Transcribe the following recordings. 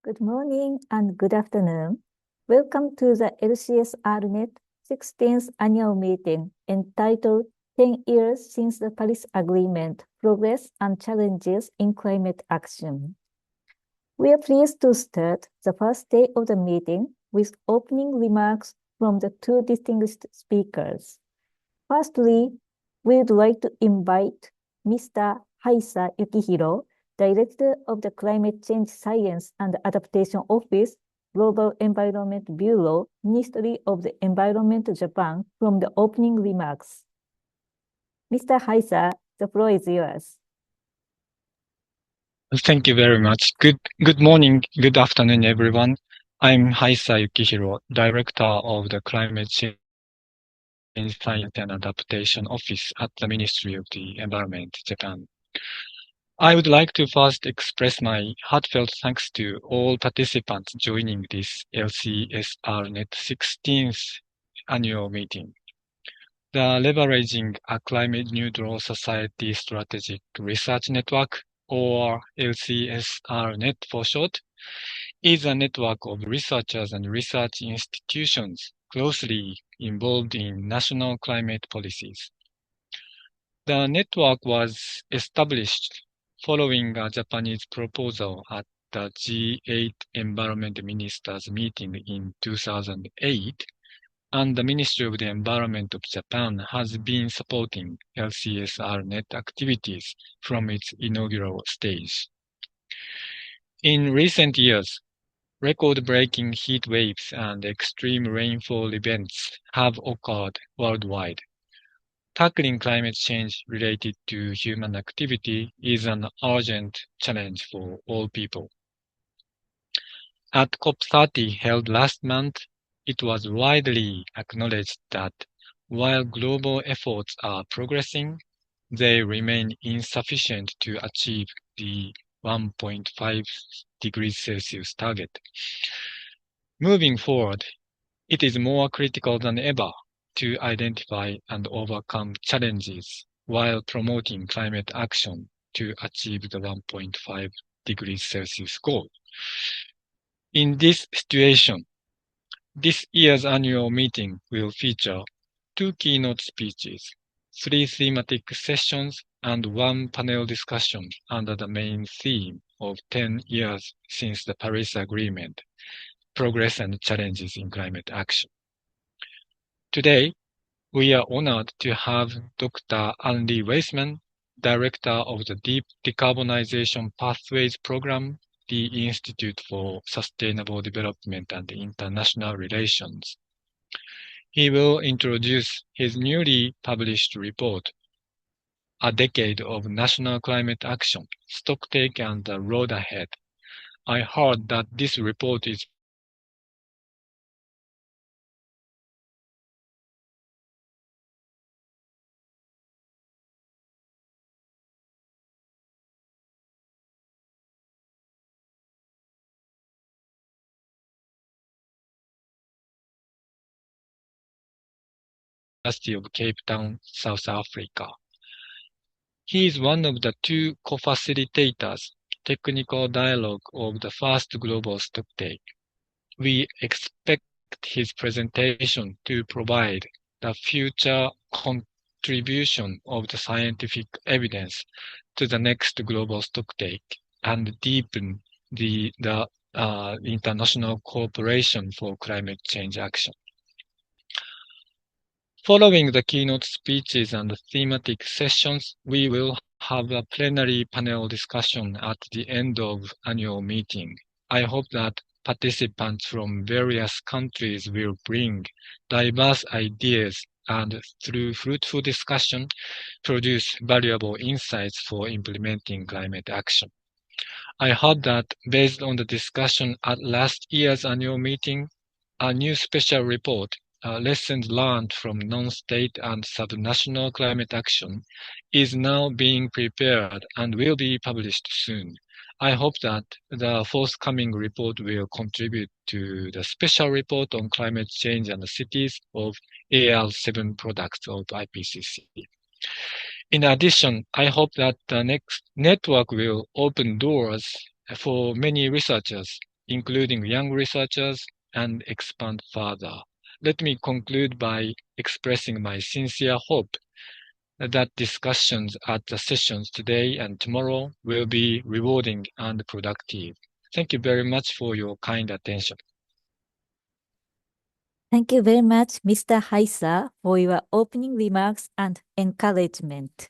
Good morning and good afternoon. Welcome to the LCS-RNet 16th annual meeting entitled 10 Years Since the Paris Agreement, Progress and Challenges in Climate Action. We are pleased to start the first day of the meeting with opening remarks from the two distinguished speakers. Firstly, we would like to invite Mr. Haisa Yukihiro, Director of the Climate Change Science and Adaptation Office, Global Environment Bureau, Ministry of the Environment, Japan, from the opening remarks. Mr. Haisa, the floor is yours. Thank you very much. Good morning, good afternoon, everyone. I'm Haisa Yukihiro, Director of the Climate Change Science and Adaptation Office at the Ministry of the Environment, Japan. I would like to first express my heartfelt thanks to all participants joining this LCS-RNet 16th annual meeting. The Leveraging a Climate Neutral Society Strategic Research Network, or LCS-RNet for short, is a network of researchers and research institutions closely involved in national climate policies. The network was established following a Japanese proposal at the G8 Environment Ministers meeting in 2008, and the Ministry of the Environment of Japan has been supporting LCS-RNet activities from its inaugural stage. In recent years, record-breaking heat waves and extreme rainfall events have occurred worldwide. Tackling climate change related to human activity is an urgent challenge for all people. At COP30 held last month, it was widely acknowledged that while global efforts are progressing, they remain insufficient to achieve the 1.5 degrees Celsius target. Moving forward, it is more critical than ever to identify and overcome challenges while promoting climate action to achieve the 1.5 degrees Celsius goal. In this situation, this year's annual meeting will feature 2 keynote speeches, 3 thematic sessions, and 1 panel discussion under the main theme of 10 years since the Paris Agreement, Progress and Challenges in Climate Action. Today, we are honored to have Dr. Henri Waisman, Director of the Deep Decarbonization Pathways Program, the Institute for Sustainable Development and International Relations. He will introduce his newly published report, A Decade of National Climate Action, Stocktake and the Road Ahead. I heard that this report is University of Cape Town, South Africa. He is one of the 2 co-facilitators, technical dialogue of the first Global Stocktake. We expect his presentation to provide the future contribution of the scientific evidence to the next Global Stocktake and deepen the international cooperation for climate change action. Following the keynote speeches and the thematic sessions, we will have a plenary panel discussion at the end of annual meeting. I hope that participants from various countries will bring diverse ideas and through fruitful discussion, produce valuable insights for implementing climate action. I hope that based on the discussion at last year's annual meeting, a new special report, Lessons Learned from Non-State and Subnational Climate Action, is now being prepared and will be published soon. I hope that the forthcoming report will contribute to the special report on climate change and the cities of AR7 products of IPCC. In addition, I hope that the next network will open doors for many researchers including young researchers, and expand further. Let me conclude by expressing my sincere hope that discussions at the sessions today and tomorrow will be rewarding and productive. Thank you very much for your kind attention. Thank you very much, Mr. Haisa, for your opening remarks and encouragement.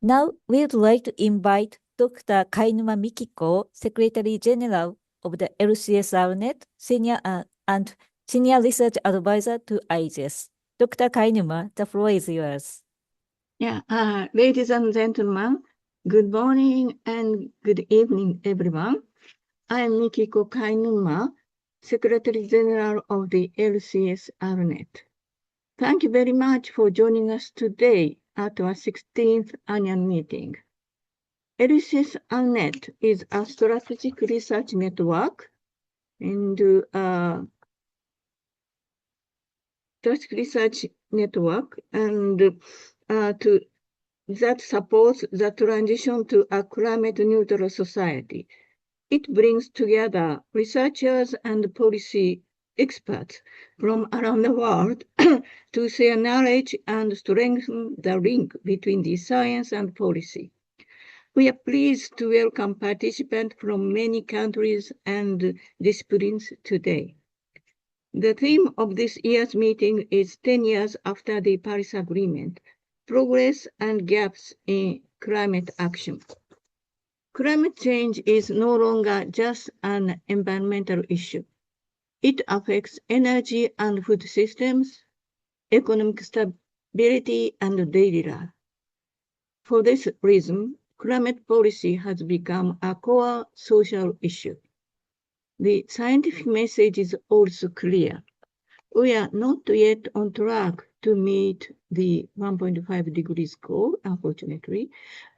Now, we would like to invite Dr. Kainuma Mikiko, Secretary General of the LCS-RNet, and Senior Research Advisor to IGES. Dr. Kainuma, the floor is yours. Yeah, ladies and gentlemen, good morning and good evening, everyone. I am Mikiko Kainuma, Secretary General of the LCS-RNet. Thank you very much for joining us today at our 16th annual meeting. LCS-RNet is a strategic research network and that supports the transition to a climate-neutral society. It brings together researchers and policy experts from around the world to share knowledge and strengthen the link between the science and policy. We are pleased to welcome participants from many countries and disciplines today. The theme of this year's meeting is 10 years after the Paris Agreement, Progress and Gaps in Climate Action. Climate change is no longer just an environmental issue. It affects energy and food systems, economic stability, and daily life. For this reason, climate policy has become a core social issue. The scientific message is also clear. We are not yet on track to meet the 1.5 degrees goal, unfortunately,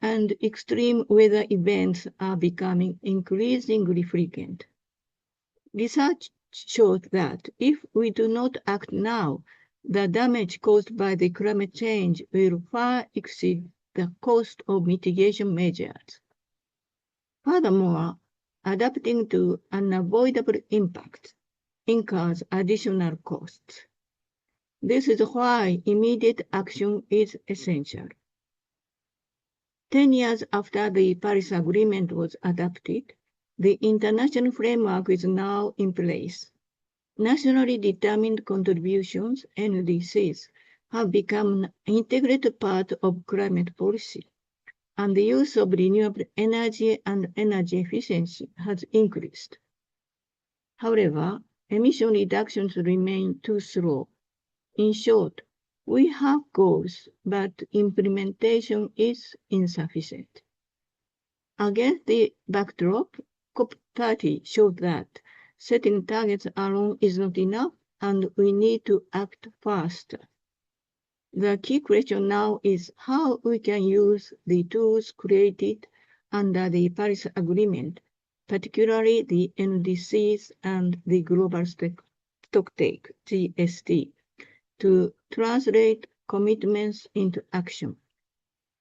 and extreme weather events are becoming increasingly frequent. Research shows that if we do not act now, the damage caused by the climate change will far exceed the cost of mitigation measures. Furthermore, adapting to unavoidable impacts incurs additional costs. This is why immediate action is essential. 10 years after the Paris Agreement was adopted, the international framework is now in place. Nationally determined contributions, NDCs, have become an integrated part of climate policy, and the use of renewable energy and energy efficiency has increased. However, emission reductions remain too slow. In short, we have goals, but implementation is insufficient. Against the backdrop, COP30 showed that setting targets alone is not enough, and we need to act faster. The key question now is how we can use the tools created under the Paris Agreement, particularly the NDCs and the Global Stocktake, GST, to translate commitments into action.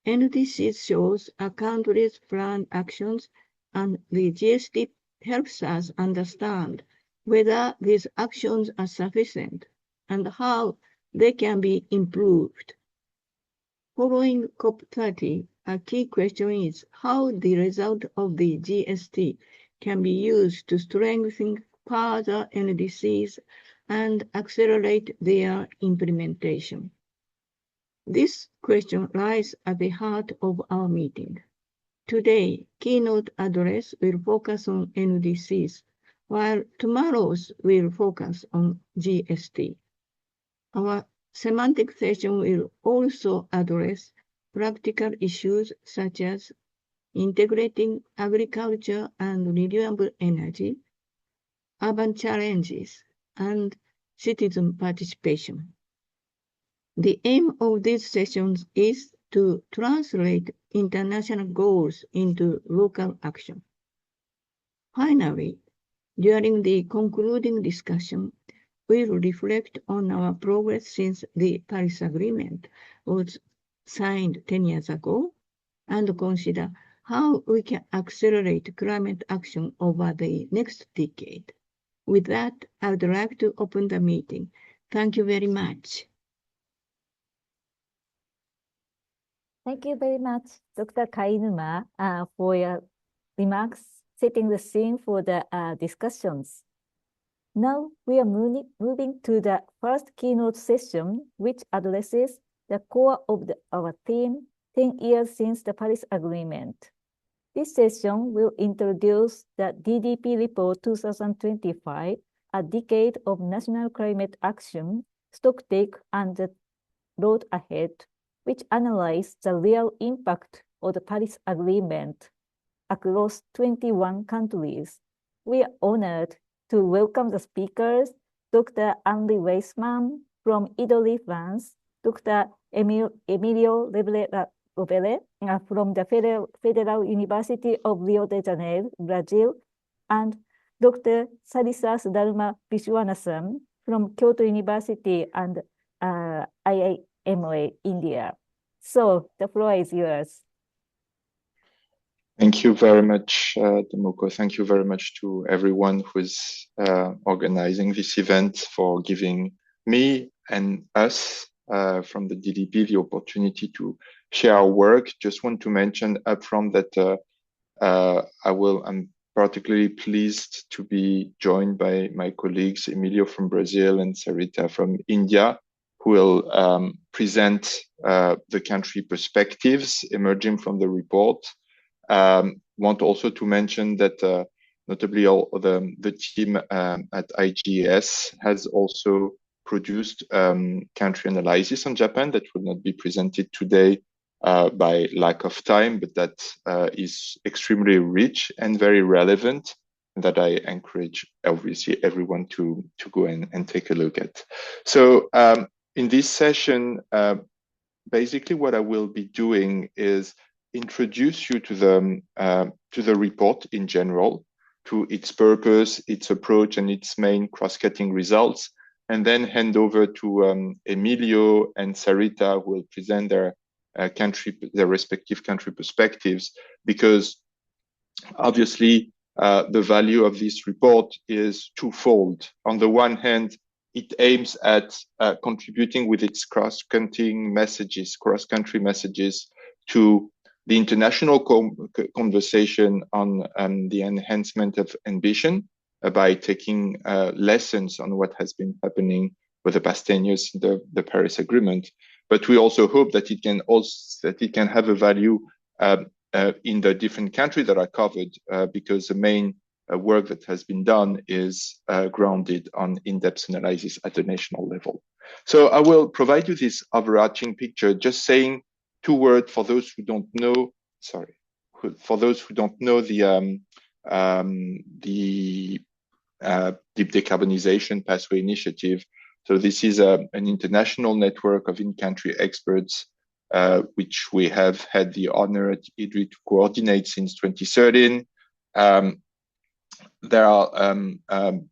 NDCs shows a country's planned actions, and the GST helps us understand whether these actions are sufficient and how they can be improved. Following COP30, a key question is how the result of the GST can be used to strengthen further NDCs and accelerate their implementation. This question lies at the heart of our meeting. Today, keynote address will focus on NDCs, while tomorrow's will focus on GST. Our semantic session will also address practical issues such as integrating agriculture and renewable energy, urban challenges, and citizen participation. The aim of these sessions is to translate international goals into local action. Finally, during the concluding discussion, we will reflect on our progress since the Paris Agreement was signed 10 years ago and consider how we can accelerate climate action over the next decade. With that, I would like to open the meeting. Thank you very much. Thank you very much, Dr. Kainuma, for your remarks, setting the scene for the discussions. Now we are moving to the first keynote session, which addresses the core of our theme, 10 years since the Paris Agreement. This session will introduce the DDP Report 2025, a decade of national climate action, stocktake, and the road ahead, which analyze the real impact of the Paris Agreement across 21 countries. We are honored to welcome the speakers, Dr. Henri Waisman from IDDRI, France, Dr. Emilio Rovere from the Federal University of Rio de Janeiro, Brazil, and Dr. Sarisas Dharma Vishwanathan from Kyoto University and IIMA, India. So the floor is yours. Thank you very much, Tomoko. Thank you very much to everyone who's organizing this event, for giving me and us from the DDP the opportunity to share our work. Just want to mention upfront that I'm particularly pleased to be joined by my colleagues Emilio from Brazil and Sarita from India, who will present the country perspectives emerging from the report. Want also to mention that notably all the team at IGS has also produced country analysis on Japan that will not be presented today by lack of time, but that is extremely rich and very relevant, that I encourage obviously everyone to go and take a look at. So in this session, basically what I will be doing is introduce you to the report in general, to its purpose, its approach, and its main cross-cutting results, and then hand over to Emilio and Sarita, who will present their respective country perspectives, because obviously the value of this report is twofold. On the one hand, it aims at contributing with its cross-country messages to the international conversation on the enhancement of ambition by taking lessons on what has been happening for the past 10 years in the Paris Agreement. But we also hope that it can have a value in the different countries that are covered, because the main work that has been done is grounded on in-depth analysis at the national level. So I will provide you this overarching picture, just saying two words for those who don't know. For those who don't know the Deep Decarbonization Pathway Initiative. So this is an international network of in-country experts, which we have had the honor at IDDRI to coordinate since 2013. There are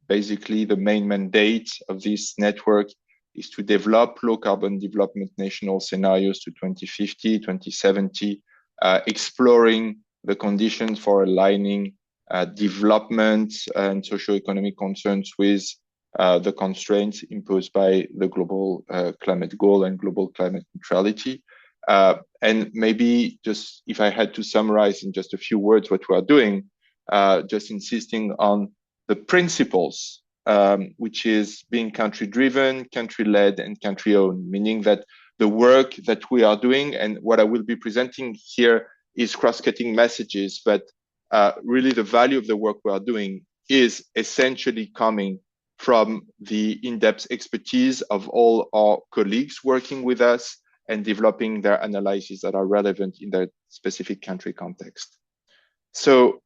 basically the main mandate of this network is to develop low carbon development national scenarios to 2050, 2070, exploring the conditions for aligning development and socioeconomic concerns with the constraints imposed by the global climate goal and global climate neutrality. And maybe just if I had to summarize in just a few words what we are doing, just insisting on the principles, which is being country-driven, country-led, and country-owned, meaning that the work that we are doing and what I will be presenting here is cross-cutting messages, but really the value of the work we are doing is essentially coming from the in-depth expertise of all our colleagues working with us and developing their analyses that are relevant in their specific country context. So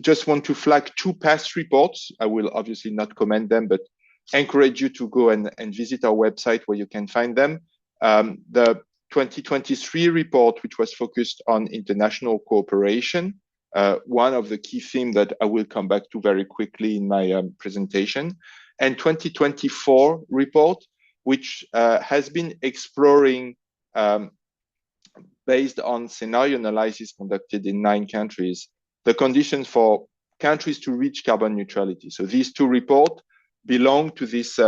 just want to flag two past reports. I will obviously not comment them, but encourage you to go and visit our website where you can find them. The 2023 report, which was focused on international cooperation, one of the key themes that I will come back to very quickly in my presentation, and 2024 report, which has been exploring based on scenario analysis conducted in 9 countries, the conditions for countries to reach carbon neutrality. So these 2 reports belong to this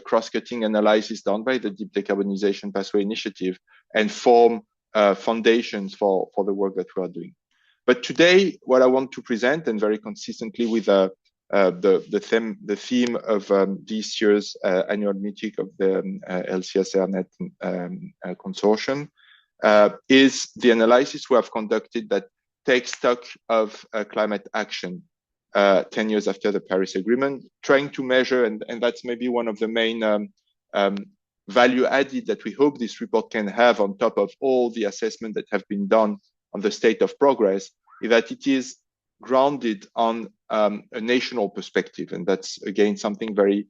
cross-cutting analysis done by the Deep Decarbonization Pathway Initiative and form foundations for the work that we are doing. But today, what I want to present, and very consistently with the theme of this year's annual meeting of the LCS-RNet consortium, is the analysis we have conducted that takes stock of climate action 10 years after the Paris Agreement, trying to measure, and that's maybe one of the main value added that we hope this report can have on top of all the assessments that have been done on the state of progress, is that it is grounded on a national perspective. And that's, again, something very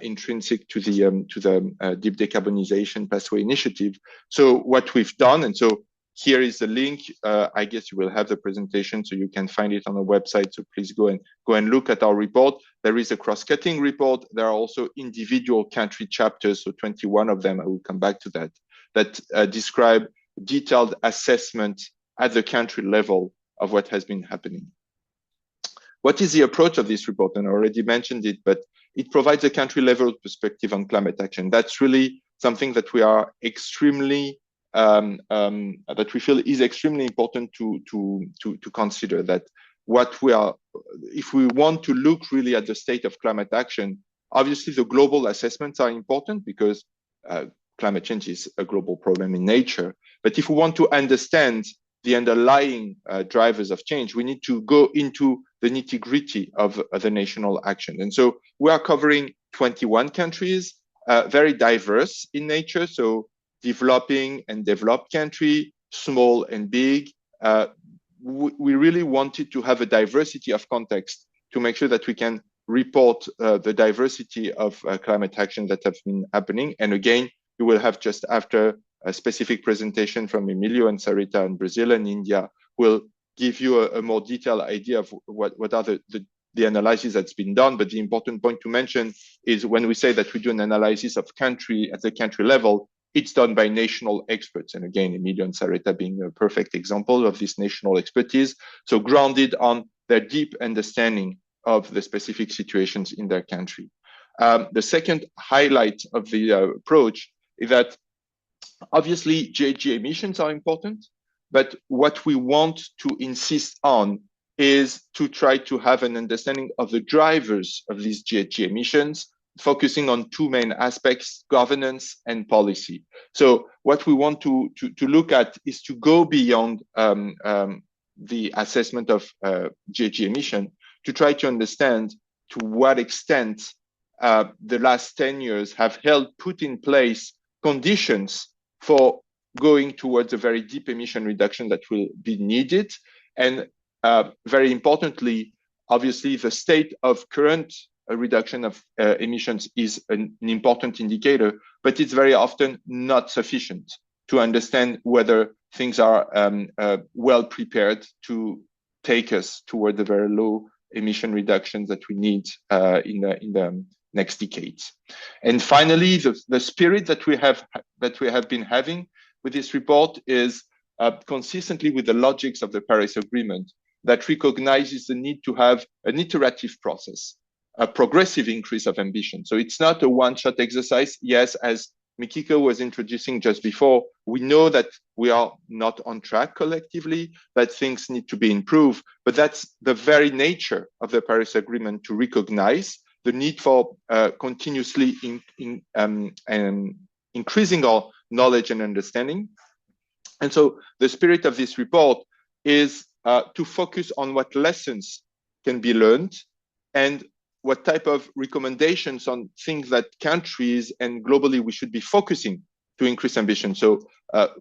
intrinsic to the Deep Decarbonization Pathway Initiative. So what we've done, and so here is the link. I guess you will have the presentation, so you can find it on the website. So please go and look at our report. There is a cross-cutting report. There are also individual country chapters, so 21 of them. I will come back to that describe detailed assessment at the country level of what has been happening. What is the approach of this report? And I already mentioned it, but it provides a country level perspective on climate action. That's really something that we are extremely that we feel is extremely important to consider, that what we are, if we want to look really at the state of climate action, obviously the global assessments are important because climate change is a global problem in nature. But if we want to understand the underlying drivers of change, we need to go into the nitty-gritty of the national action. And so we are covering 21 countries, very diverse in nature. So developing and developed country, small and big. We really wanted to have a diversity of context to make sure that we can report the diversity of climate action that have been happening. And again, you will have just after a specific presentation from Emilio and Sarita in Brazil and India will give you a more detailed idea of what are the analysis that's been done. But the important point to mention is when we say that we do an analysis of country at the country level, it's done by national experts. And again, Emilio and Sarita being a perfect example of this national expertise. So grounded on their deep understanding of the specific situations in their country. The second highlight of the approach is that obviously GHG emissions are important, but what we want to insist on is to try to have an understanding of the drivers of these GHG emissions, focusing on 2 main aspects, governance and policy. So what we want to look at is to go beyond the assessment of GHG emission to try to understand to what extent the last 10 years have helped put in place conditions for going towards a very deep emission reduction that will be needed. And very importantly, obviously, the state of current reduction of emissions is an important indicator, but it's very often not sufficient to understand whether things are well prepared to take us toward the very low emission reductions that we need in the next decades. And finally, the spirit that we have been having with this report is consistently with the logics of the Paris Agreement that recognizes the need to have an iterative process, a progressive increase of ambition. So it's not a one-shot exercise. Yes, as Mikiko was introducing just before, we know that we are not on track collectively, that things need to be improved, but that's the very nature of the Paris Agreement, to recognize the need for continuously increasing our knowledge and understanding. And so the spirit of this report is to focus on what lessons can be learned and what type of recommendations on things that countries and globally we should be focusing to increase ambition. So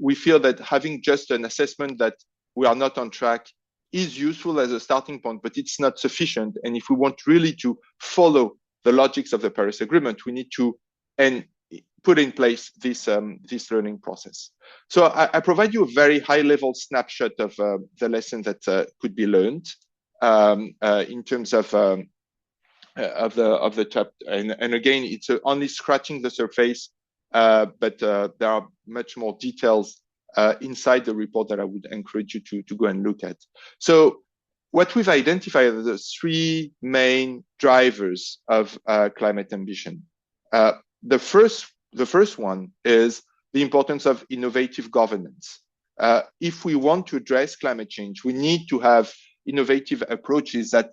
we feel that having just an assessment that we are not on track is useful as a starting point, but it's not sufficient. And if we want really to follow the logics of the Paris Agreement, we need to put in place this learning process. So I provide you a very high-level snapshot of the lessons that could be learned in terms of the chapter. And again, it's only scratching the surface, but there are much more details inside the report that I would encourage you to go and look at. So what we've identified are the three main drivers of climate ambition. The first one is the importance of innovative governance. If we want to address climate change, we need to have innovative approaches that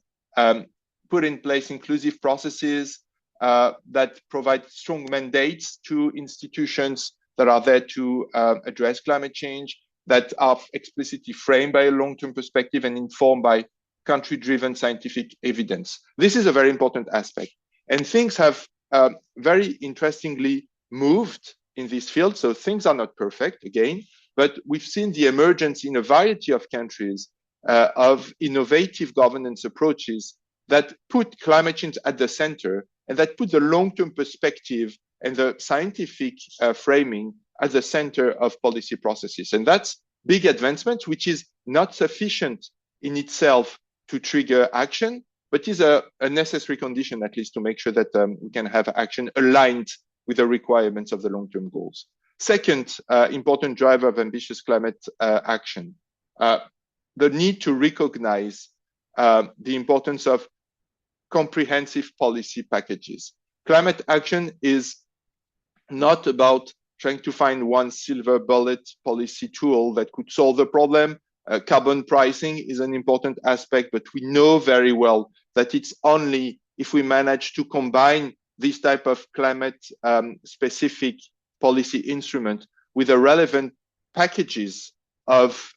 put in place inclusive processes that provide strong mandates to institutions that are there to address climate change, that are explicitly framed by a long-term perspective and informed by country-driven scientific evidence. This is a very important aspect. And things have very interestingly moved in this field. So things are not perfect, again, but we've seen the emergence in a variety of countries of innovative governance approaches that put climate change at the center and that put the long-term perspective and the scientific framing at the center of policy processes. And that's big advancement, which is not sufficient in itself to trigger action, but is a necessary condition, at least, to make sure that we can have action aligned with the requirements of the long-term goals. Second, important driver of ambitious climate action, the need to recognize the importance of comprehensive policy packages. Climate action is not about trying to find one silver bullet policy tool that could solve the problem. Carbon pricing is an important aspect, but we know very well that it's only if we manage to combine this type of climate specific policy instrument with the relevant packages of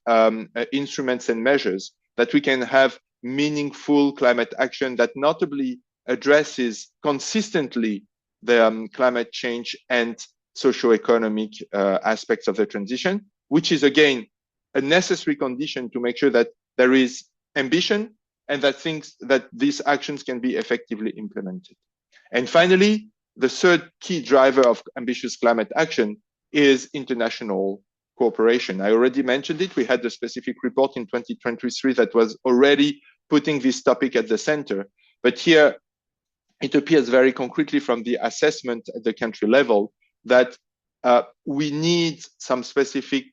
instruments and measures that we can have meaningful climate action that notably addresses consistently the climate change and socioeconomic aspects of the transition, which is, again, a necessary condition to make sure that there is ambition and that these actions can be effectively implemented. And finally, the third key driver of ambitious climate action is international cooperation. I already mentioned it. We had the specific report in 2023 that was already putting this topic at the center. But here, it appears very concretely from the assessment at the country level that we need some specific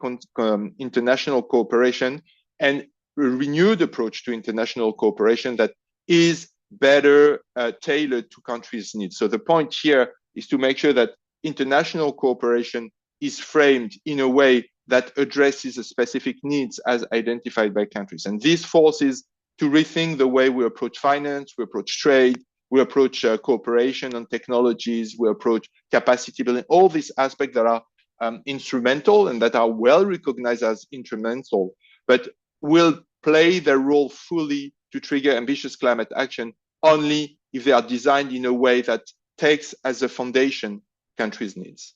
international cooperation and a renewed approach to international cooperation that is better tailored to countries' needs. So the point here is to make sure that international cooperation is framed in a way that addresses the specific needs as identified by countries. And this forces to rethink the way we approach finance, we approach trade, we approach cooperation on technologies, we approach capacity building, all these aspects that are instrumental and that are well recognized as instrumental, but will play their role fully to trigger ambitious climate action only if they are designed in a way that takes as a foundation countries' needs.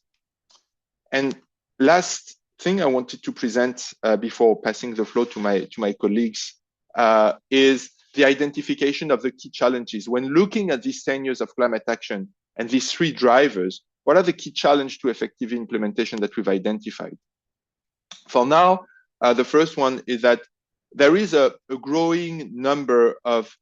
And last thing I wanted to present before passing the floor to my colleagues is the identification of the key challenges. When looking at these 10 years of climate action and these three drivers, what are the key challenges to effective implementation that we've identified? For now, the first one is that there is a growing number of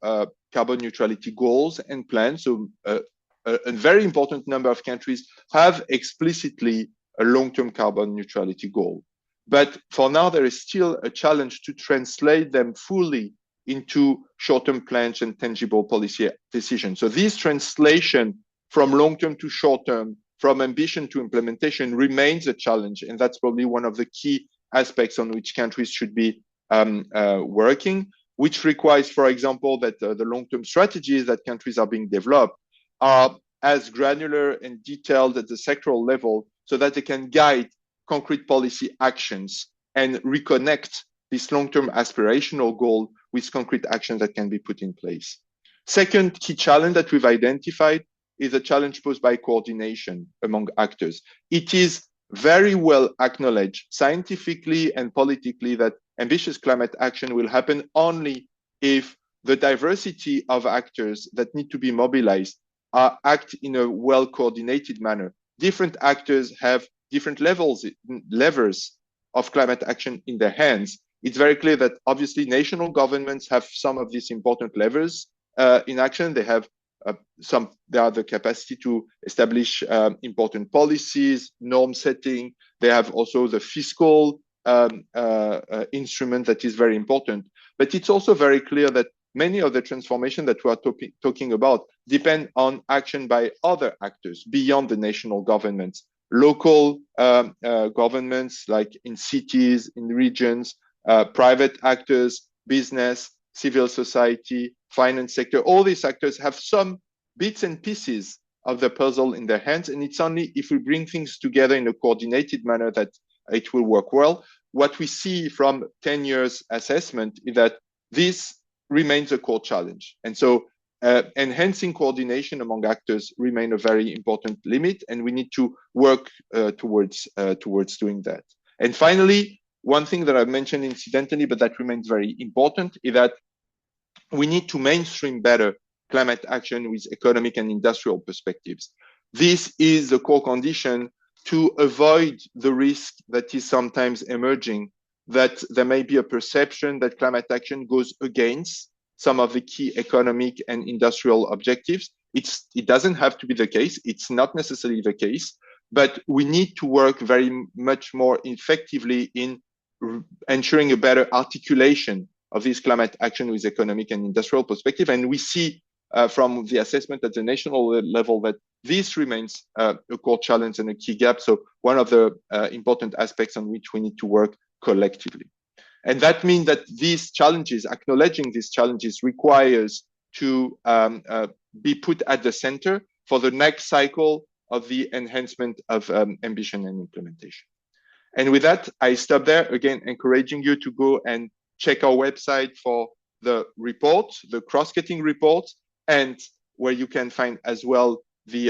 carbon neutrality goals and plans. So a very important number of countries have explicitly a long-term carbon neutrality goal. But for now, there is still a challenge to translate them fully into short-term plans and tangible policy decisions. So this translation from long-term to short-term, from ambition to implementation remains a challenge. And that's probably one of the key aspects on which countries should be working, which requires, for example, that the long-term strategies that countries are being developed are as granular and detailed at the sectoral level so that they can guide concrete policy actions and reconnect this long-term aspirational goal with concrete actions that can be put in place. Second key challenge that we've identified is a challenge posed by coordination among actors. It is very well acknowledged scientifically and politically that ambitious climate action will happen only if the diversity of actors that need to be mobilized act in a well-coordinated manner. Different actors have different levers of climate action in their hands. It's very clear that obviously national governments have some of these important levers in action. They have they have the capacity to establish important policies, norm setting. They have also the fiscal instrument that is very important. But it's also very clear that many of the transformation that we are talking about depend on action by other actors beyond the national governments, local governments like in cities, in regions, private actors, business, civil society, finance sector. All these actors have some bits and pieces of the puzzle in their hands. And it's only if we bring things together in a coordinated manner that it will work well. What we see from 10 years assessment is that this remains a core challenge. And so enhancing coordination among actors remain a very important limit, and we need to work towards doing that. And finally, one thing that I've mentioned incidentally, but that remains very important, is that we need to mainstream better climate action with economic and industrial perspectives. This is the core condition to avoid the risk that is sometimes emerging, that there may be a perception that climate action goes against some of the key economic and industrial objectives. It doesn't have to be the case. It's not necessarily the case, but we need to work very much more effectively in ensuring a better articulation of this climate action with economic and industrial perspective. And we see from the assessment at the national level that this remains a core challenge and a key gap. So one of the important aspects on which we need to work collectively. And that means that these challenges, acknowledging these challenges, requires to be put at the center for the next cycle of the enhancement of ambition and implementation. And with that, I stop there, again, encouraging you to go and check our website for the report, the cross-cutting report, and where you can find as well the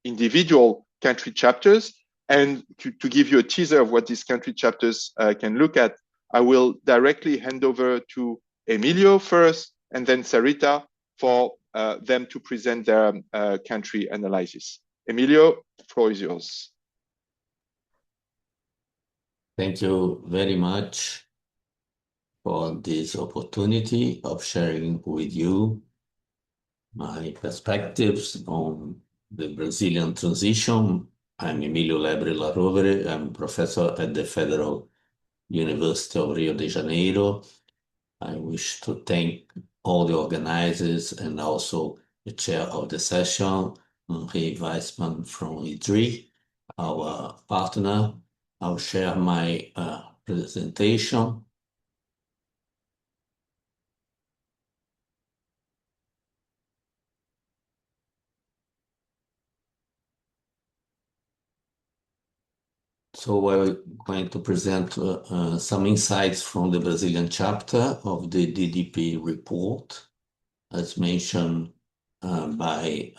individual country chapters. And to give you a teaser of what these country chapters can look at, I will directly hand over to Emilio first, and then Sarita for them to present their country analysis. Emilio, the floor is yours. Thank you very much for this opportunity of sharing with you my perspectives on the Brazilian transition. I'm Emilio Lebre La Rovere. I'm professor at the Federal University of Rio de Janeiro. I wish to thank all the organizers and also the chair of the session, Henri Waisman from IDDRI, our partner. I'll share my presentation. So we're going to present some insights from the Brazilian chapter of the DDP report, as mentioned by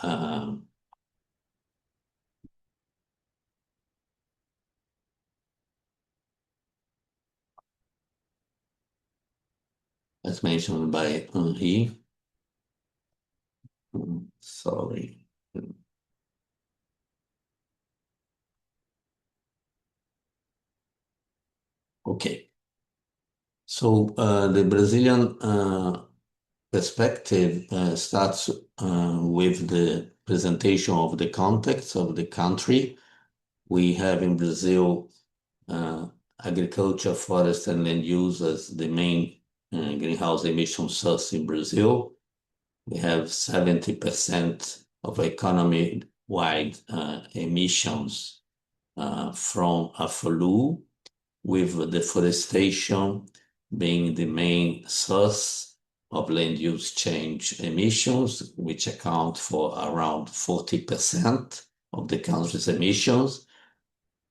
Henri. Sorry. Okay. So the Brazilian perspective starts with the presentation of the context of the country. We have in Brazil agriculture, forest, and land use as the main greenhouse emission source in Brazil. We have 70% of economy-wide emissions from AFLU, with deforestation being the main source of land use change emissions, which account for around 40% of the country's emissions,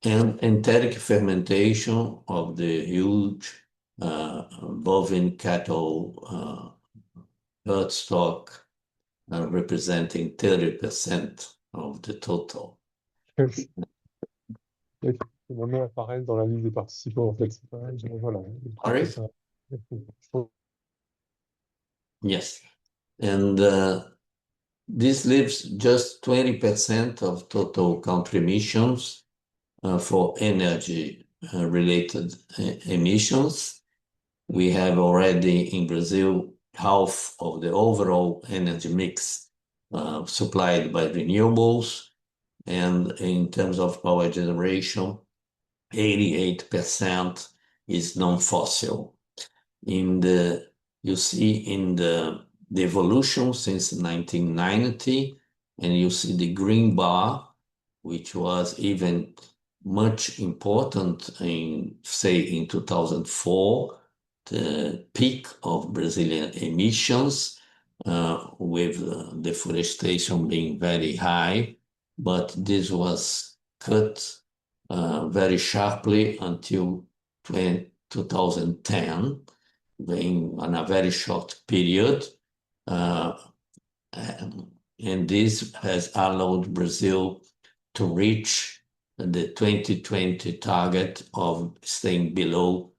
and enteric fermentation of the huge bovine cattle herd stock, representing 30% of the total. Mon nom apparaît dans la liste des participants, en fait. Voilà. Sorry? Yes. And this leaves just 20% of total country emissions for energy-related emissions. We have already in Brazil half of the overall energy mix supplied by renewables. And in terms of power generation, 88% is non-fossil. You see in the evolution since 1990, and you see the green bar, which was even much important in 2004, the peak of Brazilian emissions, with deforestation being very high, but this was cut very sharply until 2010, in a very short period. And this has allowed Brazil to reach the 2020 target of staying below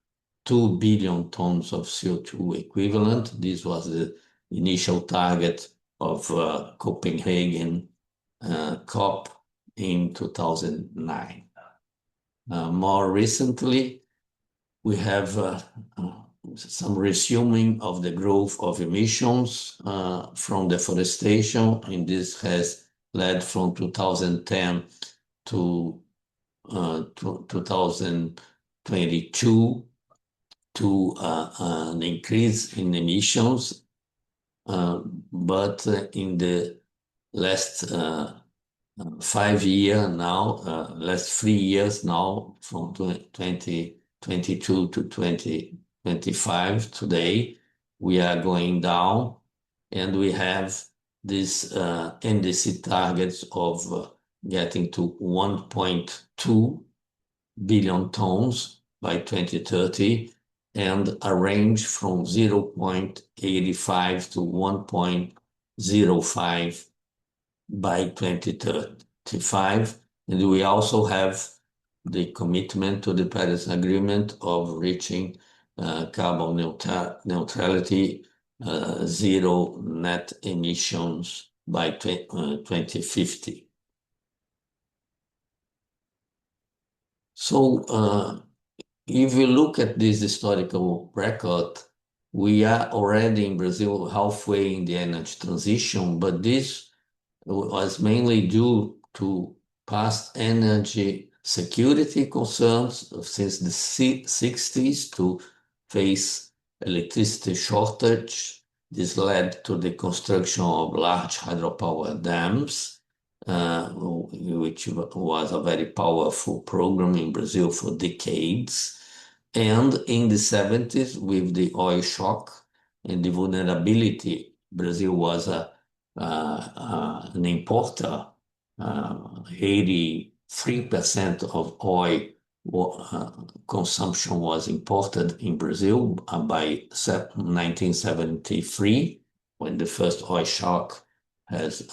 2 billion tons of CO2 equivalent. This was the initial target of Copenhagen COP in 2009. More recently, we have some resuming of the growth of emissions from deforestation, and this has led from 2010 to 2022 to an increase in emissions, but in the last 5 years now, last 3 years now, from 2022 to 2025 today, we are going down, and we have this NDC targets of getting to 1.2 billion tons by 2030, and a range from 0.85 to 1.05 by 2035. And we also have the commitment to the Paris Agreement of reaching carbon neutrality, zero net emissions by 2050. So if you look at this historical record, we are already in Brazil halfway in the energy transition, but this was mainly due to past energy security concerns since the 60s to face electricity shortage. This led to the construction of large hydropower dams, which was a very powerful program in Brazil for decades. And in the 70s, with the oil shock and the vulnerability, Brazil was an importer. 83% of oil consumption was imported in Brazil by 1973, when the first oil shock has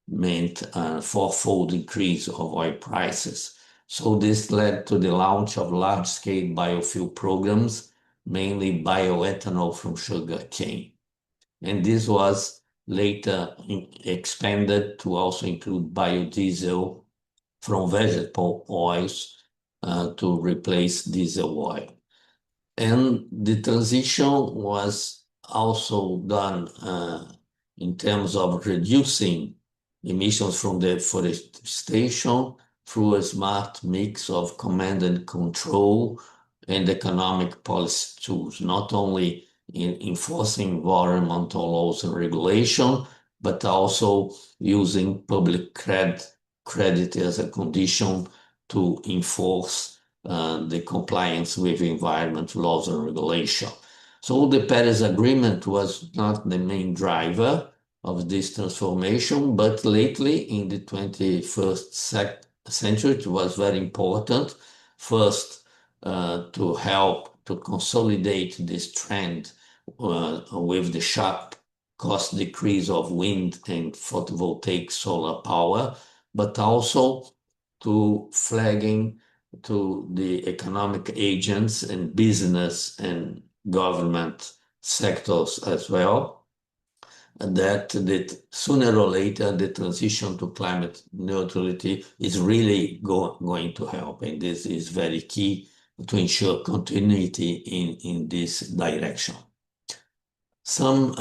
meant a fourfold increase of oil prices. So this led to the launch of large-scale biofuel programs, mainly bioethanol from sugarcane. And this was later expanded to also include biodiesel from vegetable oils to replace diesel oil. And the transition was also done in terms of reducing emissions from deforestation through a smart mix of command and control and economic policy tools, not only in enforcing environmental laws and regulation, but also using public credit as a condition to enforce the compliance with environmental laws and regulation. So the Paris Agreement was not the main driver of this transformation, but lately in the 21st century, it was very important, first to help to consolidate this trend with the sharp cost decrease of wind and photovoltaic solar power, but also to flagging to the economic agents and business and government sectors as well, that sooner or later the transition to climate neutrality is really going to help. And this is very key to ensure continuity in this direction. Some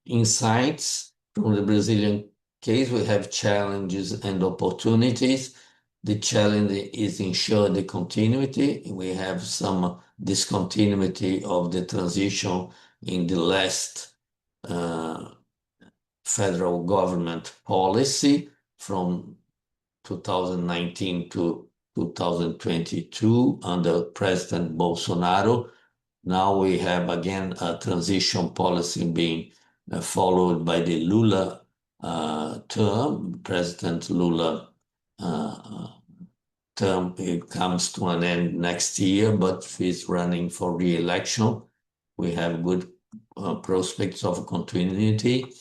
insights from the Brazilian case, we have challenges and opportunities. The challenge is ensure the continuity. We have some discontinuity of the transition in the last federal government policy from 2019 to 2022 under President Bolsonaro. Now we have again a transition policy being followed by the Lula term. President Lula term, it comes to an end next year, but he's running for re-election. We have good prospects of continuity.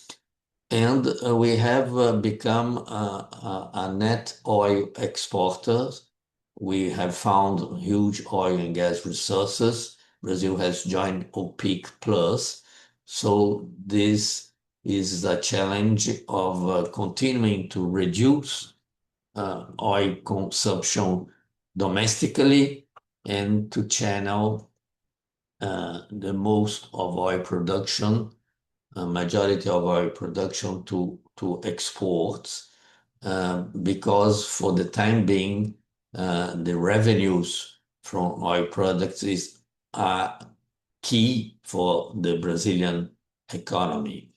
And we have become a net oil exporter. We have found huge oil and gas resources. Brazil has joined OPEC Plus. So this is a challenge of continuing to reduce oil consumption domestically and to channel the most of oil production, majority of oil production to exports, because for the time being, the revenues from oil products are key for the Brazilian economy.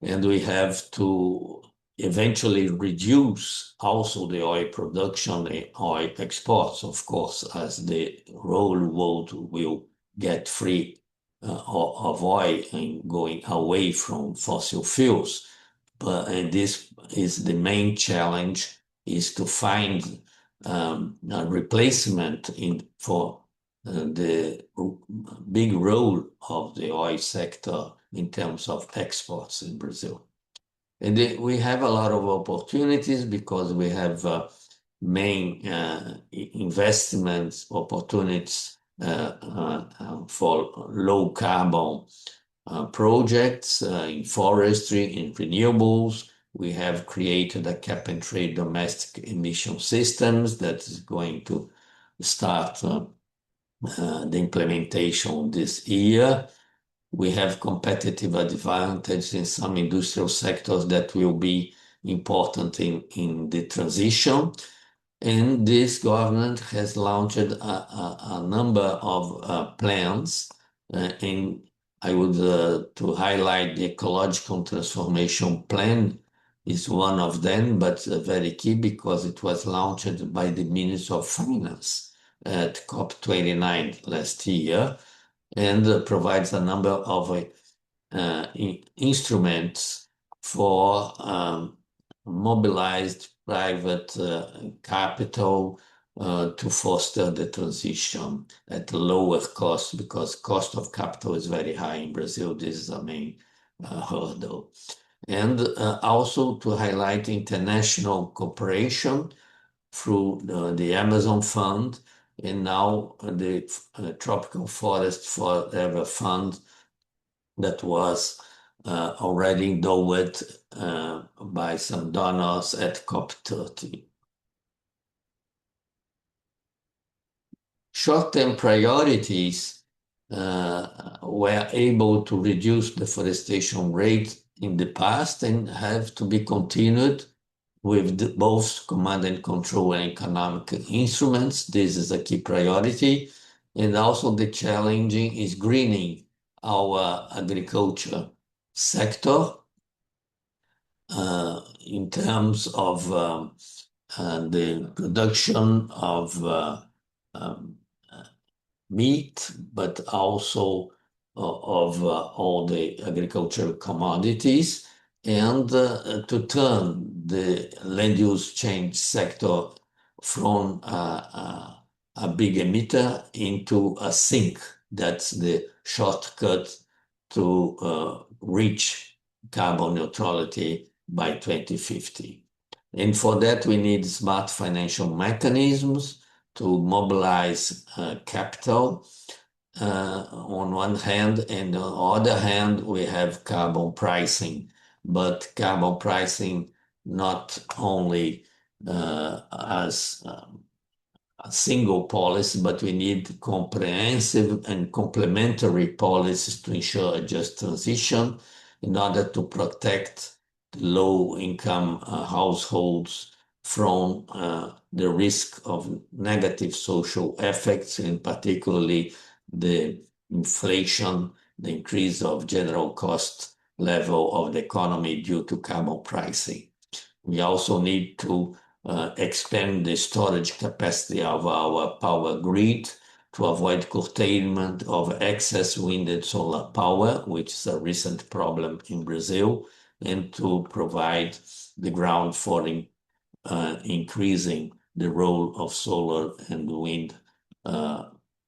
And we have to eventually reduce also the oil production, the oil exports, of course, as the whole world will get free of oil and going away from fossil fuels. But this is the main challenge, is to find a replacement for the big role of the oil sector in terms of exports in Brazil. And we have a lot of opportunities because we have main investment opportunities for low carbon projects in forestry, in renewables. We have created a cap and trade domestic emission systems that is going to start the implementation this year. We have competitive advantage in some industrial sectors that will be important in the transition. And this government has launched a number of plans, and I would to highlight the ecological transformation plan is one of them, but very key because it was launched by the Minister of Finance at COP29 last year, and provides a number of instruments for mobilized private capital to foster the transition at a lower cost, because cost of capital is very high in Brazil. This is a main hurdle. And also to highlight international cooperation through the Amazon Fund, and now the Tropical Forest Forever Fund that was already endowed by some donors at COP30. Short-term priorities were able to reduce deforestation rate in the past and have to be continued with both command and control and economic instruments. This is a key priority. And also the challenging is greening our agriculture sector in terms of the production of meat, but also of all the agricultural commodities, and to turn the land use change sector from a big emitter into a sink. That's the shortcut to reach carbon neutrality by 2050. And for that, we need smart financial mechanisms to mobilize capital on one hand, and on the other hand, we have carbon pricing, but carbon pricing not only as a single policy, but we need comprehensive and complementary policies to ensure a just transition in order to protect low-income households from the risk of negative social effects, and particularly the inflation, the increase of general cost level of the economy due to carbon pricing. We also need to expand the storage capacity of our power grid to avoid curtailment of excess wind and solar power, which is a recent problem in Brazil, and to provide the ground for increasing the role of solar and wind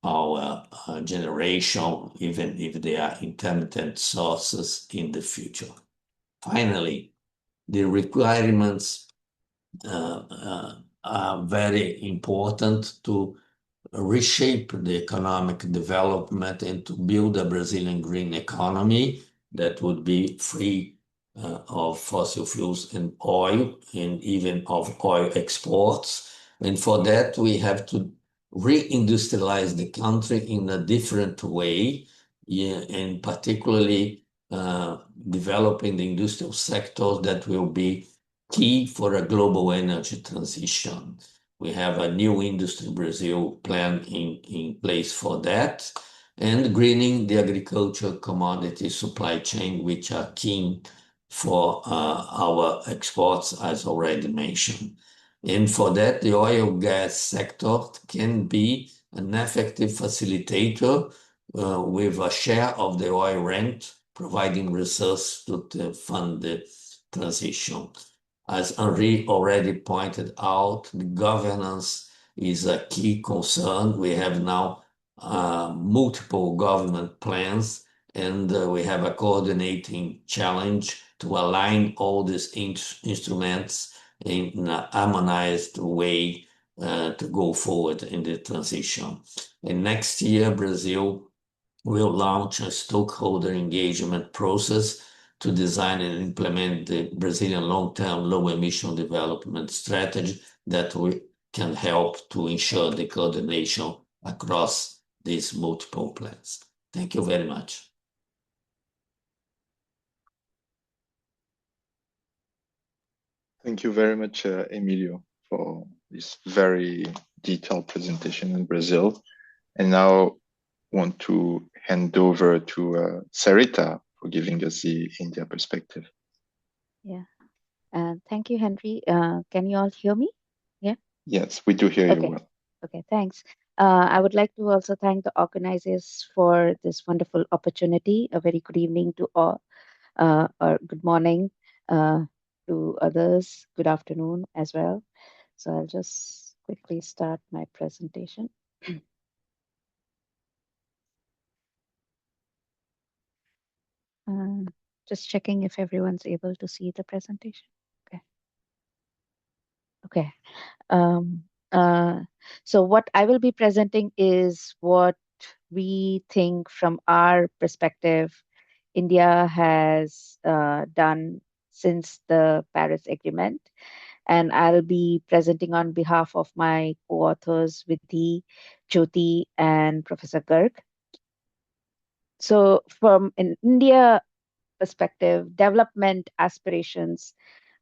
power generation, even if they are intermittent sources in the future. Finally, the requirements are very important to reshape the economic development and to build a Brazilian green economy that would be free of fossil fuels and oil, and even of oil exports. And for that, we have to reindustrialize the country in a different way, and particularly developing the industrial sectors that will be key for a global energy transition. We have a new Industry Brazil plan in place for that, and greening the agriculture commodity supply chain, which are key for our exports, as already mentioned. And for that, the oil gas sector can be an effective facilitator with a share of the oil rent, providing resources to fund the transition. As Henri already pointed out, the governance is a key concern. We have now multiple government plans, and we have a coordinating challenge to align all these instruments in a harmonized way to go forward in the transition. And next year, Brazil will launch a stakeholder engagement process to design and implement the Brazilian long-term low-emission development strategy that can help to ensure the coordination across these multiple plans. Thank you very much. Thank you very much, Emilio, for this very detailed presentation in Brazil. And now want to hand over to Sarita for giving us the India perspective. Yeah. Thank you, Henri. Can you all hear me? Yeah? Yes, we do hear you well. Okay, thanks. I would like to also thank the organizers for this wonderful opportunity. A very good evening to all, or good morning to others. Good afternoon as well. So I'll just quickly start my presentation. Just checking if everyone's able to see the presentation. Okay. So what I will be presenting is what we think from our perspective India has done since the Paris Agreement. And I'll be presenting on behalf of my co-authors, Vidhi, Jyoti, and Professor Garg. So from an India perspective, development aspirations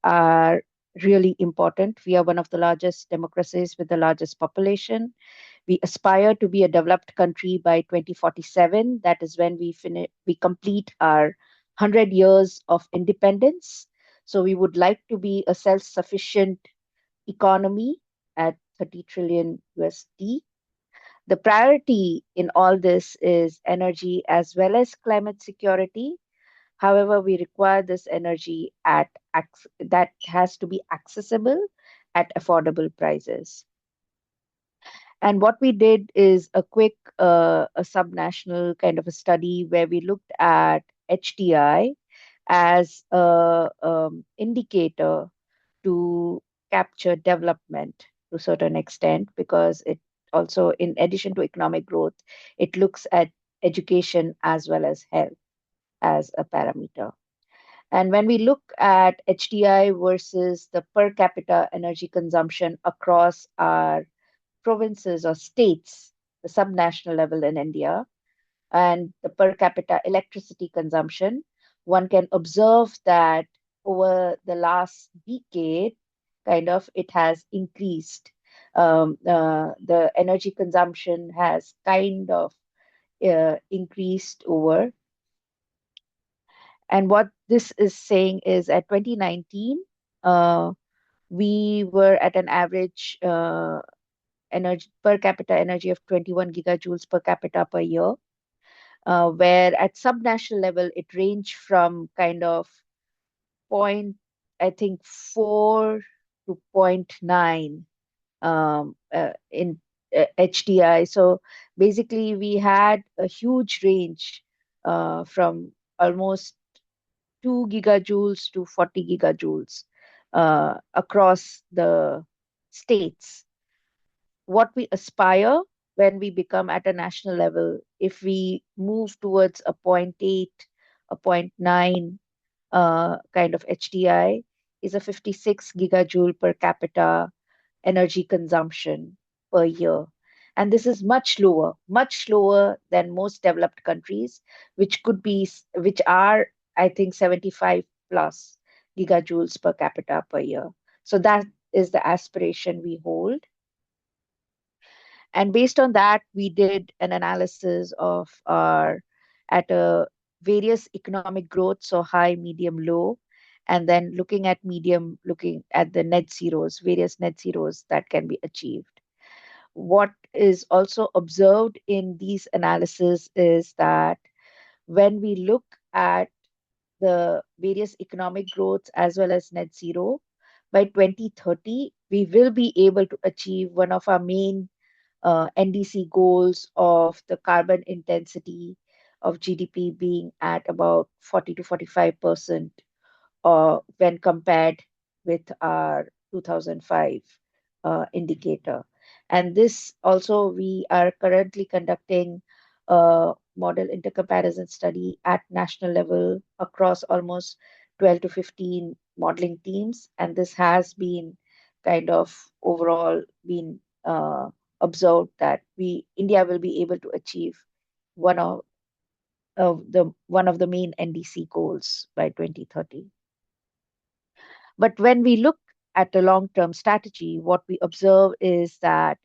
are really important. We are one of the largest democracies with the largest population. We aspire to be a developed country by 2047. That is when we complete our 100 years of independence. So we would like to be a self-sufficient economy at 30 trillion USD. The priority in all this is energy as well as climate security. However, we require this energy that has to be accessible at affordable prices. And what we did is a quick a subnational kind of a study where we looked at HDI as an indicator to capture development to a certain extent, because it also, in addition to economic growth, it looks at education as well as health as a parameter. And when we look at HDI versus the per capita energy consumption across our provinces or states, the subnational level in India, and the per capita electricity consumption, one can observe that over the last decade, kind of it has increased. The energy consumption has kind of increased over. And what this is saying is at 2019, we were at an average energy per capita energy of 21 gigajoules per capita per year, where at subnational level it ranged from kind of point, I think 4 to 0.9 in HDI. So basically, we had a huge range from almost 2 gigajoules to 40 gigajoules across the states. What we aspire when we become at a national level, if we move towards a 0.8, a 0.9 kind of HDI, is a 56 gigajoule per capita energy consumption per year. And this is much lower than most developed countries, which are, I think, 75 plus gigajoules per capita per year. So that is the aspiration we hold. And based on that, we did an analysis of our at a various economic growth, so high, medium, low, and then looking at medium, looking at the net zeros, various net zeros that can be achieved. What is also observed in these analyses is that when we look at the various economic growths as well as net zero, by 2030, we will be able to achieve one of our main NDC goals of the carbon intensity of GDP being at about 40 to 45% when compared with our 2005 indicator. And this also, we are currently conducting a model intercomparison study at national level across almost 12 to 15 modeling teams. And this has been kind of overall been observed that India will be able to achieve one of the main NDC goals by 2030. But when we look at a long-term strategy, what we observe is that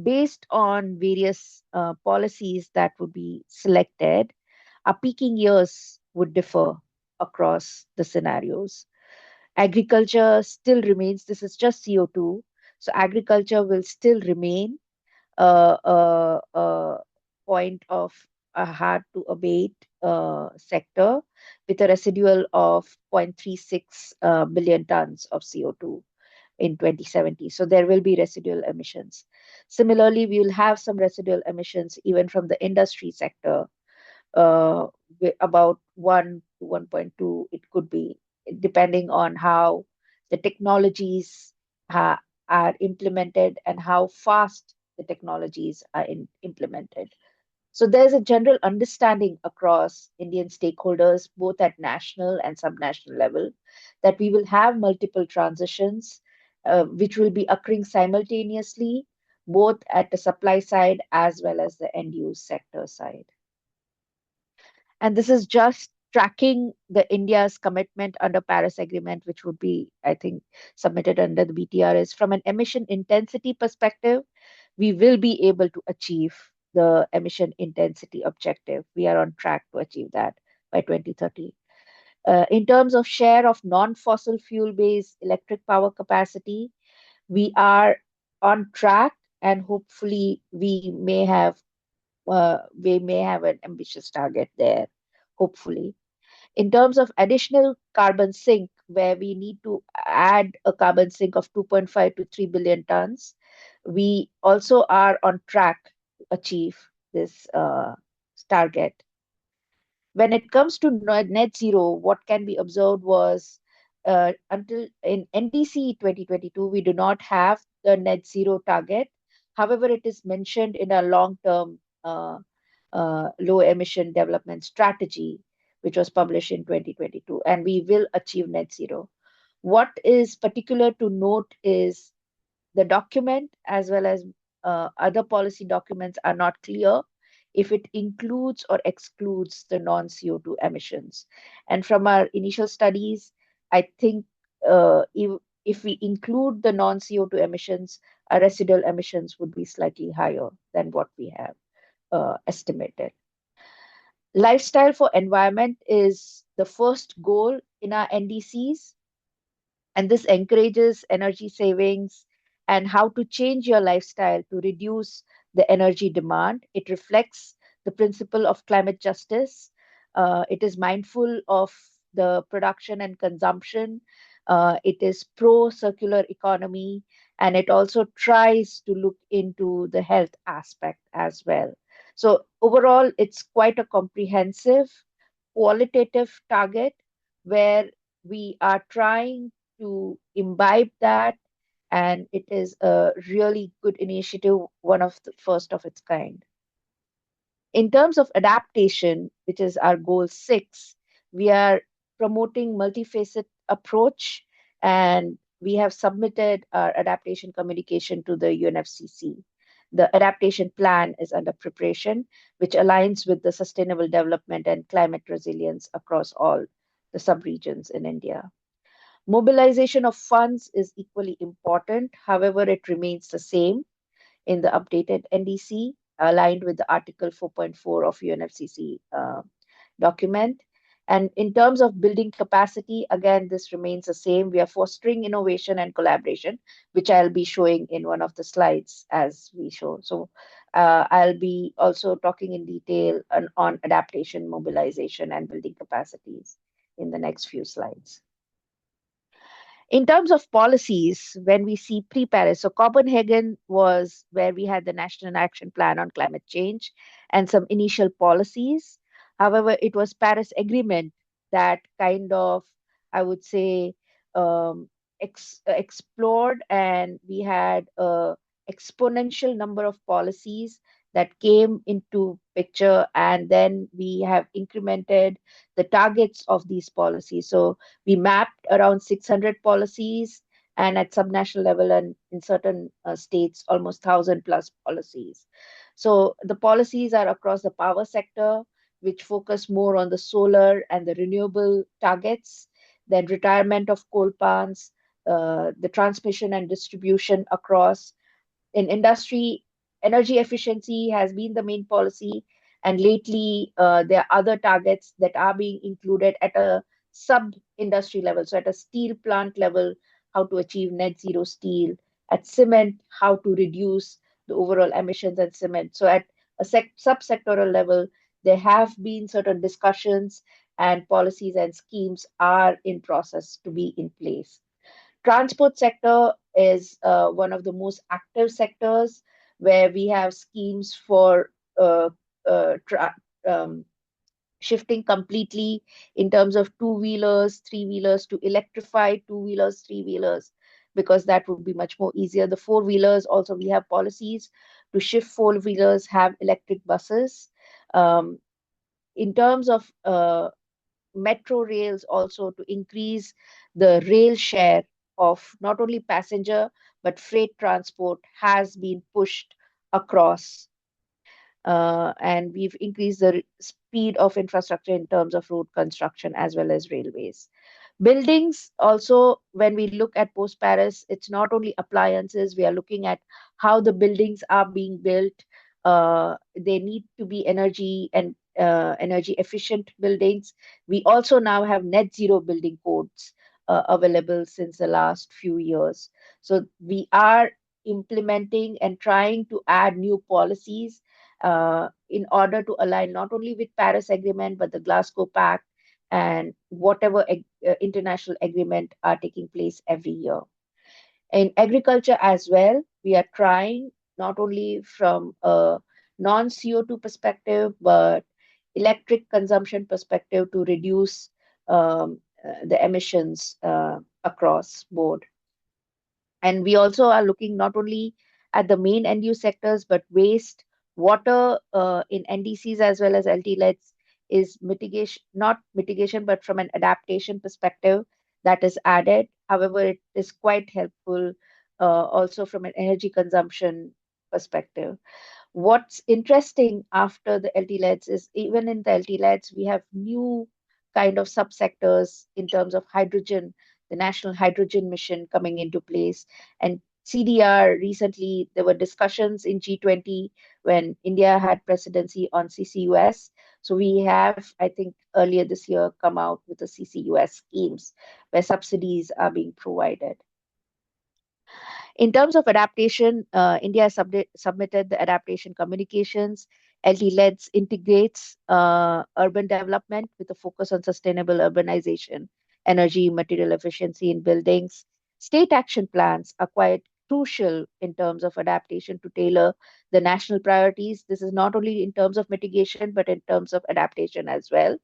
based on various policies that would be selected, our peaking years would differ across the scenarios. Agriculture still remains, this is just CO2, so agriculture will still remain a point of a hard to abate sector with a residual of 0.36 billion tons of CO2 in 2070. So there will be residual emissions. Similarly, we will have some residual emissions even from the industry sector, about 1 to 1.2, it could be, depending on how the technologies are implemented and how fast the technologies are implemented. So there's a general understanding across Indian stakeholders, both at national and subnational level, that we will have multiple transitions, which will be occurring simultaneously, both at the supply side as well as the end use sector side. And this is just tracking the India's commitment under Paris Agreement, which would be, I think, submitted under the BTRs. From an emission intensity perspective, we will be able to achieve the emission intensity objective. We are on track to achieve that by 2030. In terms of share of non-fossil fuel-based electric power capacity, we are on track, and hopefully we may have an ambitious target there, hopefully. In terms of additional carbon sink, where we need to add a carbon sink of 2.5 to 3 billion tons, we also are on track to achieve this target. When it comes to net zero, what can be observed was until in NDC 2022, we do not have the net zero target. However, it is mentioned in a long-term low emission development strategy, which was published in 2022, and we will achieve net zero. What is particular to note is the document as well as other policy documents are not clear if it includes or excludes the non-CO2 emissions. And from our initial studies, I think if we include the non-CO2 emissions, our residual emissions would be slightly higher than what we have estimated. Lifestyle for environment is the first goal in our NDCs, and this encourages energy savings and how to change your lifestyle to reduce the energy demand. It reflects the principle of climate justice. It is mindful of the production and consumption. It is pro circular economy, and it also tries to look into the health aspect as well. So, overall, it's quite a comprehensive qualitative target where we are trying to imbibe that, and it is a really good initiative, one of the first of its kind. In terms of adaptation, which is our goal 6, we are promoting multifaceted approach, and we have submitted our adaptation communication to the UNFCCC. The adaptation plan is under preparation, which aligns with the sustainable development and climate resilience across all the subregions in India. Mobilization of funds is equally important. However, it remains the same in the updated NDC, aligned with the Article 4.4 of UNFCCC document. And in terms of building capacity, again, this remains the same. We are fostering innovation and collaboration, which I'll be showing in one of the slides as we show. So I'll be also talking in detail on adaptation, mobilization, and building capacities in the next few slides. In terms of policies, when we see pre-Paris, so Copenhagen was where we had the National Action Plan on Climate Change and some initial policies. However, it was Paris Agreement that kind of, I would say, explored, and we had an exponential number of policies that came into picture, and then we have incremented the targets of these policies. So we mapped around 600 policies, and at subnational level and in certain states, almost 1,000 plus policies. So the policies are across the power sector, which focus more on the solar and the renewable targets, then retirement of coal plants, the transmission and distribution across. In industry, energy efficiency has been the main policy, and lately there are other targets that are being included at a sub-industry level. So at a steel plant level, how to achieve net zero steel. At cement, how to reduce the overall emissions at cement. So at a sub-sectoral level, there have been certain discussions, and policies and schemes are in process to be in place. Transport sector is one of the most active sectors, where we have schemes for shifting completely in terms of two-wheelers, three-wheelers to electrify two-wheelers, three-wheelers, because that would be much more easier. The four-wheelers also, we have policies to shift four-wheelers, have electric buses. In terms of metro rails, also to increase the rail share of not only passenger but freight transport has been pushed across. And we've increased the speed of infrastructure in terms of road construction as well as railways. Buildings also, when we look at post-Paris, it's not only appliances, we are looking at how the buildings are being built. They need to be energy and energy efficient buildings. We also now have net zero building codes available since the last few years. So we are implementing and trying to add new policies in order to align not only with Paris Agreement, but the Glasgow Pact and whatever international agreement are taking place every year. In agriculture as well, we are trying not only from a non-CO2 perspective, but electric consumption perspective to reduce the emissions across board. And we also are looking not only at the main end use sectors, but waste, water in NDCs as well as LTLEDs is mitigation, not mitigation, but from an adaptation perspective that is added. However, it is quite helpful also from an energy consumption perspective. What's interesting after the LTLEDs is even in the LTLEDs, we have new kind of subsectors in terms of hydrogen, the National Hydrogen Mission coming into place. And CDR, recently there were discussions in G20 when India had presidency on CCUS. So we have, I think, earlier this year come out with the CCUS schemes where subsidies are being provided. In terms of adaptation, India submitted the adaptation communications. LT-LEDS integrates urban development with a focus on sustainable urbanization, energy, material efficiency in buildings. State action plans are quite crucial in terms of adaptation to tailor the national priorities. This is not only in terms of mitigation, but in terms of adaptation as well.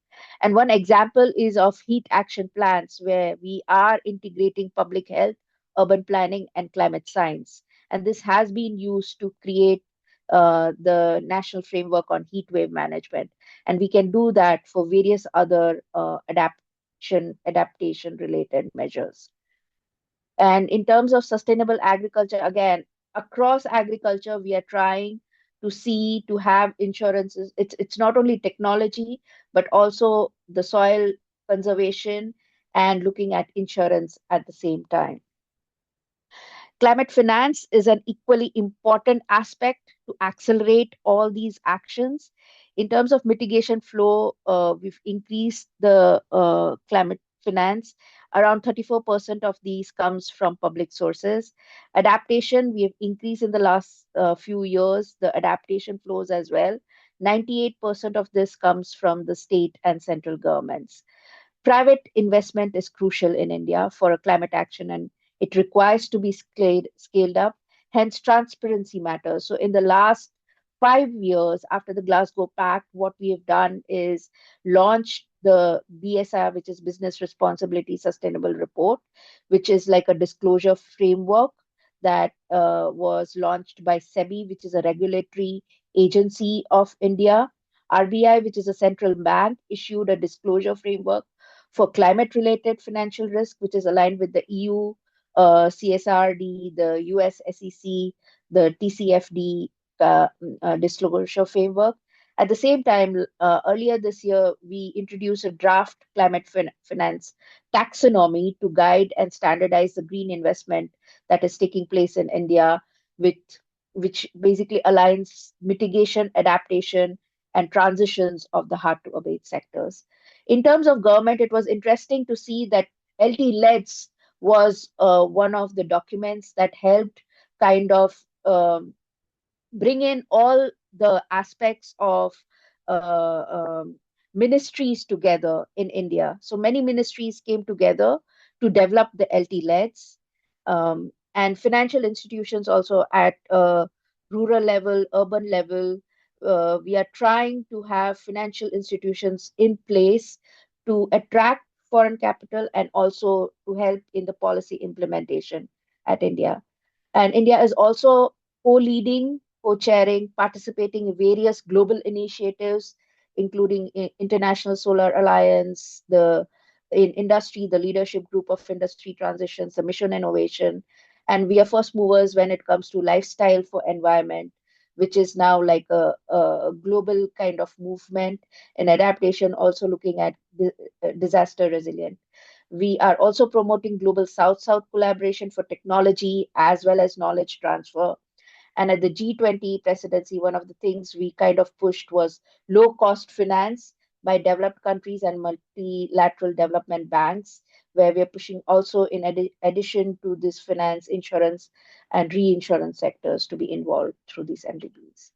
And one example is of heat action plans, where we are integrating public health, urban planning, and climate science. And this has been used to create the national framework on heat wave management. And we can do that for various other adaptation related measures. And in terms of sustainable agriculture, again, across agriculture, we are trying to have insurances. It's not only technology, but also the soil conservation and looking at insurance at the same time. Climate finance is an equally important aspect to accelerate all these actions. In terms of mitigation flow, we've increased the climate finance. Around 34% of these comes from public sources. Adaptation, we have increased in the last few years, the adaptation flows as well. 98% of this comes from the state and central governments. Private investment is crucial in India for a climate action, and it requires to be scaled up. Hence, transparency matters. So in the last 5 years after the Glasgow Pact, what we have done is launched the BSR, which is Business Responsibility Sustainable Report, which is like a disclosure framework that was launched by SEBI, which is a regulatory agency of India. RBI, which is a central bank, issued a disclosure framework for climate-related financial risk, which is aligned with the EU CSRD, the US SEC, the TCFD disclosure framework. At the same time, earlier this year, we introduced a draft climate finance taxonomy to guide and standardize the green investment that is taking place in India, which basically aligns mitigation, adaptation, and transitions of the hard-to-abate sectors. In terms of government, it was interesting to see that LT-LEDS was one of the documents that helped kind of bring in all the aspects of ministries together in India. So many ministries came together to develop the LT-LEDS, and financial institutions also at rural level, urban level. We are trying to have financial institutions in place to attract foreign capital and also to help in the policy implementation at India. And India is also co-leading, co-chairing, participating in various global initiatives, including International Solar Alliance, in industry, the Leadership Group of Industry Transitions, the Mission Innovation. And we are first movers when it comes to lifestyle for environment, which is now like a global kind of movement, and adaptation, also looking at disaster resilient. We are also promoting global South-South collaboration for technology as well as knowledge transfer. And at the G20 presidency, one of the things we kind of pushed was low-cost finance by developed countries and multilateral development banks, where we are pushing also in addition to this finance, insurance, and reinsurance sectors to be involved through these MDBs.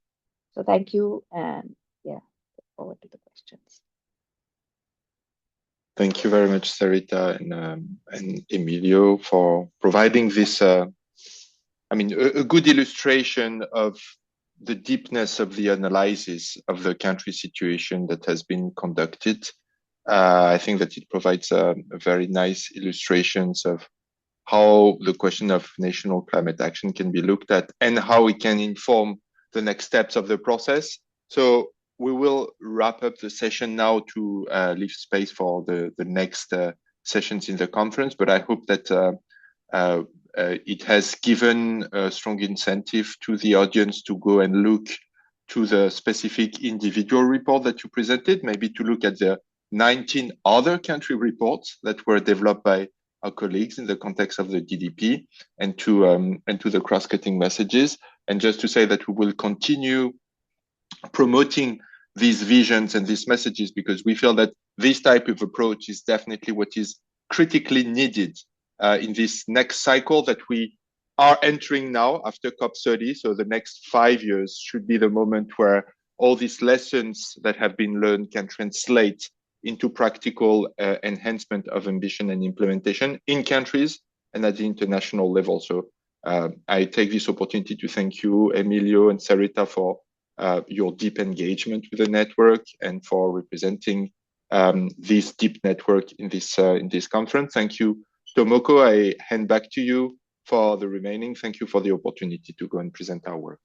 So thank you, and yeah, look forward to the questions. Thank you very much, Sarita and Emilio, for providing this, a good illustration of the deepness of the analysis of the country situation that has been conducted. I think that it provides a very nice illustrations of how the question of national climate action can be looked at and how it can inform the next steps of the process. So we will wrap up the session now to leave space for the next sessions in the conference, but I hope that it has given a strong incentive to the audience to go and look to the specific individual report that you presented, maybe to look at the 19 other country reports that were developed by our colleagues in the context of the DDP, and to the cross-cutting messages. And just to say that we will continue promoting these visions and these messages, because we feel that this type of approach is definitely what is critically needed in this next cycle that we are entering now after COP30. So the next 5 years should be the moment where all these lessons that have been learned can translate into practical enhancement of ambition and implementation in countries and at the international level. So I take this opportunity to thank you, Emilio and Sarita, for your deep engagement with the network and for representing this deep network in this conference. Thank you, Tomoko. I hand back to you for the remaining. Thank you for the opportunity to go and present our work.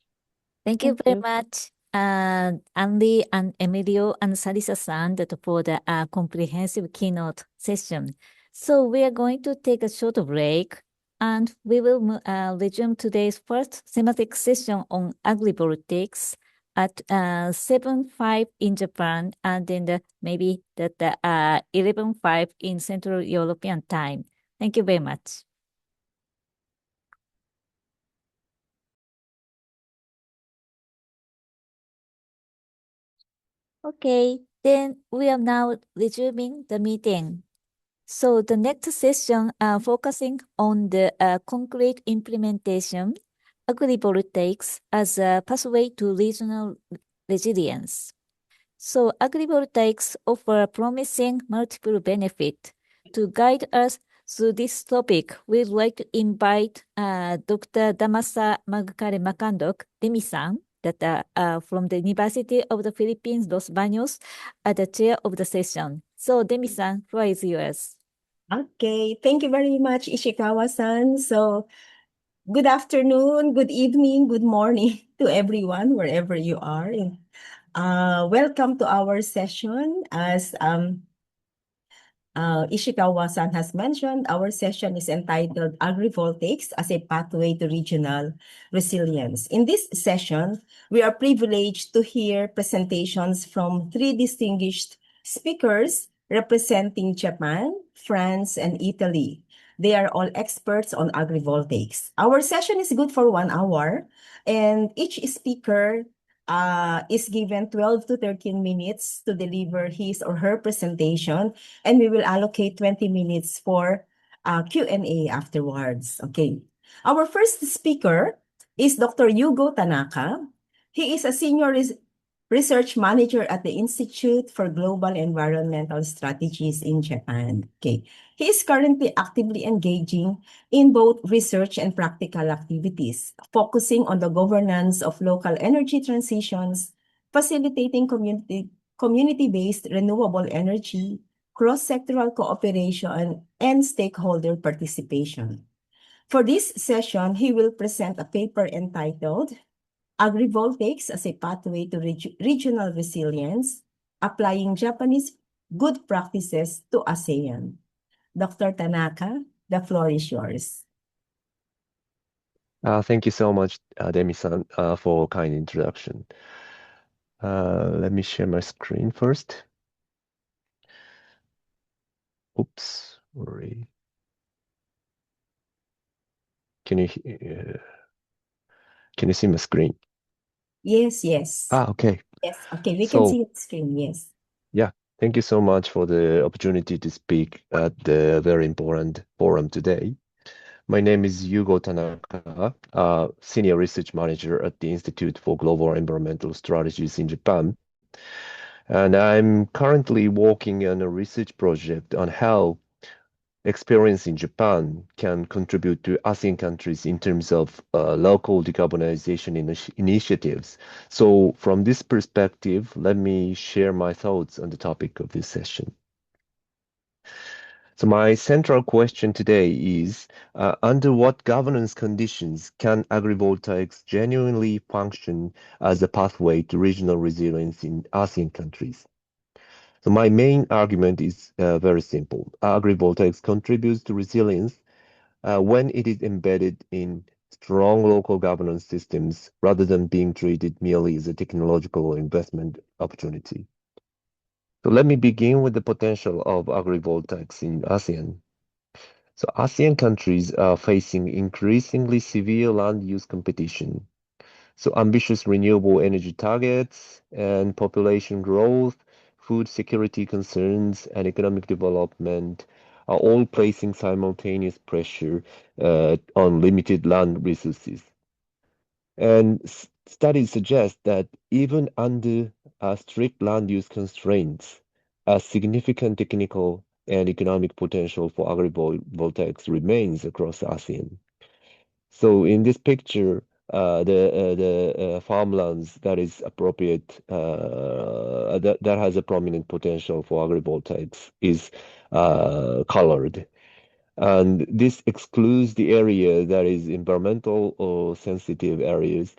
Thank you very much, Andy and Emilio and Sarisa-san, for the comprehensive keynote session. So we are going to take a short break, and we will resume today's first thematic session on agrivoltaics at 7:05 in Japan, and then maybe 11:05 in Central European time. Thank you very much. Okay, then we are now resuming the meeting. So the next session focusing on the concrete implementation, agrivoltaics as a pathway to regional resilience. So agrivoltaics offer promising multiple benefits. To guide us through this topic, we'd like to invite Dr. Damasa Magkare Makandok, Demi-san, from the University of the Philippines, Los Baños, the chair of the session. So Demi-san, floor is yours. Okay, thank you very much, Ishikawa-san. So good afternoon, good evening, good morning to everyone, wherever you are. Welcome to our session. As Ishikawa-san has mentioned, our session is entitled Agrivoltaics as a Pathway to Regional Resilience. In this session, we are privileged to hear presentations from 3 distinguished speakers representing Japan, France, and Italy. They are all experts on agrivoltaics. Our session is good for 1 hour, and each speaker is given 12 to 13 minutes to deliver his or her presentation, and we will allocate 20 minutes for Q&A afterwards. Okay. Our first speaker is Dr. Yugo Tanaka. He is a senior research manager at the Institute for Global Environmental Strategies in Japan. Okay. He is currently actively engaging in both research and practical activities, focusing on the governance of local energy transitions, facilitating community-based renewable energy, cross-sectoral cooperation, and stakeholder participation. For this session, he will present a paper entitled Agrivoltaics as a Pathway to Regional Resilience, Applying Japanese Good Practices to ASEAN. Dr. Tanaka, the floor is yours. Thank you so much, Demi-san, for a kind introduction. Let me share my screen first. Oops, sorry. Can you see my screen? Yes, yes. Okay. Yes, okay, we can see the screen, yes. Yeah, thank you so much for the opportunity to speak at the very important forum today. My name is Yugo Tanaka, Senior Research Manager at the Institute for Global Environmental Strategies in Japan. And I'm currently working on a research project on how experience in Japan can contribute to ASEAN countries in terms of local decarbonization initiatives. So from this perspective, let me share my thoughts on the topic of this session. So my central question today is, under what governance conditions can agrivoltaics genuinely function as a pathway to regional resilience in ASEAN countries? So my main argument is very simple. Agrivoltaics contributes to resilience when it is embedded in strong local governance systems rather than being treated merely as a technological investment opportunity. So let me begin with the potential of agrivoltaics in ASEAN. So ASEAN countries are facing increasingly severe land use competition. So ambitious renewable energy targets and population growth, food security concerns, and economic development are all placing simultaneous pressure on limited land resources. And studies suggest that even under strict land use constraints, a significant technical and economic potential for agrivoltaics remains across ASEAN. So in this picture, the farmlands that is appropriate, that has a prominent potential for agrivoltaics is colored. And this excludes the area that is environmental or sensitive areas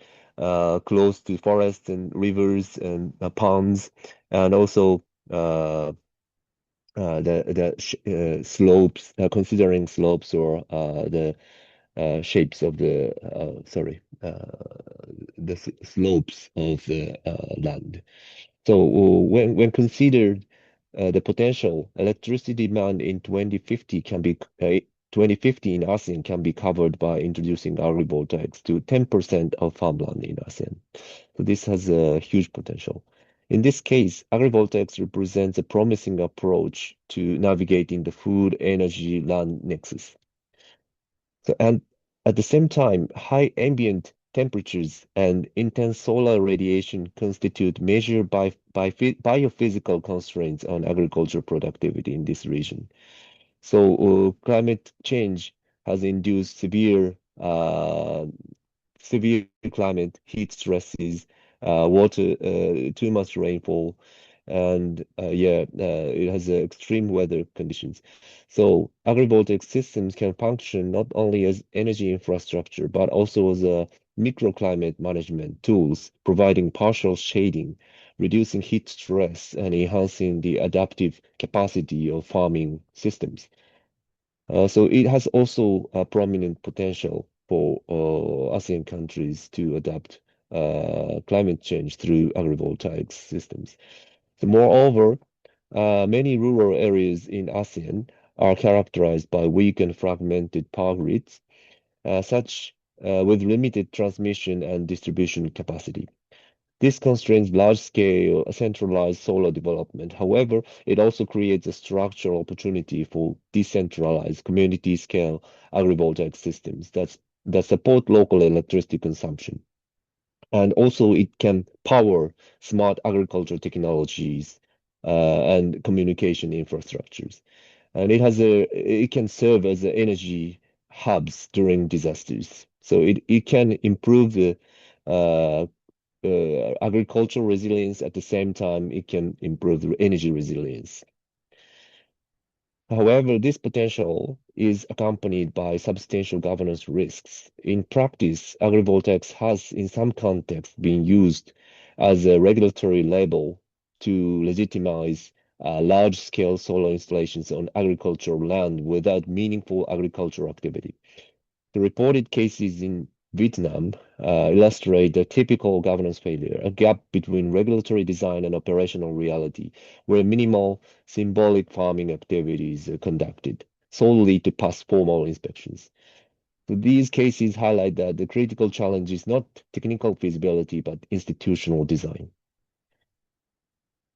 close to forests and rivers and ponds, and also the slopes, considering slopes or the shapes of the slopes of the land. So when considered the potential electricity demand in 2050 can be 2050 in ASEAN can be covered by introducing agrivoltaics to 10% of farmland in ASEAN. So this has a huge potential. In this case, agrivoltaics represents a promising approach to navigating the food, energy, land nexus. So, and at the same time, high ambient temperatures and intense solar radiation constitute major biophysical constraints on agricultural productivity in this region. So, climate change has induced severe climate, heat stresses, water, too much rainfall, and it has extreme weather conditions. So agrivoltaic systems can function not only as energy infrastructure, but also as a microclimate management tools, providing partial shading, reducing heat stress, and enhancing the adaptive capacity of farming systems. So it has also a prominent potential for ASEAN countries to adapt climate change through agrivoltaic systems. So moreover, many rural areas in ASEAN are characterized by weak and fragmented power grids, with limited transmission and distribution capacity. This constrains large-scale centralized solar development. However, it also creates a structural opportunity for decentralized community-scale agrivoltaic systems that support local electricity consumption. And also it can power smart agriculture technologies and communication infrastructures. And it can serve as energy hubs during disasters. So it can improve the agricultural resilience. At the same time, it can improve the energy resilience. However, this potential is accompanied by substantial governance risks. In practice, agrivoltaics has, in some contexts, been used as a regulatory label to legitimize large-scale solar installations on agricultural land without meaningful agricultural activity. The reported cases in Vietnam illustrate the typical governance failure, a gap between regulatory design and operational reality, where minimal symbolic farming activities are conducted solely to pass formal inspections. So these cases highlight that the critical challenge is not technical feasibility, but institutional design.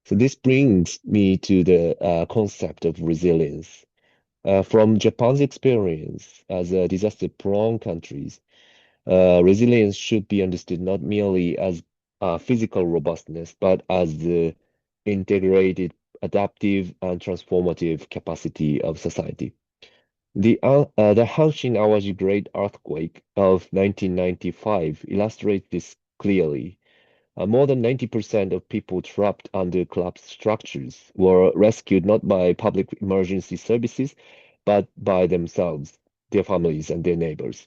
So this brings me to the concept of resilience. From Japan's experience as a disaster-prone countries, resilience should be understood not merely as physical robustness, but as the integrated, adaptive, and transformative capacity of society. The Hanshin Awaji Great Earthquake of 1995 illustrates this clearly. More than 90% of people trapped under collapsed structures were rescued not by public emergency services, but by themselves, their families, and their neighbors.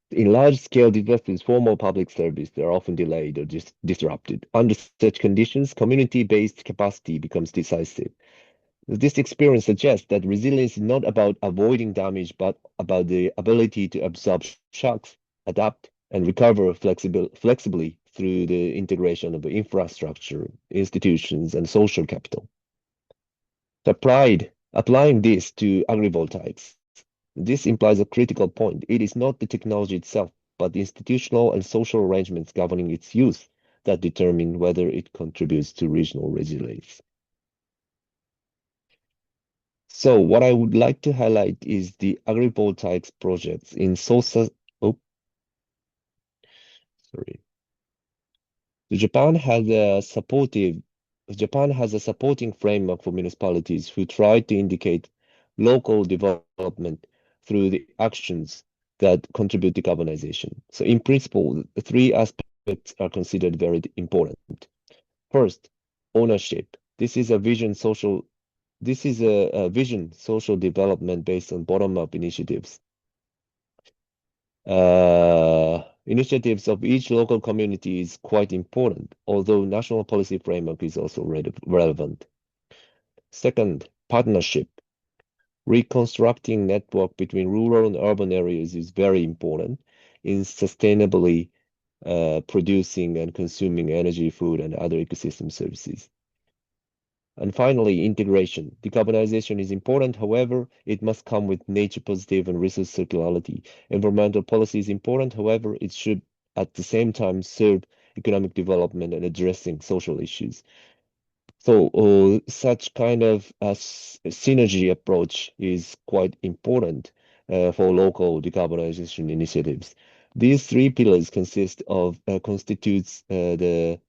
In large-scale disasters, formal public service are often delayed or disrupted. Under such conditions, community-based capacity becomes decisive. This experience suggests that resilience is not about avoiding damage, but about the ability to absorb shocks, adapt, and recover flexibly through the integration of infrastructure, institutions, and social capital. Applying this to agrivoltaics, this implies a critical point. It is not the technology itself, but the institutional and social arrangements governing its use that determine whether it contributes to regional resilience. So what I would like to highlight is the agrivoltaics projects in Sosa. Japan has a supporting framework for municipalities who try to indicate local development through the actions that contribute to decarbonization. So in principle, the three aspects are considered very important. First, ownership. This is a vision social development based on bottom-up initiatives. Initiatives of each local community is quite important, although national policy framework is also relevant. Second, partnership. Reconstructing network between rural and urban areas is very important in sustainably producing and consuming energy, food, and other ecosystem services. And finally, integration. Decarbonization is important, however, it must come with nature positive and resource circularity. Environmental policy is important, however, it should at the same time serve economic development and addressing social issues. So such kind of synergy approach is quite important for local decarbonization initiatives. These three pillars constitutes the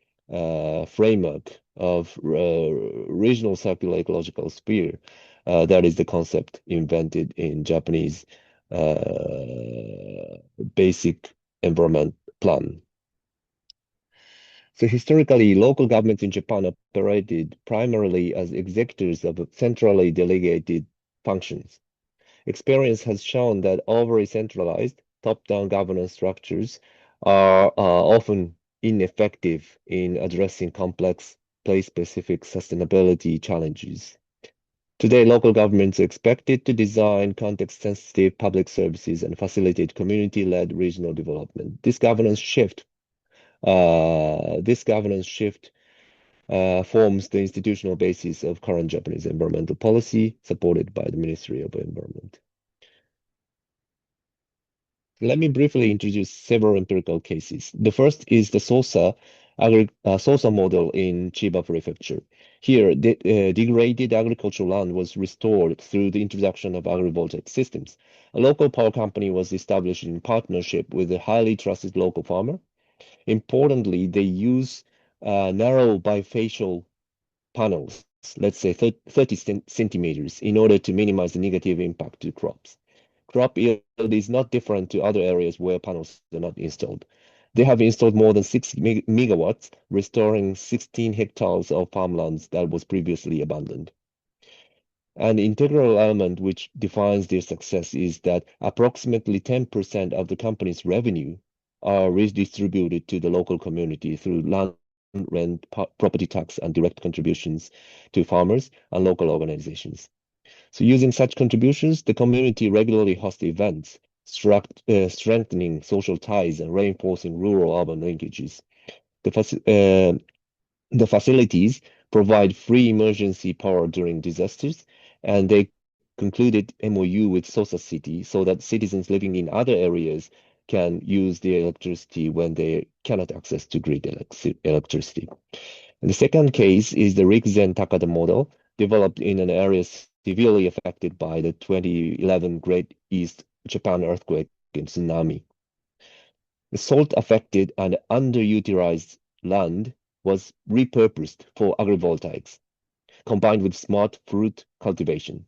framework of regional circular ecological sphere. That is the concept invented in Japanese basic environment plan. So historically, local governments in Japan operated primarily as executors of centrally delegated functions. Experience has shown that overly centralized top-down governance structures are often ineffective in addressing complex place-specific sustainability challenges. Today, local governments are expected to design context-sensitive public services and facilitate community-led regional development. This governance shift forms the institutional basis of current Japanese environmental policy, supported by the Ministry of Environment. Let me briefly introduce several empirical cases. The first is the Sosa model in Chiba Prefecture. Here, degraded agricultural land was restored through the introduction of agrivoltaic systems. A local power company was established in partnership with a highly trusted local farmer. Importantly, they use narrow bifacial panels, let's say 30 centimeters, in order to minimize the negative impact to crops. Crop yield is not different to other areas where panels are not installed. They have installed more than 6 megawatts, restoring 16 hectares of farmlands that was previously abandoned. An integral element which defines their success is that approximately 10% of the company's revenue are redistributed to the local community through land rent, property tax, and direct contributions to farmers and local organizations. So using such contributions, the community regularly hosts events, strengthening social ties and reinforcing rural-urban linkages. The facilities provide free emergency power during disasters, and they concluded MOU with Sosa City so that citizens living in other areas can use the electricity when they cannot access to grid electricity. And the second case is the Rikuzen Takada model, developed in an area severely affected by the 2011 Great East Japan earthquake and tsunami. The salt-affected and underutilized land was repurposed for agrivoltaics, combined with smart fruit cultivation.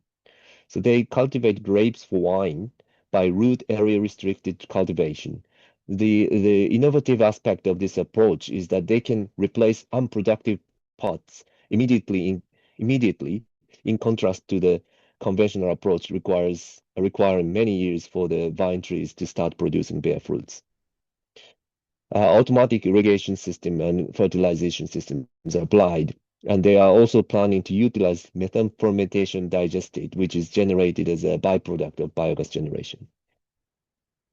So they cultivate grapes for wine by root area restricted cultivation. The innovative aspect of this approach is that they can replace unproductive pots immediately, in contrast to the conventional approach requiring many years for the vine trees to start producing bare fruits. Automatic irrigation system and fertilization systems are applied, and they are also planning to utilize methane fermentation digestate, which is generated as a byproduct of biogas generation.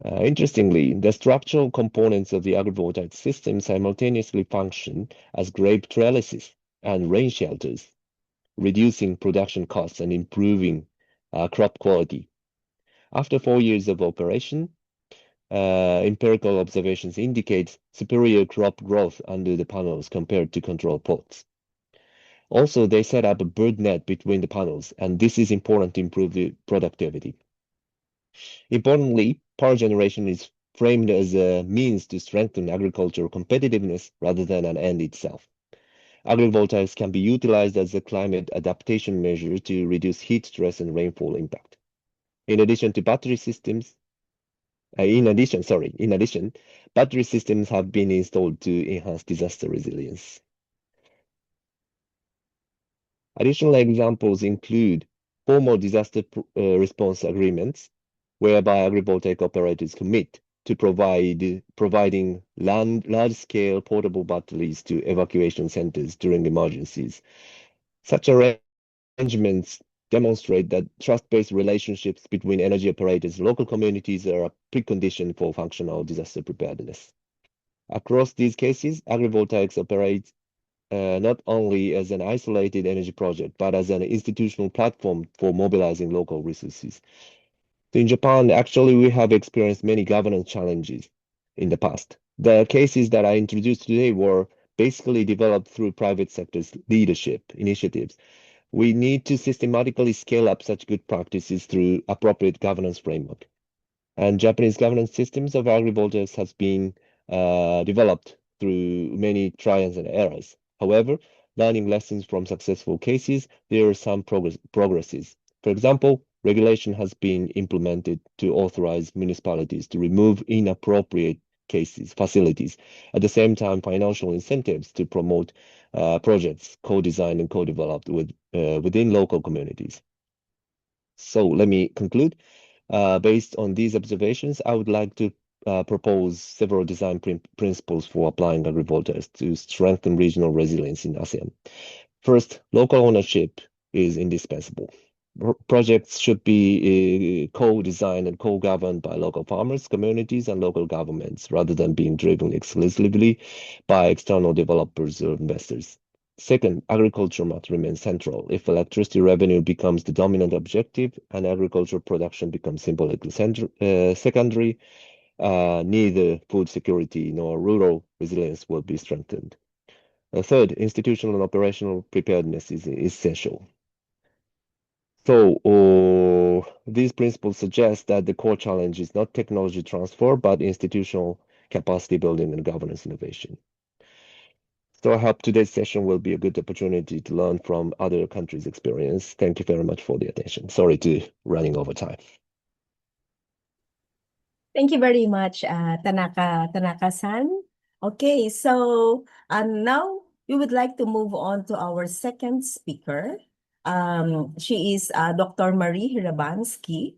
Interestingly, the structural components of the agrivoltaic system simultaneously function as grape trellises and rain shelters, reducing production costs and improving crop quality. After 4 years of operation, empirical observations indicate superior crop growth under the panels compared to control plots. Also, they set up a bird net between the panels, and this is important to improve the productivity. Importantly, power generation is framed as a means to strengthen agricultural competitiveness rather than an end itself. Agrivoltaics can be utilized as a climate adaptation measure to reduce heat stress and rainfall impact. In addition, battery systems have been installed to enhance disaster resilience. Additional examples include formal disaster response agreements, whereby agrivoltaic operators commit to providing large-scale portable batteries to evacuation centers during emergencies. Such arrangements demonstrate that trust-based relationships between energy operators and local communities are a precondition for functional disaster preparedness. Across these cases, agrivoltaics operates not only as an isolated energy project, but as an institutional platform for mobilizing local resources. So in Japan, actually, we have experienced many governance challenges in the past. The cases that I introduced today were basically developed through private sector's leadership initiatives. We need to systematically scale up such good practices through appropriate governance framework. And Japanese governance systems of agrivoltaics has been developed through many trials and errors. However, learning lessons from successful cases, there are some progresses. For example, regulation has been implemented to authorize municipalities to remove inappropriate facilities. At the same time, financial incentives to promote projects co-designed and co-developed within local communities. So let me conclude. Based on these observations, I would like to propose several design principles for applying agrivoltaics to strengthen regional resilience in ASEAN. First, local ownership is indispensable. Projects should be co-designed and co-governed by local farmers, communities, and local governments, rather than being driven exclusively by external developers or investors. Second, agriculture must remain central. If electricity revenue becomes the dominant objective and agricultural production becomes symbolically secondary, neither food security nor rural resilience will be strengthened. Third, institutional and operational preparedness is essential. So these principles suggest that the core challenge is not technology transfer, but institutional capacity building and governance innovation. So I hope today's session will be a good opportunity to learn from other countries' experience. Thank you very much for the attention. Sorry to running over time. Thank you very much, Tanaka-san. Okay, so now we would like to move on to our second speaker. She is Dr. Marie Hrabansky.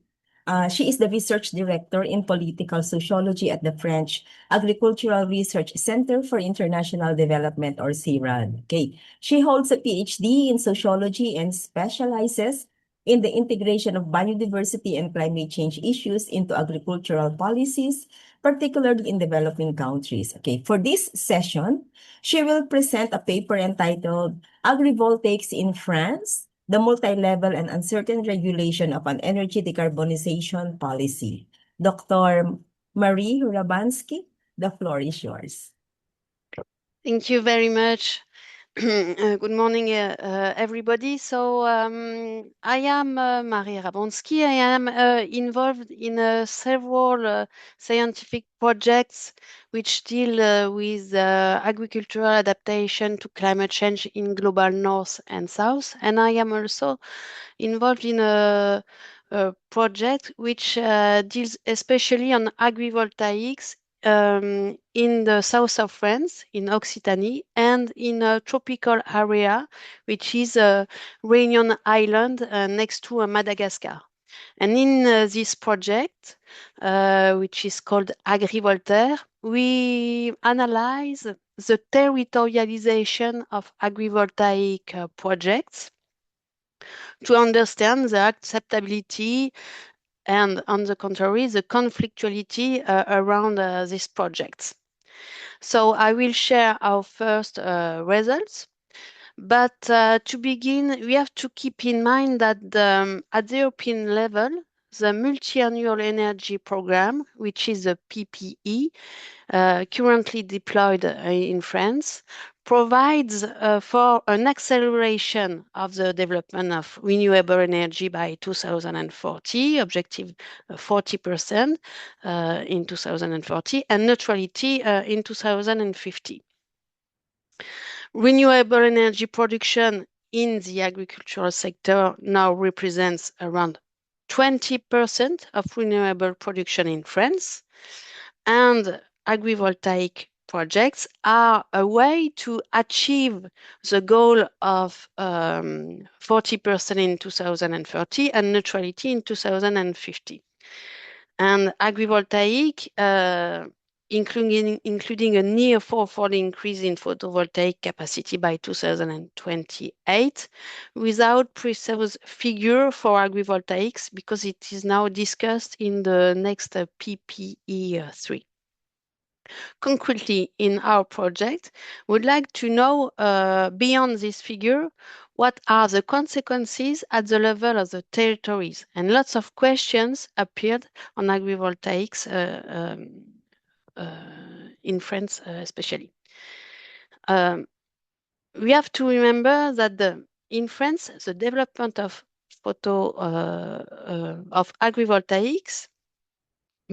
She is the Research Director in Political Sociology at the French Agricultural Research Center for International Development, or CIRAD. Okay. She holds a PhD in sociology and specializes in the integration of biodiversity and climate change issues into agricultural policies, particularly in developing countries. Okay, for this session, she will present a paper entitled Agrivoltaics in France, the multi-level and uncertain regulation of an energy decarbonization policy. Dr. Marie Hrabansky, the floor is yours. Thank you very much. Good morning, everybody. So I am Marie Hrabansky. I am involved in several scientific projects which deal with agricultural adaptation to climate change in global north and south. And I am also involved in a project which deals especially on agrivoltaics in the south of France, in Occitanie, and in a tropical area, which is Réunion Island next to Madagascar. And in this project, which is called Agrivoltaire, we analyze the territorialization of agrivoltaic projects to understand the acceptability and on the contrary, the conflictuality around these projects. So I will share our first results. But to begin, we have to keep in mind that at the European level, the Multi-Annual Energy Programme, which is a PPE, currently deployed in France, provides for an acceleration of the development of renewable energy by 2040, objective 40% in 2040, and neutrality in 2050. Renewable energy production in the agricultural sector now represents around 20% of renewable production in France, and agrivoltaic projects are a way to achieve the goal of 40% in 2030 and neutrality in 2050. And agrivoltaic, including a near fourfold increase in photovoltaic capacity by 2028, without precise figure for agrivoltaics, because it is now discussed in the next PPE 3. Concretely, in our project, we'd like to know, beyond this figure, what are the consequences at the level of the territories? And lots of questions appeared on agrivoltaics in France, especially. We have to remember that in France, the development of agrivoltaics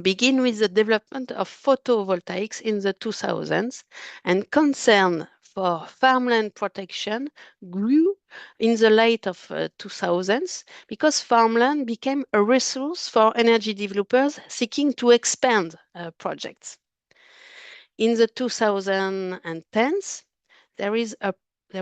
begin with the development of photovoltaics in the 2000s, and concern for farmland protection grew in the late of 2000s because farmland became a resource for energy developers seeking to expand projects. In the 2010s, there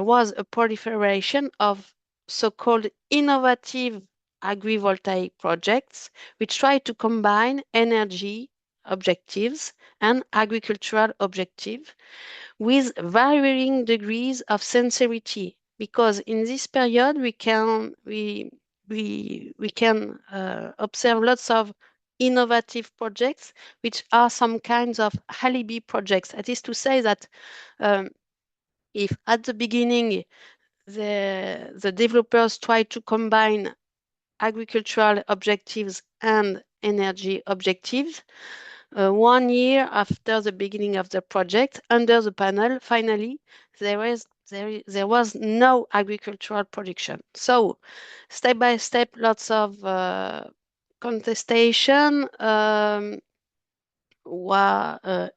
was a proliferation of so-called innovative agrivoltaic projects, which try to combine energy objectives and agricultural objectives with varying degrees of sincerity. Because in this period, we can observe lots of innovative projects, which are some kinds of alibi projects. That is to say that if at the beginning the developers try to combine agricultural objectives and energy objectives, 1 year after the beginning of the project, under the panel, finally, there was no agricultural production. So, step by step, lots of contestation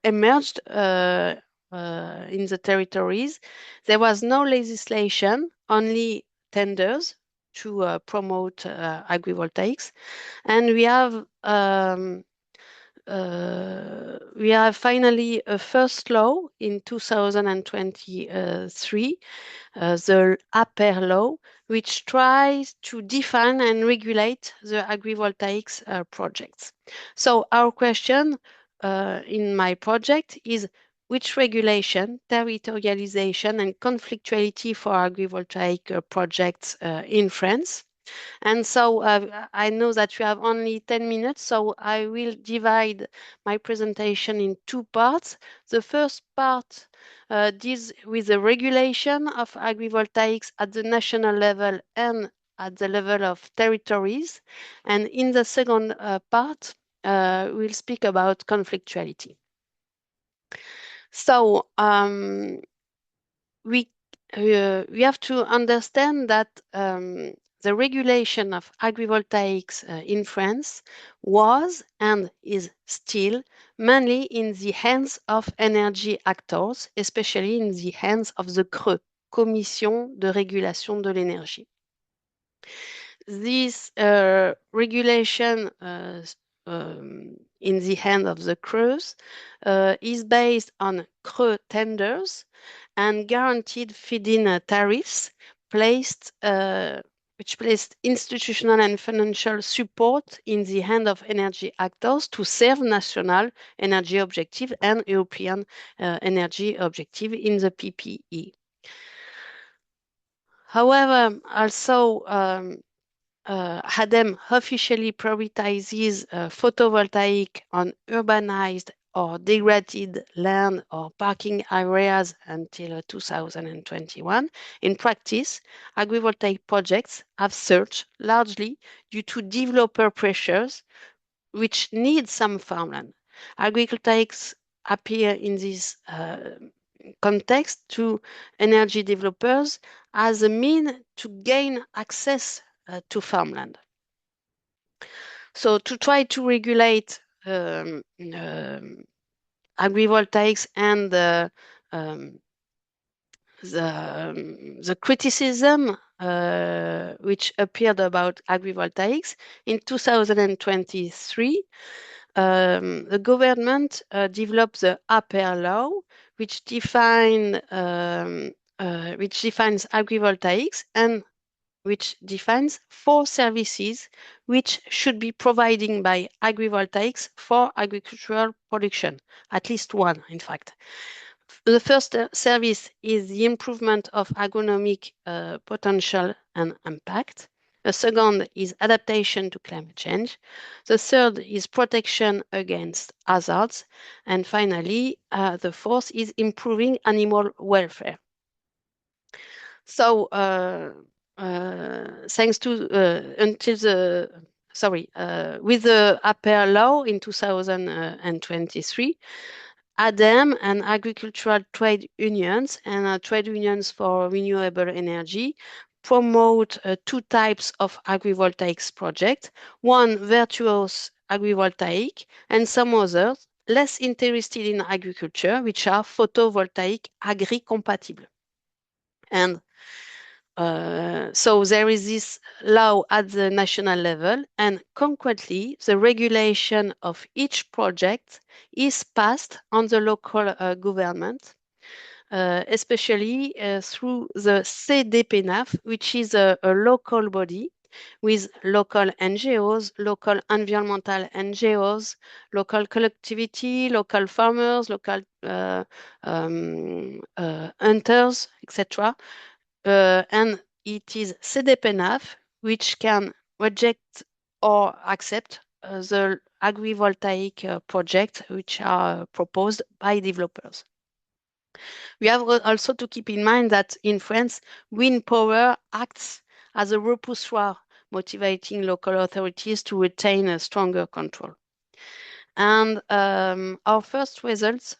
emerged in the territories. There was no legislation, only tenders to promote agrivoltaics, and we have finally a first law in 2023, the APER law, which tries to define and regulate the agrivoltaics projects. So our question in my project is which regulation, territorialization, and conflictuality for agrivoltaic projects in France. And so I know that you have only 10 minutes, so I will divide my presentation in 2 parts. The first part deals with the regulation of agrivoltaics at the national level and at the level of territories. And in the second part, we'll speak about conflictuality. So we have to understand that the regulation of agrivoltaics in France was and is still mainly in the hands of energy actors, especially in the hands of the CRE, Commission de Régulation de l'Énergie. This regulation in the hand of the CREs is based on CRE tenders and guaranteed feed-in tariffs which placed institutional and financial support in the hand of energy actors to serve national energy objective and European energy objective in the PPE. However, also ADEM officially prioritizes photovoltaic on urbanized or degraded land or parking areas until 2021. In practice, agrivoltaic projects have surged largely due to developer pressures, which need some farmland. Agrivoltaics appear in this context to energy developers as a means to gain access to farmland. So to try to regulate agrivoltaics and the criticism which appeared about agrivoltaics in 2023, the government developed the APR law, which defines agrivoltaics and which defines 4 services which should be provided by agrivoltaics for agricultural production, at least one, in fact. The first service is the improvement of agronomic potential and impact. The second is adaptation to climate change. The third is protection against hazards. And finally, the fourth is improving animal welfare. So, thanks to with the APR law in 2023, ADEM and agricultural trade unions and trade unions for renewable energy promote 2 types of agrivoltaics projects, one virtuous agrivoltaic and some others less interested in agriculture, which are photovoltaic agri-compatible. And so there is this law at the national level, and concurrently, the regulation of each project is passed on the local government, especially through the CDPNAF, which is a local body with local NGOs, local environmental NGOs, local collectivity, local farmers, local hunters, etc. And it is CDPNAF which can reject or accept the agrivoltaic projects which are proposed by developers. We have also to keep in mind that in France, wind power acts as a repoussoir, motivating local authorities to retain a stronger control. And our first results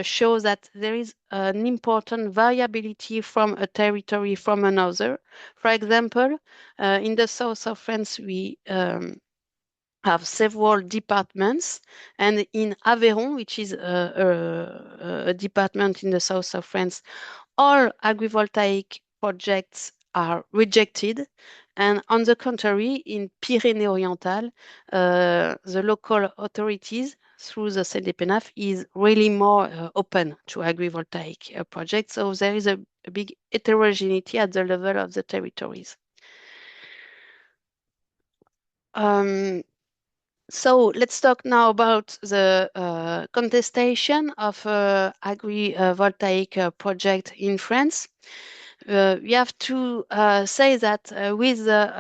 show that there is an important variability from a territory from another. For example, in the south of France, we have several departments, and in Aveyron, which is a department in the south of France, all agrivoltaic projects are rejected. And on the contrary, in Pyrénées-Orientales, the local authorities, through the CDPNAF, is really more open to agrivoltaic projects. So there is a big heterogeneity at the level of the territories. So let's talk now about the contestation of agrivoltaic project in France. We have to say that with the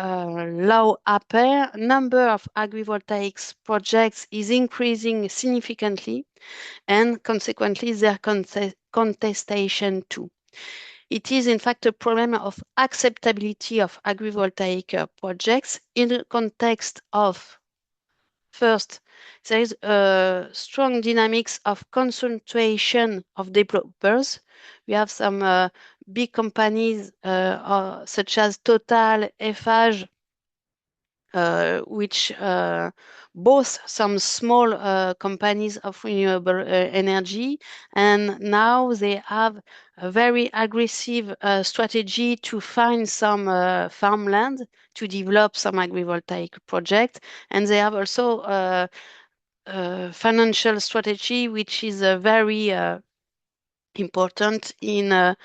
law APR, number of agrivoltaics projects is increasing significantly, and consequently their contestation too. It is in fact a problem of acceptability of agrivoltaic projects in the context of, first, there is a strong dynamics of concentration of developers. We have some big companies such as Total, Eiffage, which both some small companies of renewable energy, and now they have a very aggressive strategy to find some farmland to develop some agrivoltaic project, and they have also a financial strategy which is very important in a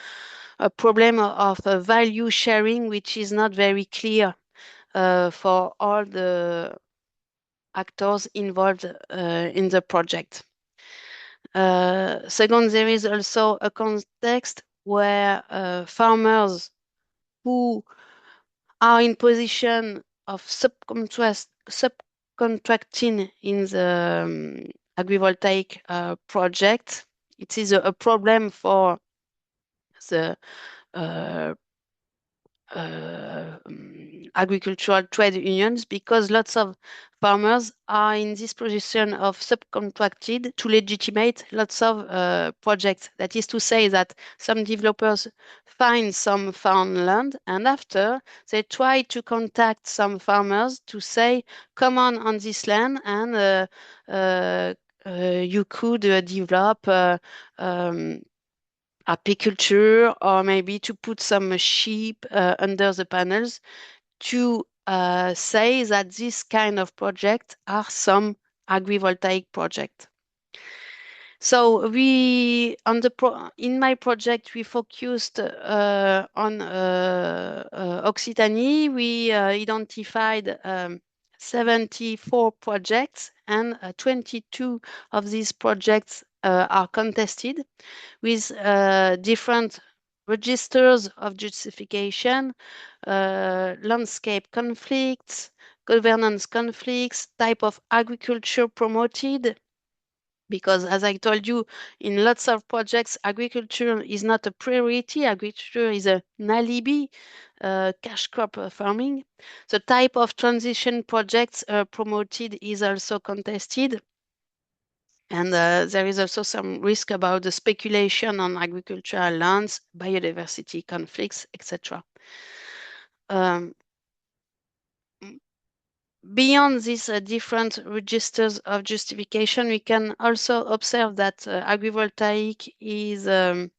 problem of value sharing, which is not very clear for all the actors involved in the project. Second, there is also a context where farmers who are in position of subcontracting in the agrivoltaic project. It is a problem for the agricultural trade unions, because lots of farmers are in this position of subcontracted to legitimate lots of projects. That is to say that some developers find some farmland, and after they try to contact some farmers to say, come on this land, and you could develop apiculture, or maybe to put some sheep under the panels, to say that this kind of project are some agrivoltaic project. So we, in my project, we focused on Occitanie. We identified 74 projects, and 22 of these projects are contested with different registers of justification, landscape conflicts, governance conflicts, type of agriculture promoted. Because as I told you, in lots of projects, agriculture is not a priority. Agriculture is an alibi, cash crop farming. The type of transition projects promoted is also contested. And there is also some risk about the speculation on agricultural lands, biodiversity conflicts, etc. Beyond these different registers of justification, we can also observe that agrivoltaic is a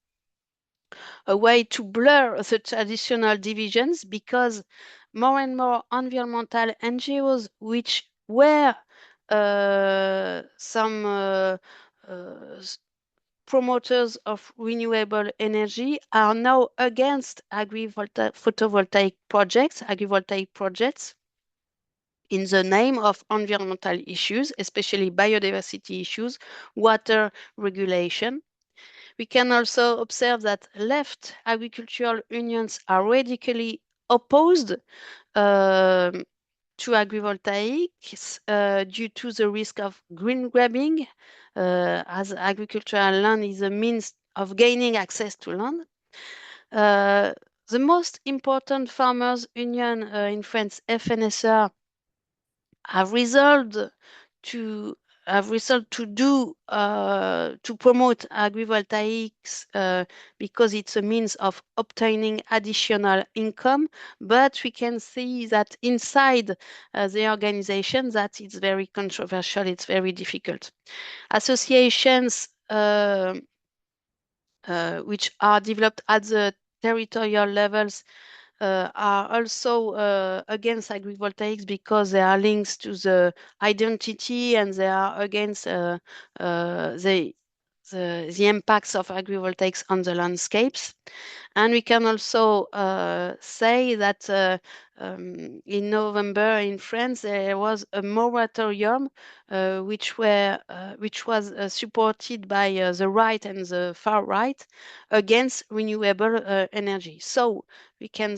way to blur the traditional divisions, because more and more environmental NGOs, which were some promoters of renewable energy, are now against agrivoltaic projects, in the name of environmental issues, especially biodiversity issues, water regulation. We can also observe that left agricultural unions are radically opposed to agrivoltaics due to the risk of green grabbing, as agricultural land is a means of gaining access to land. The most important farmers' union in France, FNSR, have resolved to promote agrivoltaics because it's a means of obtaining additional income. But we can see that inside the organization, that it's very controversial, it's very difficult. Associations which are developed at the territorial levels are also against agrivoltaics, because there are links to the identity, and they are against the impacts of agrivoltaics on the landscapes. And we can also say that in November in France there was a moratorium which was supported by the right and the far right against renewable energy. So we can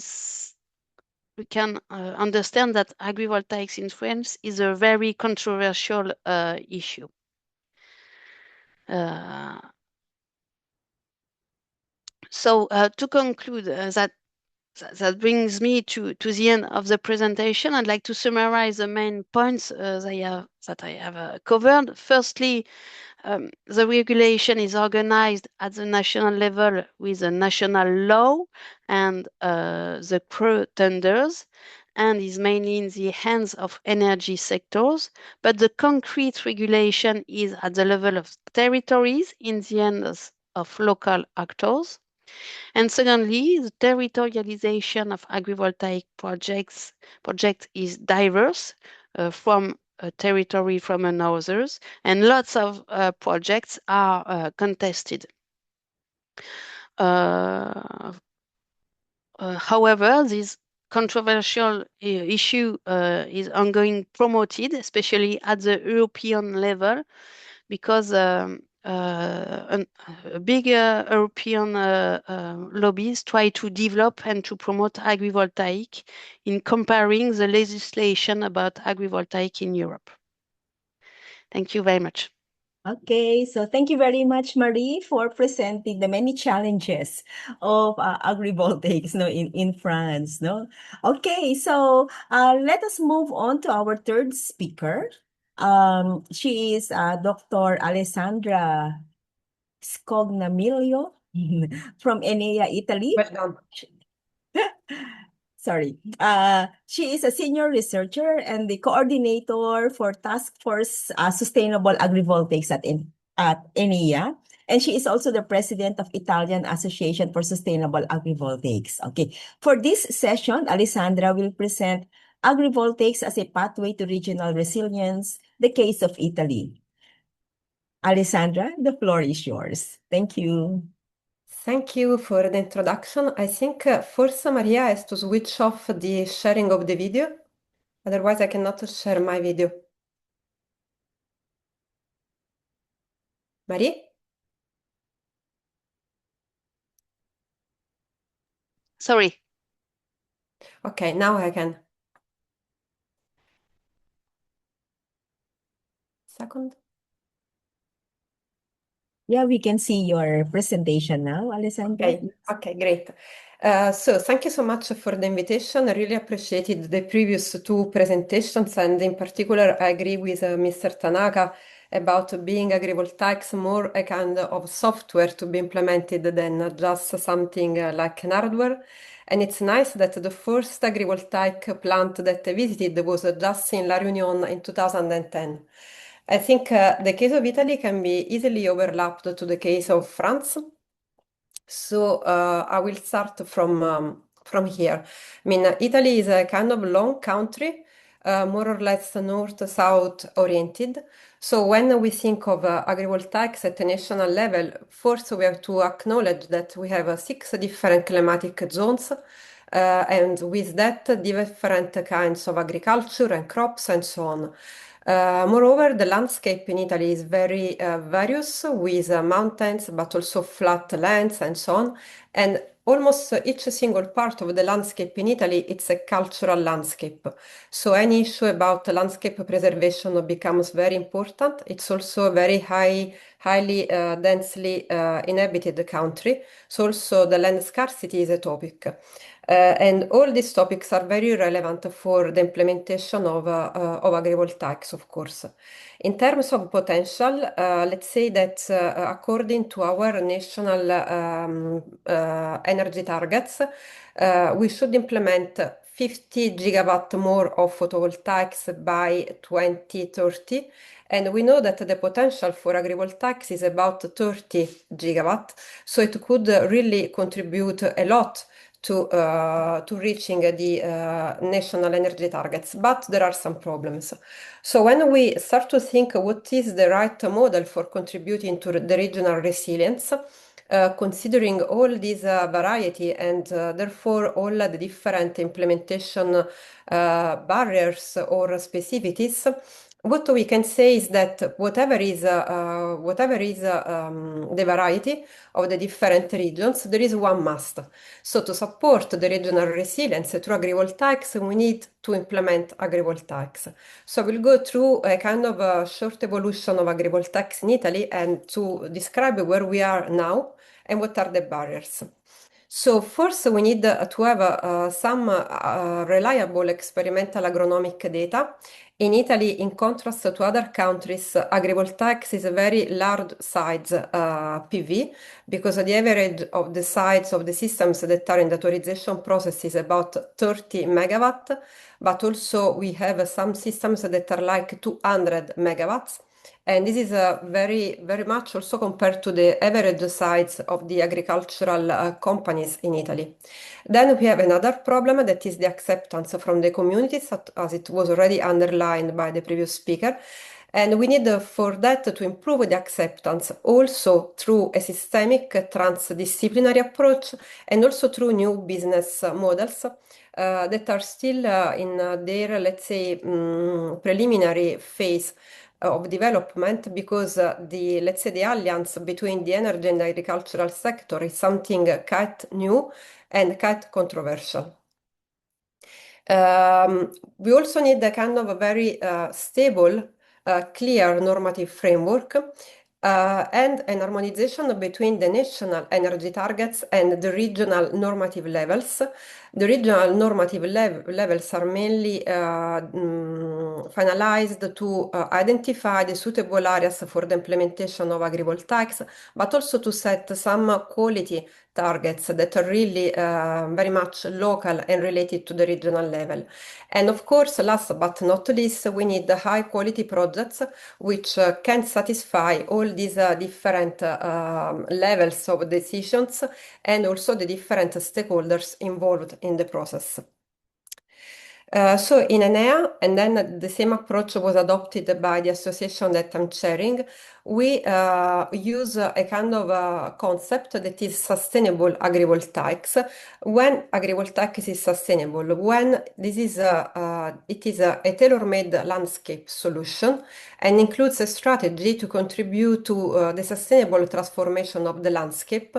understand that agrivoltaics in France is a very controversial issue. So to conclude, that brings me to the end of the presentation. I'd like to summarize the main points that I have covered. Firstly, the regulation is organized at the national level with a national law and the tenders, and is mainly in the hands of energy sectors. But the concrete regulation is at the level of territories, in the hands of local actors. And secondly, the territorialization of agrivoltaic project is diverse from a territory from another, and lots of projects are contested. However, this controversial issue is ongoing promoted, especially at the European level, because big European lobbies try to develop and to promote agrivoltaic in comparing the legislation about agrivoltaic in Europe. Thank you very much. Okay, so thank you very much, Marie, for presenting the many challenges of agrivoltaics, in France, no? Okay, so let us move on to our third speaker. She is Dr. Alessandra Scognamiglio from Enea, Italy. Well done. Sorry. She is a senior researcher and the coordinator for Task Force Sustainable Agrivoltaics at Enea. And she is also the president of Italian Association for Sustainable Agrivoltaics. Okay. For this session, Alessandra will present agrivoltaics as a pathway to regional resilience, the case of Italy. Alessandra, the floor is yours. Thank you. Thank you for the introduction. I think first Maria has to switch off the sharing of the video. Otherwise, I cannot share my video. Marie? Sorry. Okay, now I can. Second. Yeah, we can see your presentation now, Alessandra. Okay, great. So thank you so much for the invitation. I really appreciated the previous two presentations, and in particular, I agree with Mr. Tanaka about being agrivoltaics more a kind of software to be implemented than just something like an hardware. And it's nice that the first agrivoltaic plant that I visited was just in La Réunion in 2010. I think the case of Italy can be easily overlapped to the case of France. So I will start from here. I mean, Italy is a kind of long country, more or less north-south oriented. So when we think of agrivoltaics at a national level, first we have to acknowledge that we have 6 different climatic zones. And with that, different kinds of agriculture and crops and so on. Moreover, the landscape in Italy is very various with mountains, but also flat lands and so on. And almost each single part of the landscape in Italy, it's a cultural landscape. So any issue about landscape preservation becomes very important. It's also a very highly densely inhabited country. So also the land scarcity is a topic. And all these topics are very relevant for the implementation of agrivoltaics, of course. In terms of potential, let's say that according to our national energy targets, we should implement 50 gigawatt more of photovoltaics by 2030. And we know that the potential for agrivoltaics is about 30 gigawatt. So it could really contribute a lot to reaching the national energy targets, but there are some problems. So when we start to think what is the right model for contributing to the regional resilience, considering all this variety and therefore all the different implementation barriers or specificities, what we can say is that whatever is the variety of the different regions, there is one must. So to support the regional resilience through agrivoltaics, we need to implement agrivoltaics. So we'll go through a kind of a short evolution of agrivoltaics in Italy and to describe where we are now and what are the barriers. So first we need to have some reliable experimental agronomic data. In Italy, in contrast to other countries, agrivoltaics is a very large size PV because the average of the size of the systems that are in the authorization process is about 30 megawatt, but also we have some systems that are like 200 megawatts. And this is very, very much also compared to the average size of the agricultural companies in Italy. Then we have another problem that is the acceptance from the communities, as it was already underlined by the previous speaker. And we need for that to improve the acceptance also through a systemic transdisciplinary approach and also through new business models that are still in their, let's say, preliminary phase. of development because let's say the alliance between the energy and the agricultural sector is something quite new and quite controversial. We also need a kind of a very stable, clear normative framework and an harmonization between the national energy targets and the regional normative levels. The regional normative levels are mainly finalized to identify the suitable areas for the implementation of agrivoltaics, but also to set some quality targets that are really very much local and related to the regional level. And of course, last but not least, we need the high quality projects which can satisfy all these different levels of decisions and also the different stakeholders involved in the process. So in ENEA, and then the same approach was adopted by the association that I'm chairing, we use a kind of concept that is sustainable agrivoltaics. When agrivoltaics is sustainable, when this is it is a tailor-made landscape solution and includes a strategy to contribute to the sustainable transformation of the landscape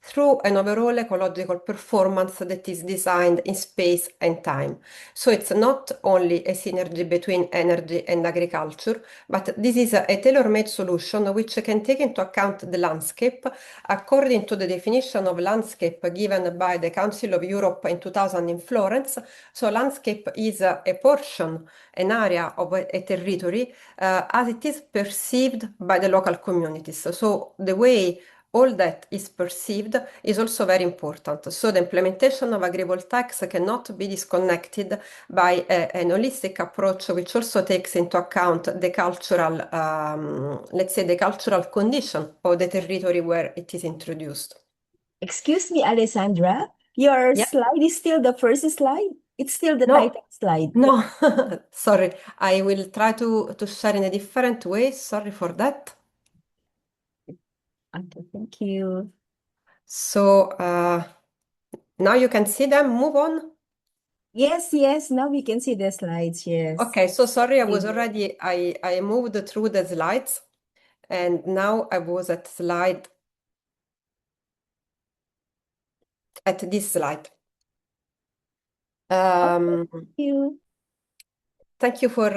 through an overall ecological performance that is designed in space and time. So it's not only a synergy between energy and agriculture, but this is a tailor-made solution which can take into account the landscape according to the definition of landscape given by the Council of Europe in 2000 in Florence. So landscape is a portion, an area of a territory as it is perceived by the local communities. So the way all that is perceived is also very important. So the implementation of agrivoltaics cannot be disconnected by an holistic approach which also takes into account the cultural, let's say the cultural condition of the territory where it is introduced. Excuse me, Alessandra, your Yeah. slide is still the first slide? It's still the No. title slide. No, sorry, I will try to share in a different way. Sorry for that. Okay, thank you. So now you can see them. Move on. Yes, now we can see the slides, yes. Okay, so sorry, I was Thank you. already, I moved through the slides and now I was at this slide. Thank you. Thank you for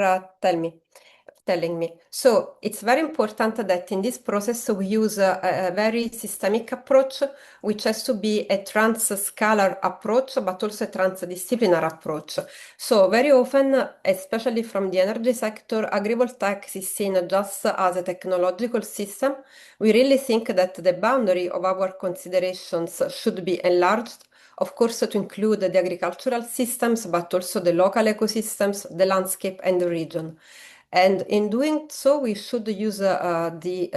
telling me. So it's very important that in this process we use a very systemic approach, which has to be a trans-scalar approach, but also a transdisciplinary approach. So very often, especially from the energy sector, agrivoltaics is seen just as a technological system. We really think that the boundary of our considerations should be enlarged, of course, to include the agricultural systems, but also the local ecosystems, the landscape, and the region. And in doing so, we should use the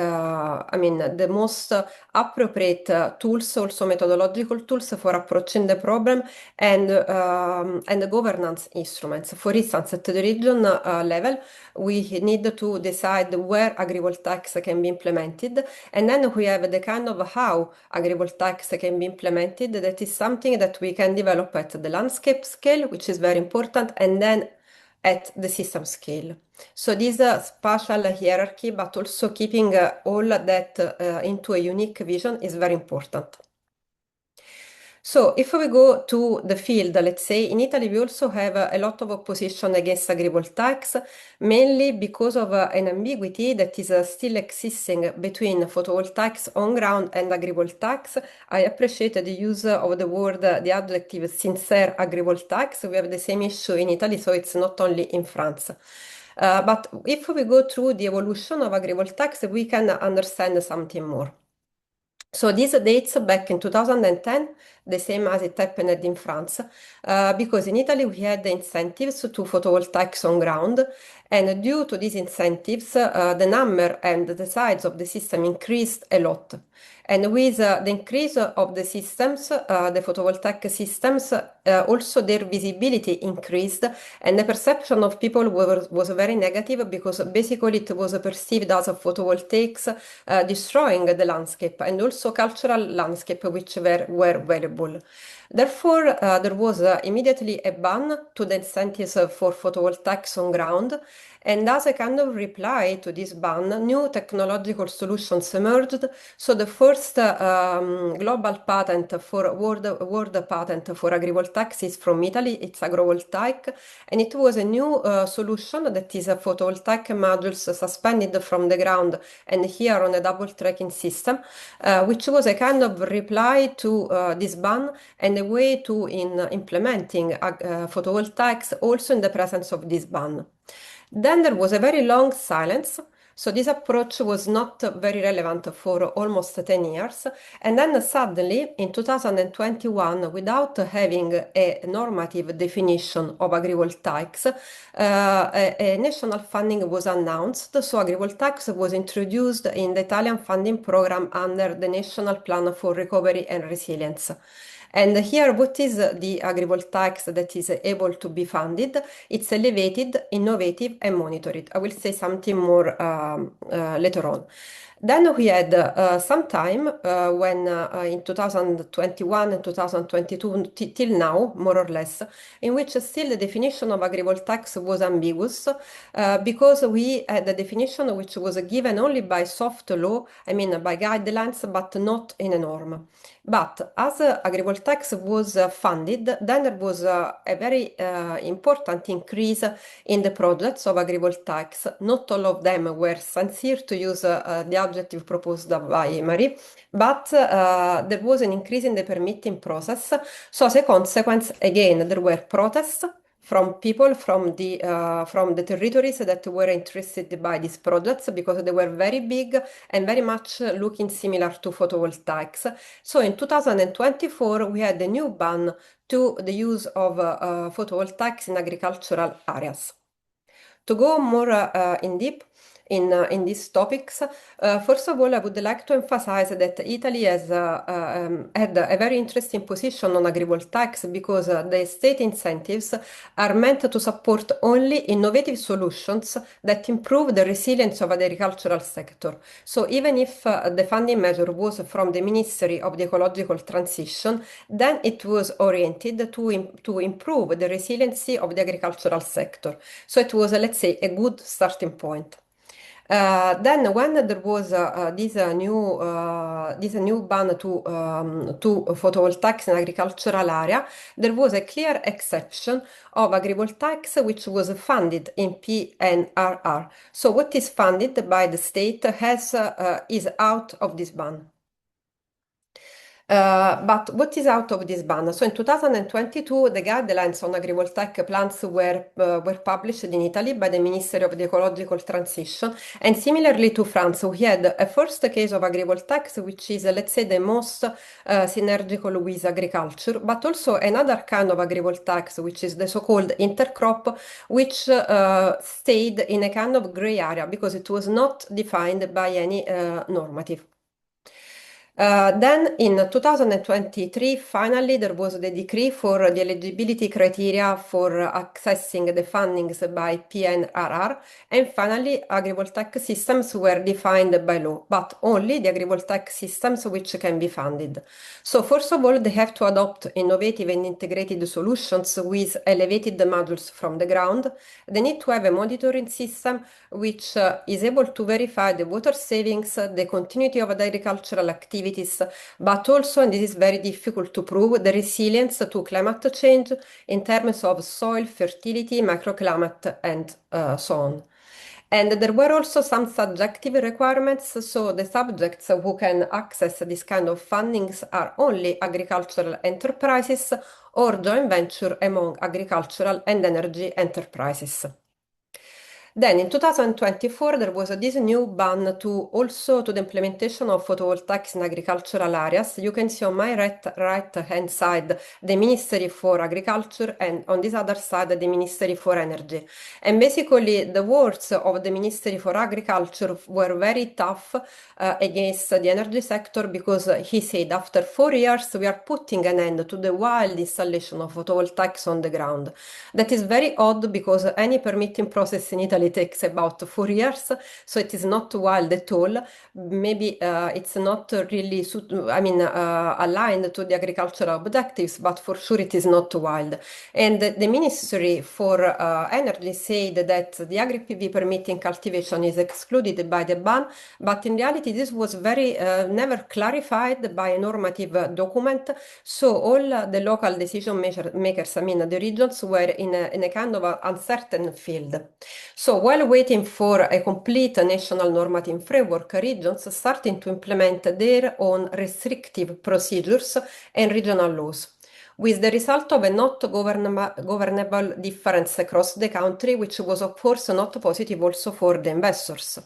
most appropriate tools, also methodological tools for approaching the problem and the governance instruments. For instance, at the region level, we need to decide where agrivoltaics can be implemented. And then we have the kind of how agrivoltaics can be implemented. That is something that we can develop at the landscape scale, which is very important, and then at the system scale. So this spatial hierarchy, but also keeping all that into a unique vision is very important. So if we go to the field, let's say in Italy, we also have a lot of opposition against agrivoltaics, mainly because of an ambiguity that is still existing between photovoltaics on ground and agrivoltaics. I appreciate the use of the word, the adjective sincere agrivoltaics. We have the same issue in Italy, so it's not only in France. But if we go through the evolution of agrivoltaics, we can understand something more. So this dates back in 2010, the same as it happened in France, because in Italy we had the incentives to photovoltaics on ground, and due to these incentives, the number and the size of the system increased a lot. And with the increase of the systems, the photovoltaic systems, also their visibility increased, and the perception of people was very negative because basically it was perceived as photovoltaics destroying the landscape and also cultural landscape, which were valuable. Therefore, there was immediately a ban to the incentives for photovoltaics on ground, and as a kind of reply to this ban, new technological solutions emerged. So the first global patent for world patent for agrivoltaics is from Italy. It's agrivoltaic, and it was a new solution that is a photovoltaic modules suspended from the ground and here on a double tracking system, which was a kind of reply to this ban and a way to implementing photovoltaics also in the presence of this ban. Then there was a very long silence. So this approach was not very relevant for almost 10 years. And then suddenly in 2021, without having a normative definition of agrivoltaics, a national funding was announced. So agrivoltaics was introduced in the Italian funding program under the National Plan for Recovery and Resilience. And here, what is the agrivoltaics that is able to be funded? It's elevated, innovative, and monitored. I will say something more later on. Then we had some time when in 2021 and 2022 till now, more or less, in which still the definition of agrivoltaics was ambiguous because we had a definition which was given only by soft law, I mean by guidelines, but not in a norm. But as agrivoltaics was funded, then there was a very important increase in the projects of agrivoltaics. Not all of them were sincere, to use the adjective proposed by Marie, but there was an increase in the permitting process. So as a consequence, again, there were protests from people from the territories that were interested by these projects because they were very big and very much looking similar to photovoltaics. So in 2024, we had a new ban to the use of photovoltaics in agricultural areas. To go more in deep in these topics, first of all, I would like to emphasize that Italy has had a very interesting position on agrivoltaics because the state incentives are meant to support only innovative solutions that improve the resilience of the agricultural sector. So even if the funding measure was from the Ministry of the Ecological Transition, then it was oriented to improve the resiliency of the agricultural sector. So it was, let's say, a good starting point. Then when there was this new ban to photovoltaics in agricultural area, there was a clear exception of agrivoltaics which was funded in PNRR. So what is funded by the state is out of this ban. But what is out of this ban? So in 2022, the guidelines on agrivoltaic plants were published in Italy by the Ministry of the Ecological Transition. And similarly to France, we had a first case of agrivoltaics, which is, let's say, the most synergical with agriculture, but also another kind of agrivoltaics, which is the so-called intercrop, which stayed in a kind of gray area because it was not defined by any normative. Then in 2023, finally, there was the decree for the eligibility criteria for accessing the fundings by PNRR. And finally, agrivoltaic systems were defined by law, but only the agrivoltaic systems which can be funded. So first of all, they have to adopt innovative and integrated solutions with elevated modules from the ground. They need to have a monitoring system which is able to verify the water savings, the continuity of the agricultural activities, but also, and this is very difficult to prove, the resilience to climate change in terms of soil fertility, microclimate, and so on. And there were also some subjective requirements, so the subjects who can access this kind of fundings are only agricultural enterprises or joint venture among agricultural and energy enterprises. Then in 2024, there was this new ban to the implementation of photovoltaics in agricultural areas. You can see on my right-hand side the Ministry for Agriculture and on this other side the Ministry for Energy. And basically the words of the Ministry for Agriculture were very tough against the energy sector because he said after 4 years we are putting an end to the wild installation of photovoltaics on the ground. That is very odd because any permitting process in Italy it takes about 4 years, so it is not wild at all. Maybe it's not really, aligned to the agricultural objectives, but for sure it is not wild. And the Ministry for Energy said that the agri-PV permitting cultivation is excluded by the ban, but in reality this was very never clarified by a normative document. So all the local decision makers, the regions, were in a kind of uncertain field. So while waiting for a complete national normative framework, regions starting to implement their own restrictive procedures and regional laws, with the result of a not governable difference across the country, which was of course not positive also for the investors.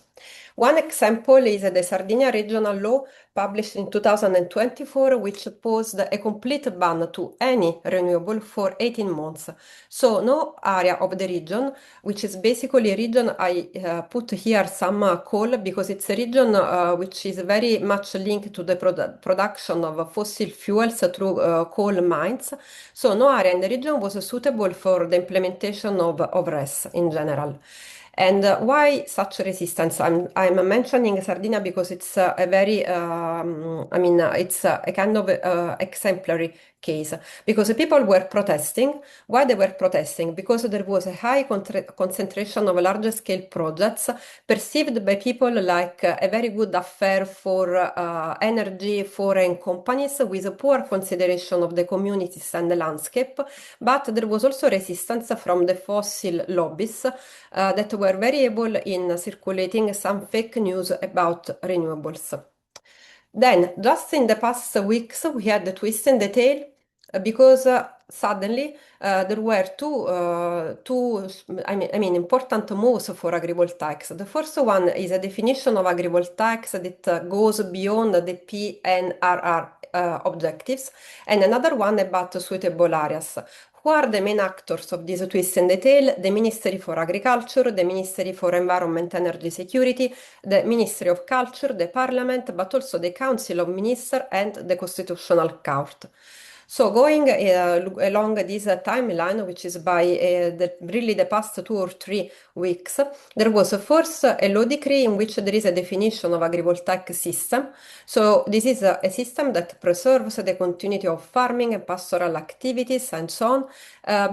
One example is the Sardinia regional law published in 2024, which posed a complete ban to any renewable for 18 months. So no area of the region, which is basically a region, I put here some coal, because it's a region which is very much linked to the production of fossil fuels through coal mines. So no area in the region was suitable for the implementation of RES in general. And why such resistance? I'm mentioning Sardinia because it's a very, it's a kind of exemplary case, because people were protesting. Why they were protesting? Because there was a high concentration of large scale projects perceived by people like a very good affair for energy foreign companies, with a poor consideration of the communities and the landscape. But there was also resistance from the fossil lobbies that were very able in circulating some fake news about renewables. Then, just in the past weeks, we had the twist in the tail, because suddenly there were two important moves for agrivoltaics. The first one is a definition of agrivoltaics that goes beyond the PNRR objectives, and another one about suitable areas. Who are the main actors of this twist in the tail? The Ministry for Agriculture, the Ministry for Environment and Energy Security, the Ministry of Culture, the Parliament, but also the Council of Ministers and the Constitutional Court. So going along this timeline, which is by really the past 2 or 3 weeks, there was first a law decree in which there is a definition of agrivoltaic system. So this is a system that preserves the continuity of farming and pastoral activities and so on.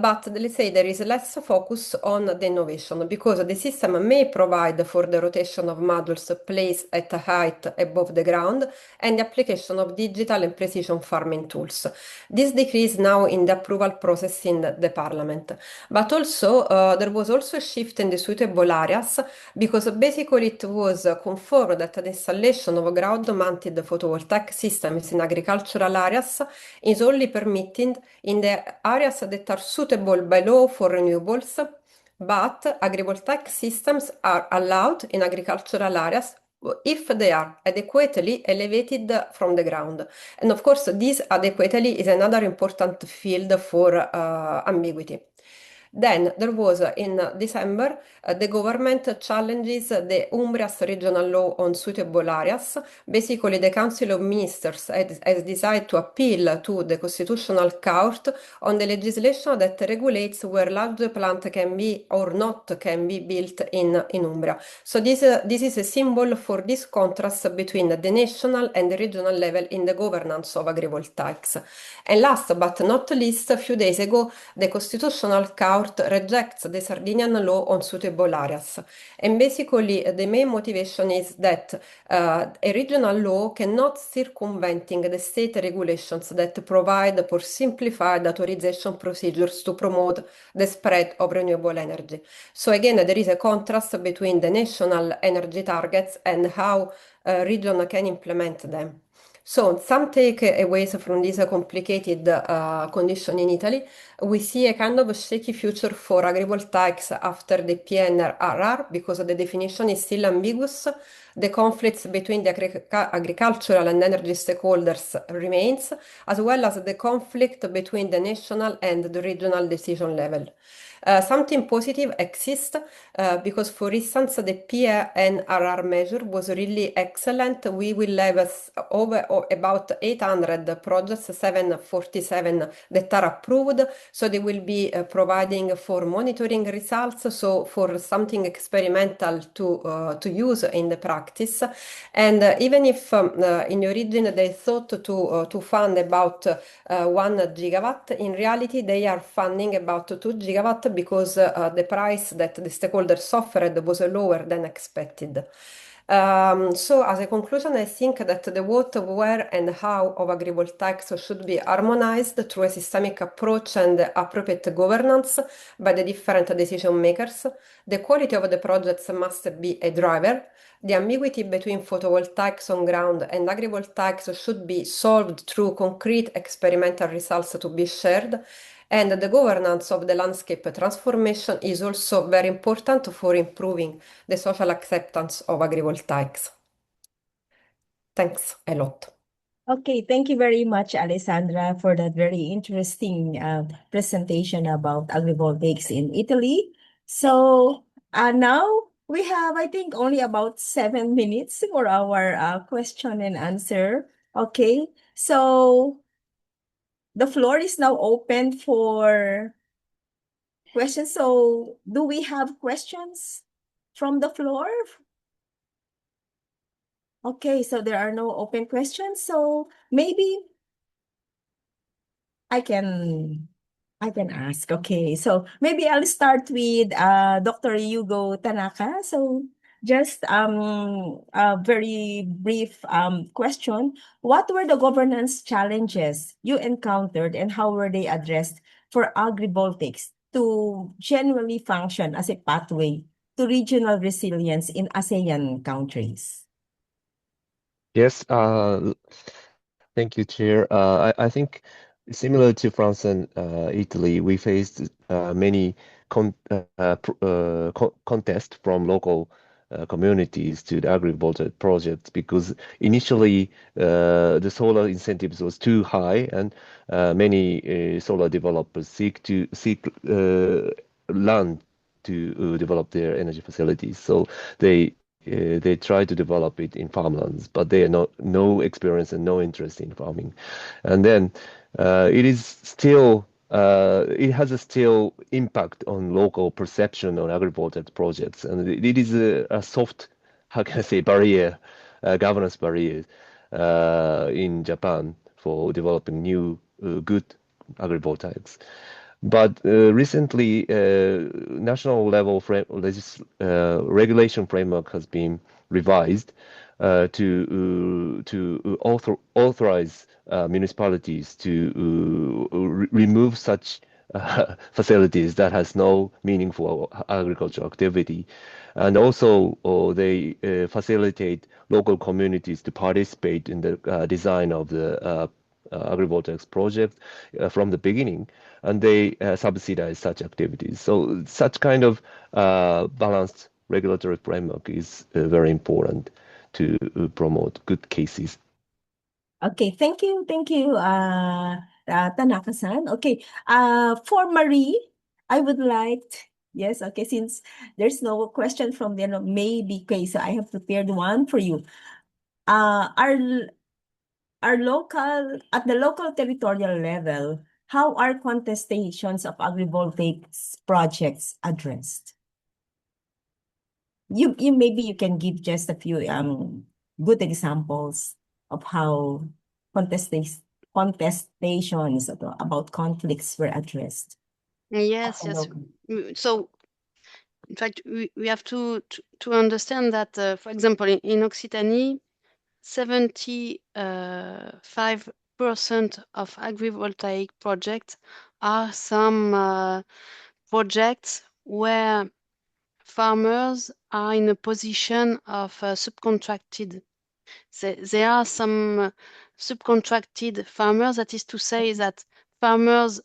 But let's say there is less focus on the innovation, because the system may provide for the rotation of modules placed at a height above the ground and the application of digital and precision farming tools. This decree is now in the approval process in the Parliament. But also, there was also a shift in the suitable areas, because basically it was confirmed that the installation of ground-mounted photovoltaic systems in agricultural areas is only permitted in the areas that are suitable by law for renewables, but agrivoltaic systems are allowed in agricultural areas if they are adequately elevated from the ground. And of course, this adequately is another important field for ambiguity. Then there was in December the government challenges the Umbria's regional law on suitable areas. Basically, the Council of Ministers has decided to appeal to the Constitutional Court on the legislation that regulates where large plant can be or not can be built in Umbria. So this is a symbol for this contrast between the national and the regional level in the governance of agrivoltaics. And last but not least, a few days ago, the Constitutional Court rejects the Sardinian law on suitable areas. And basically, the main motivation is that a regional law cannot circumventing the state regulations that provide for simplified authorization procedures to promote the spread of renewable energy. So again, there is a contrast between the national energy targets and how a region can implement them. So some takeaways from this complicated condition in Italy: we see a kind of shaky future for agrivoltaics after the PNRR, because the definition is still ambiguous. The conflicts between the agricultural and energy stakeholders remains, as well as the conflict between the national and the regional decision level. Something positive exists because, for instance, the PNRR measure was really excellent. We will have about 800 projects, 747 that are approved. So they will be providing for monitoring results, so for something experimental to use in the practice. And even if in the origin they thought to fund about 1 gigawatt, in reality they are funding about 2 gigawatt because the price that the stakeholders offered was lower than expected. So as a conclusion, I think that the what, where, and how of agrivoltaics should be harmonized through a systemic approach and appropriate governance by the different decision makers. The quality of the projects must be a driver. The ambiguity between photovoltaics on ground and agrivoltaics should be solved through concrete experimental results to be shared. And the governance of the landscape transformation is also very important for improving the social acceptance of agrivoltaics. Thanks a lot. Okay, thank you very much, Alessandra, for that very interesting presentation about agrivoltaics in Italy. So now we have, I think, only about 7 minutes for our question and answer. Okay, so the floor is now open for questions. So do we have questions from the floor? Okay, so there are no open questions. So maybe I can ask. Okay, so maybe I'll start with Dr. Yugo Tanaka. So just a very brief question. What were the governance challenges you encountered and how were they addressed for agrivoltaics to genuinely function as a pathway to regional resilience in ASEAN countries? Yes, thank you, Chair. I think similar to France and Italy, we faced many contests from local communities to the agrivoltaic projects because initially the solar incentives was too high and many solar developers seek land to develop their energy facilities. So they try to develop it in farmlands, but they are no experience and no interest in farming. And then it has a still impact on local perception on agrivoltaic projects, and it is a soft, how can I say, barrier, governance barrier in Japan for developing new good agrivoltaics. But recently, national level regulation framework has been revised to authorize municipalities to remove such facilities that has no meaningful agricultural activity, and also they facilitate local communities to participate in the design of the agrivoltaics project from the beginning, and they subsidize such activities. So such kind of balanced regulatory framework is very important to promote good cases. Okay, thank you, Tanaka-san. Okay, for Marie, I would like, yes, okay, since there's no question from the maybe case, so I have prepared one for you. At the local territorial level, how are contestations of agrivoltaics projects addressed? Maybe you can give just a few good examples of how contestations about conflicts were addressed. Yes. So, in fact, we have to understand that, for example, in Occitanie, 75% of agrivoltaic projects are some projects where farmers are in a position of subcontracted. There are some subcontracted farmers, that is to say that farmers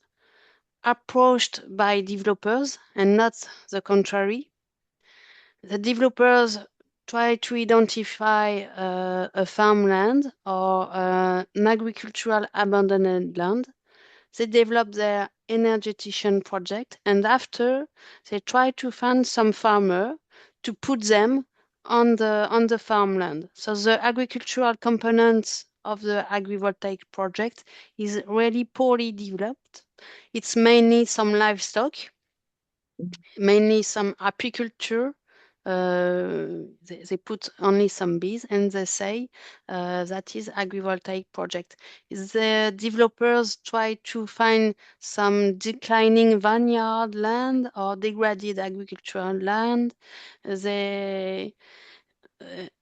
approached by developers and not the contrary. The developers try to identify a farmland or an agricultural abandoned land. They develop there energetician project, and after they try to find some farmer to put them on the farmland. So the agricultural components of the agrivoltaic project is really poorly developed. It's mainly some livestock, mainly some apiculture. They put only some bees, and they say that is agrivoltaic project. The developers try to find some declining vineyard land or degraded agricultural land.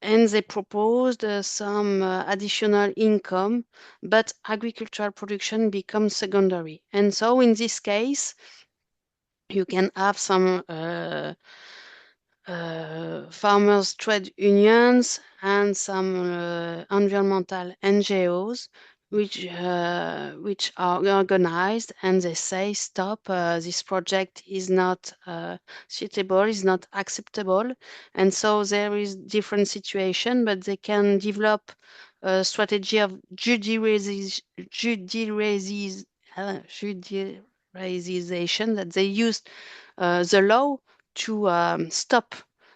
And they proposed some additional income, but agricultural production becomes secondary. And so in this case, you can have some farmers' trade unions and some environmental NGOs which are organized, and they say, stop, this project is not suitable, is not acceptable. And so there is different situation, but they can develop a strategy of Judaization that they use the law to stop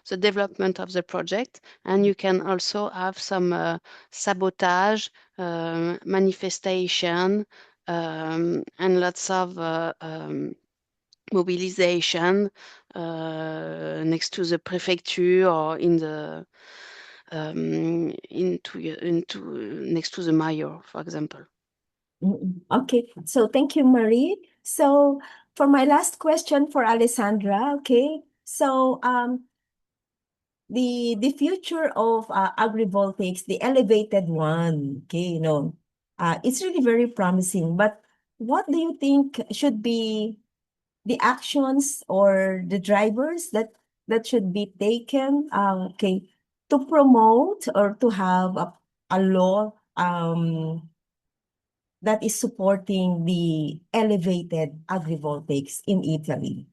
the development of the project, and you can also have some sabotage, manifestation, and lots of mobilization next to the prefecture or in the next to the mayor, for example. Okay, so thank you, Marie. So for my last question for Alessandra, okay, so the future of agrivoltaics, the elevated one, okay, it's really very promising. But what do you think should be the actions or the drivers that should be taken, okay, to promote or to have a law that is supporting the elevated agrivoltaics in Italy?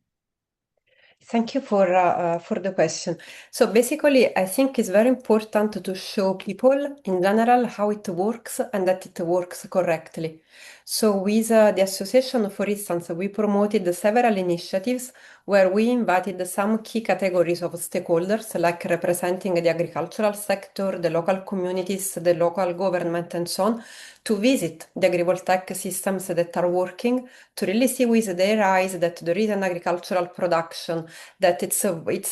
Thank you for the question. So basically, I think it's very important to show people in general how it works and that it works correctly. So with the association, for instance, we promoted several initiatives where we invited some key categories of stakeholders, like representing the agricultural sector, the local communities, the local government, and so on, to visit the agrivoltaic systems that are working, to really see with their eyes that there is an agricultural production, that it's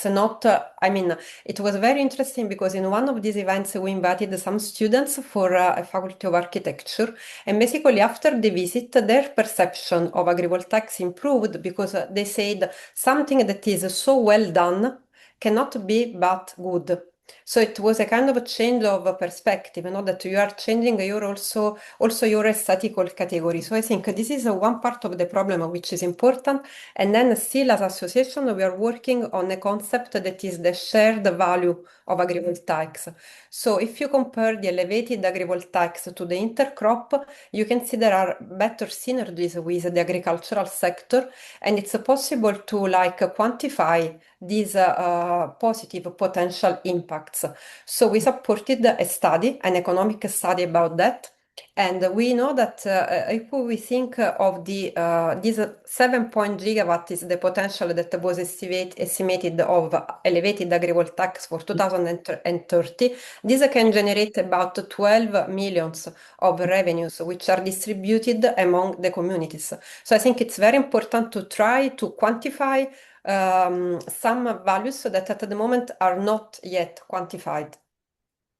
not, it was very interesting because in one of these events we invited some students for a faculty of architecture, and basically after the visit their perception of agrivoltaics improved because they said something that is so well done cannot be but good. So it was a kind of a change of perspective, that you are changing your also your aesthetical category. So I think this is one part of the problem which is important. And then still as association, we are working on a concept that is the shared value of agrivoltaics. So if you compare the elevated agrivoltaics to the intercrop, you can see there are better synergies with the agricultural sector, and it's possible to quantify these positive potential impacts. So we supported a study, an economic study about that. And we know that if we think of this 7 gigawatt is the potential that was estimated of elevated agrivoltaics for 2030, this can generate about 12 millions of revenues, which are distributed among the communities. So I think it's very important to try to quantify some values that at the moment are not yet quantified.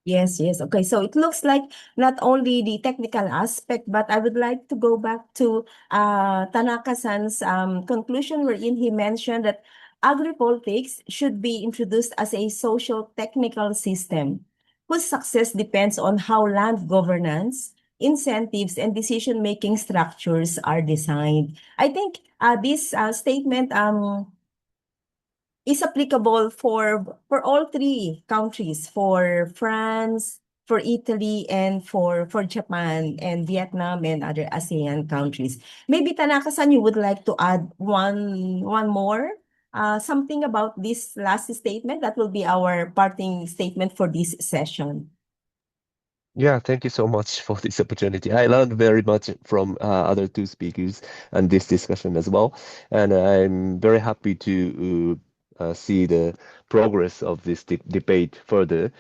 Yes. Okay, so it looks like not only the technical aspect, but I would like to go back to Tanaka-san's conclusion wherein he mentioned that agrivoltaics should be introduced as a social technical system whose success depends on how land governance, incentives, and decision-making structures are designed. I think this statement is applicable for all three countries, for France, for Italy, and for Japan and Vietnam and other ASEAN countries. Maybe Tanaka-san, you would like to add one more, something about this last statement. That will be our parting statement for this session. Yeah, thank you so much for this opportunity. I learned very much from other two speakers and this discussion as well. And I'm very happy to see the progress of this debate further,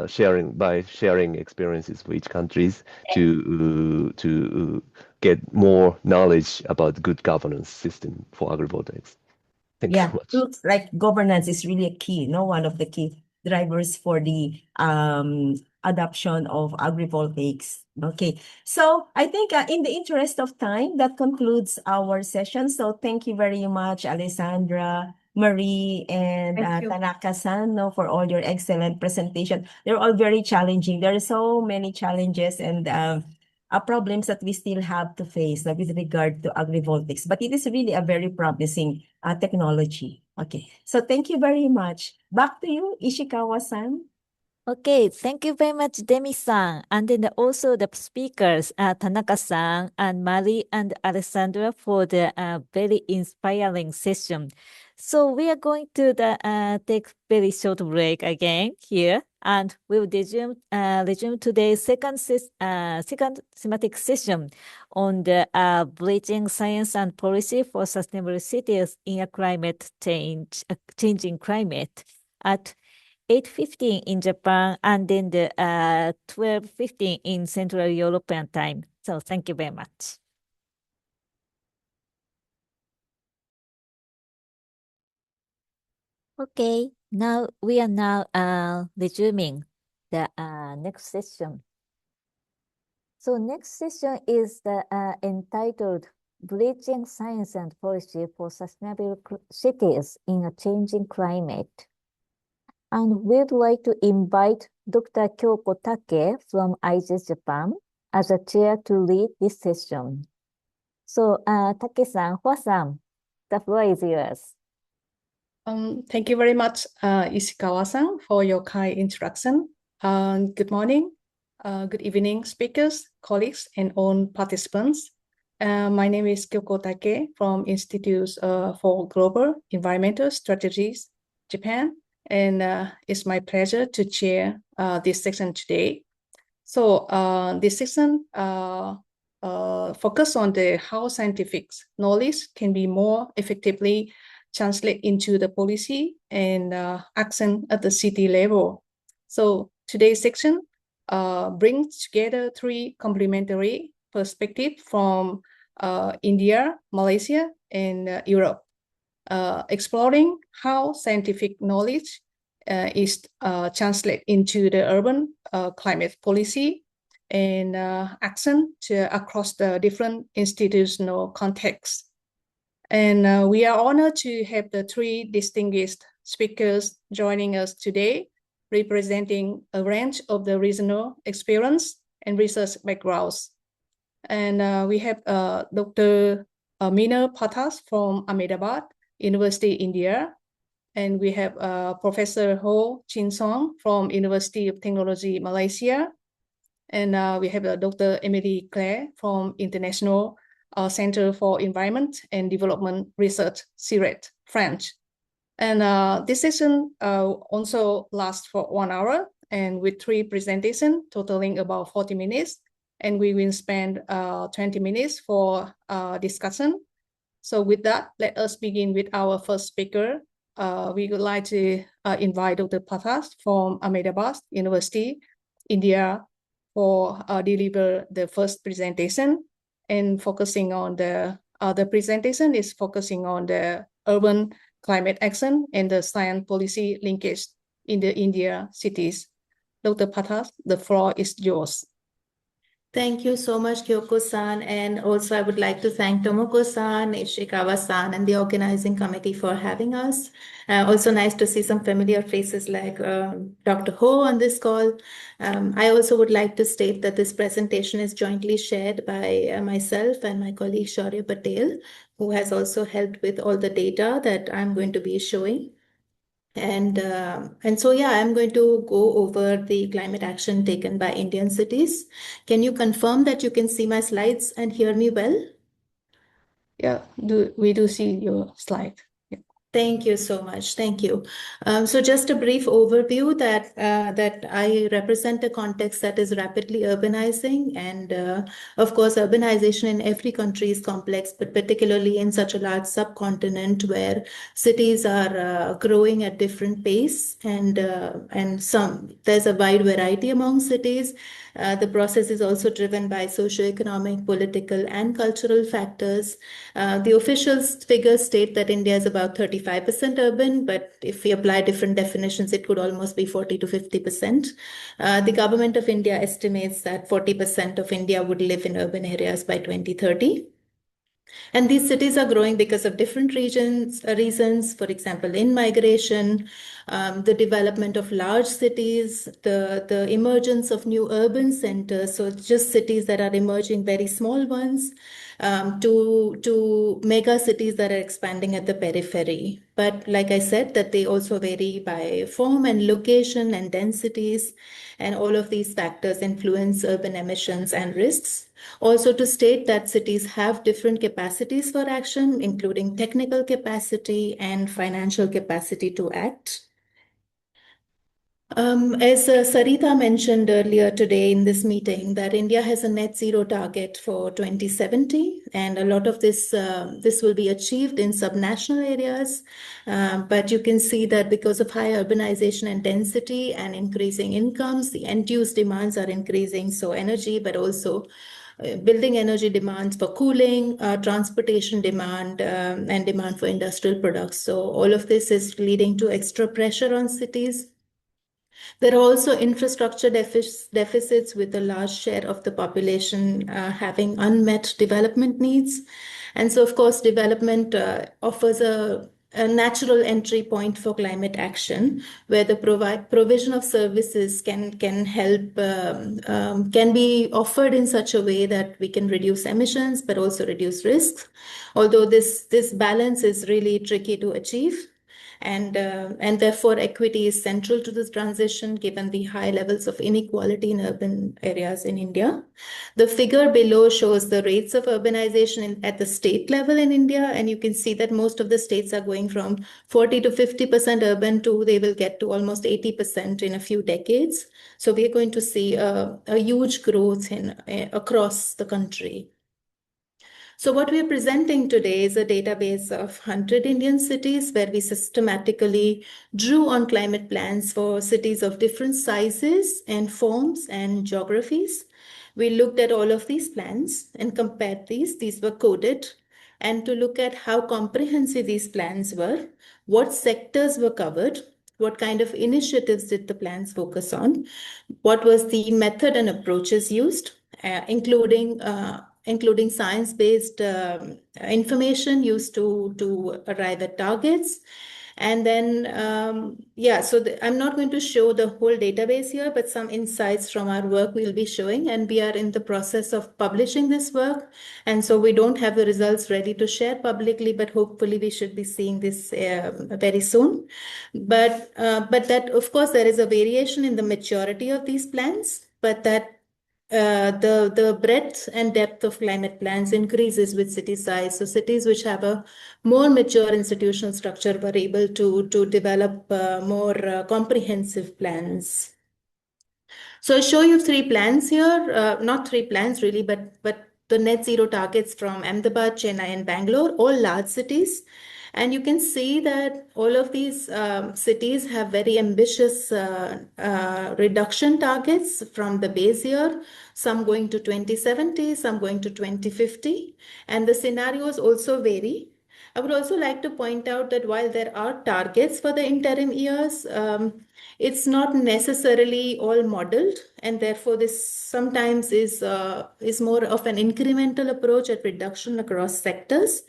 sharing experiences for each countries to get more knowledge about good governance system for agrivoltaics. Thank you Yeah, so much. looks like governance is really a key, one of the key drivers for the adoption of agrivoltaics. Okay, so I think in the interest of time, that concludes our session. So thank you very much, Alessandra, Marie, and Thank you. Tanaka-san, for all your excellent presentation. They're all very challenging. There are so many challenges and problems that we still have to face with regard to agrivoltaics, but it is really a very promising technology. Okay, so thank you very much. Back to you, Ishikawa-san. Okay, thank you very much, Demi-san, and then also the speakers, Tanaka-san and Mari and Alessandra, for the very inspiring session. So we are going to take very short break again here, and we'll resume today's second thematic session on the bridging science and policy for sustainable cities in a changing climate at 8:15 in Japan, and then the 12:15 in Central European time. So thank you very much. Okay, now we are resuming the next session. So next session is entitled Bridging Science and Policy for Sustainable Cities in a Changing Climate. And we'd like to invite Dr. Kyoko Take from IDDRI Japan as a chair to lead this session. So, Take-san, Hua-san, the floor is yours. Thank you very much, Ishikawa-san, for your kind introduction. Good morning, good evening, speakers, colleagues, and all participants. My name is Kyoko Take from Institute for Global Environmental Strategies, Japan. And it's my pleasure to chair this section today. So this section focus on how scientific knowledge can be more effectively translated into the policy and action at the city level. So today's section brings together three complementary perspectives from India, Malaysia, and Europe. Exploring how scientific knowledge is translated into the urban climate policy and action across the different institutional contexts. And we are honored to have the three distinguished speakers joining us today, representing a range of the regional experience and research backgrounds. And we have Dr. Meena Pathas from Ahmedabad University, India. And we have Professor Ho Chin Song from University of Technology, Malaysia. And we have Dr. Emily Claire from International Center for Environment and Development Research, CIRET, France. And this session also lasts for 1 hour and with three presentations totaling about 40 minutes. And we will spend 20 minutes for discussion. So with that, let us begin with our first speaker. We would like to invite Dr. Pathas from Ahmedabad University, India, for deliver the first presentation. And focusing on the presentation is focusing on the urban climate action and the science policy linkage in the India cities. Dr. Pathas, the floor is yours. Thank you so much, Kyoko-san. And also I would like to thank Tomoko-san, Ishikawa-san, and the organizing committee for having us. Also nice to see some familiar faces like Dr. Ho on this call. I also would like to state that this presentation is jointly shared by myself and my colleague Shaurya Patel, who has also helped with all the data that I'm going to be showing. And so, yeah, I'm going to go over the climate action taken by Indian cities. Can you confirm that you can see my slides and hear me well? Yeah, we do see your slide. Yeah. Thank you so much. Thank you. So just a brief overview that I represent a context that is rapidly urbanizing. And of course, urbanization in every country is complex, but particularly in such a large subcontinent where cities are growing at different pace and there's a wide variety among cities. The process is also driven by socioeconomic, political, and cultural factors. The official figures state that India is about 35% urban, but if we apply different definitions, it could almost be 40 to 50%. The government of India estimates that 40% of India would live in urban areas by 2030. And these cities are growing because of different reasons, for example, in migration, the development of large cities, the emergence of new urban centers, so just cities that are emerging, very small ones, to mega cities that are expanding at the periphery. But like I said, that they also vary by form and location and densities, and all of these factors influence urban emissions and risks. Also to state that cities have different capacities for action, including technical capacity and financial capacity to act. As Sarita mentioned earlier today in this meeting, that India has a net zero target for 2070, and a lot of this will be achieved in subnational areas. But you can see that because of high urbanization and density and increasing incomes, the end-use demands are increasing. So energy, but also building energy demands for cooling, transportation demand, and demand for industrial products. So all of this is leading to extra pressure on cities. There are also infrastructure deficits, with a large share of the population having unmet development needs. And so, of course, development offers a natural entry point for climate action, where the provision of services can be offered in such a way that we can reduce emissions, but also reduce risks. Although this balance is really tricky to achieve. And therefore, equity is central to this transition, given the high levels of inequality in urban areas in India. The figure below shows the rates of urbanization at the state level in India, and you can see that most of the states are going from 40 to 50% urban to they will get to almost 80% in a few decades. So we are going to see a huge growth across the country. So what we are presenting today is a database of 100 Indian cities, where we systematically drew on climate plans for cities of different sizes and forms and geographies. We looked at all of these plans and compared these. These were coded. And to look at how comprehensive these plans were, what sectors were covered, what kind of initiatives did the plans focus on, what was the method and approaches used, including science-based information used to arrive at targets. And then, I'm not going to show the whole database here, but some insights from our work we'll be showing, and we are in the process of publishing this work. And so we don't have the results ready to share publicly, but hopefully we should be seeing this very soon. But that, of course, there is a variation in the maturity of these plans, but that the breadth and depth of climate plans increases with city size. So cities which have a more mature institutional structure were able to develop more comprehensive plans. So I show you three plans here, not three plans really, but the net zero targets from Ahmedabad, Chennai, and Bangalore, all large cities. And you can see that all of these cities have very ambitious reduction targets from the base year, some going to 2070, some going to 2050. And the scenarios also vary. I would also like to point out that while there are targets for the interim years, it's not necessarily all modeled, and therefore this sometimes is more of an incremental approach at reduction across sectors.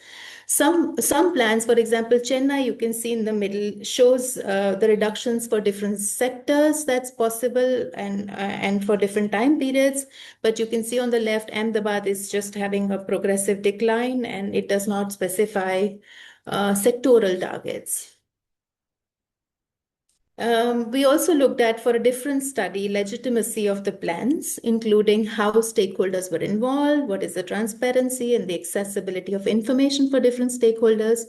Some plans, for example, Chennai, you can see in the middle, shows the reductions for different sectors that's possible and for different time periods. But you can see on the left, Ahmedabad is just having a progressive decline, and it does not specify sectoral targets. We also looked at, for a different study, legitimacy of the plans, including how stakeholders were involved, what is the transparency and the accessibility of information for different stakeholders,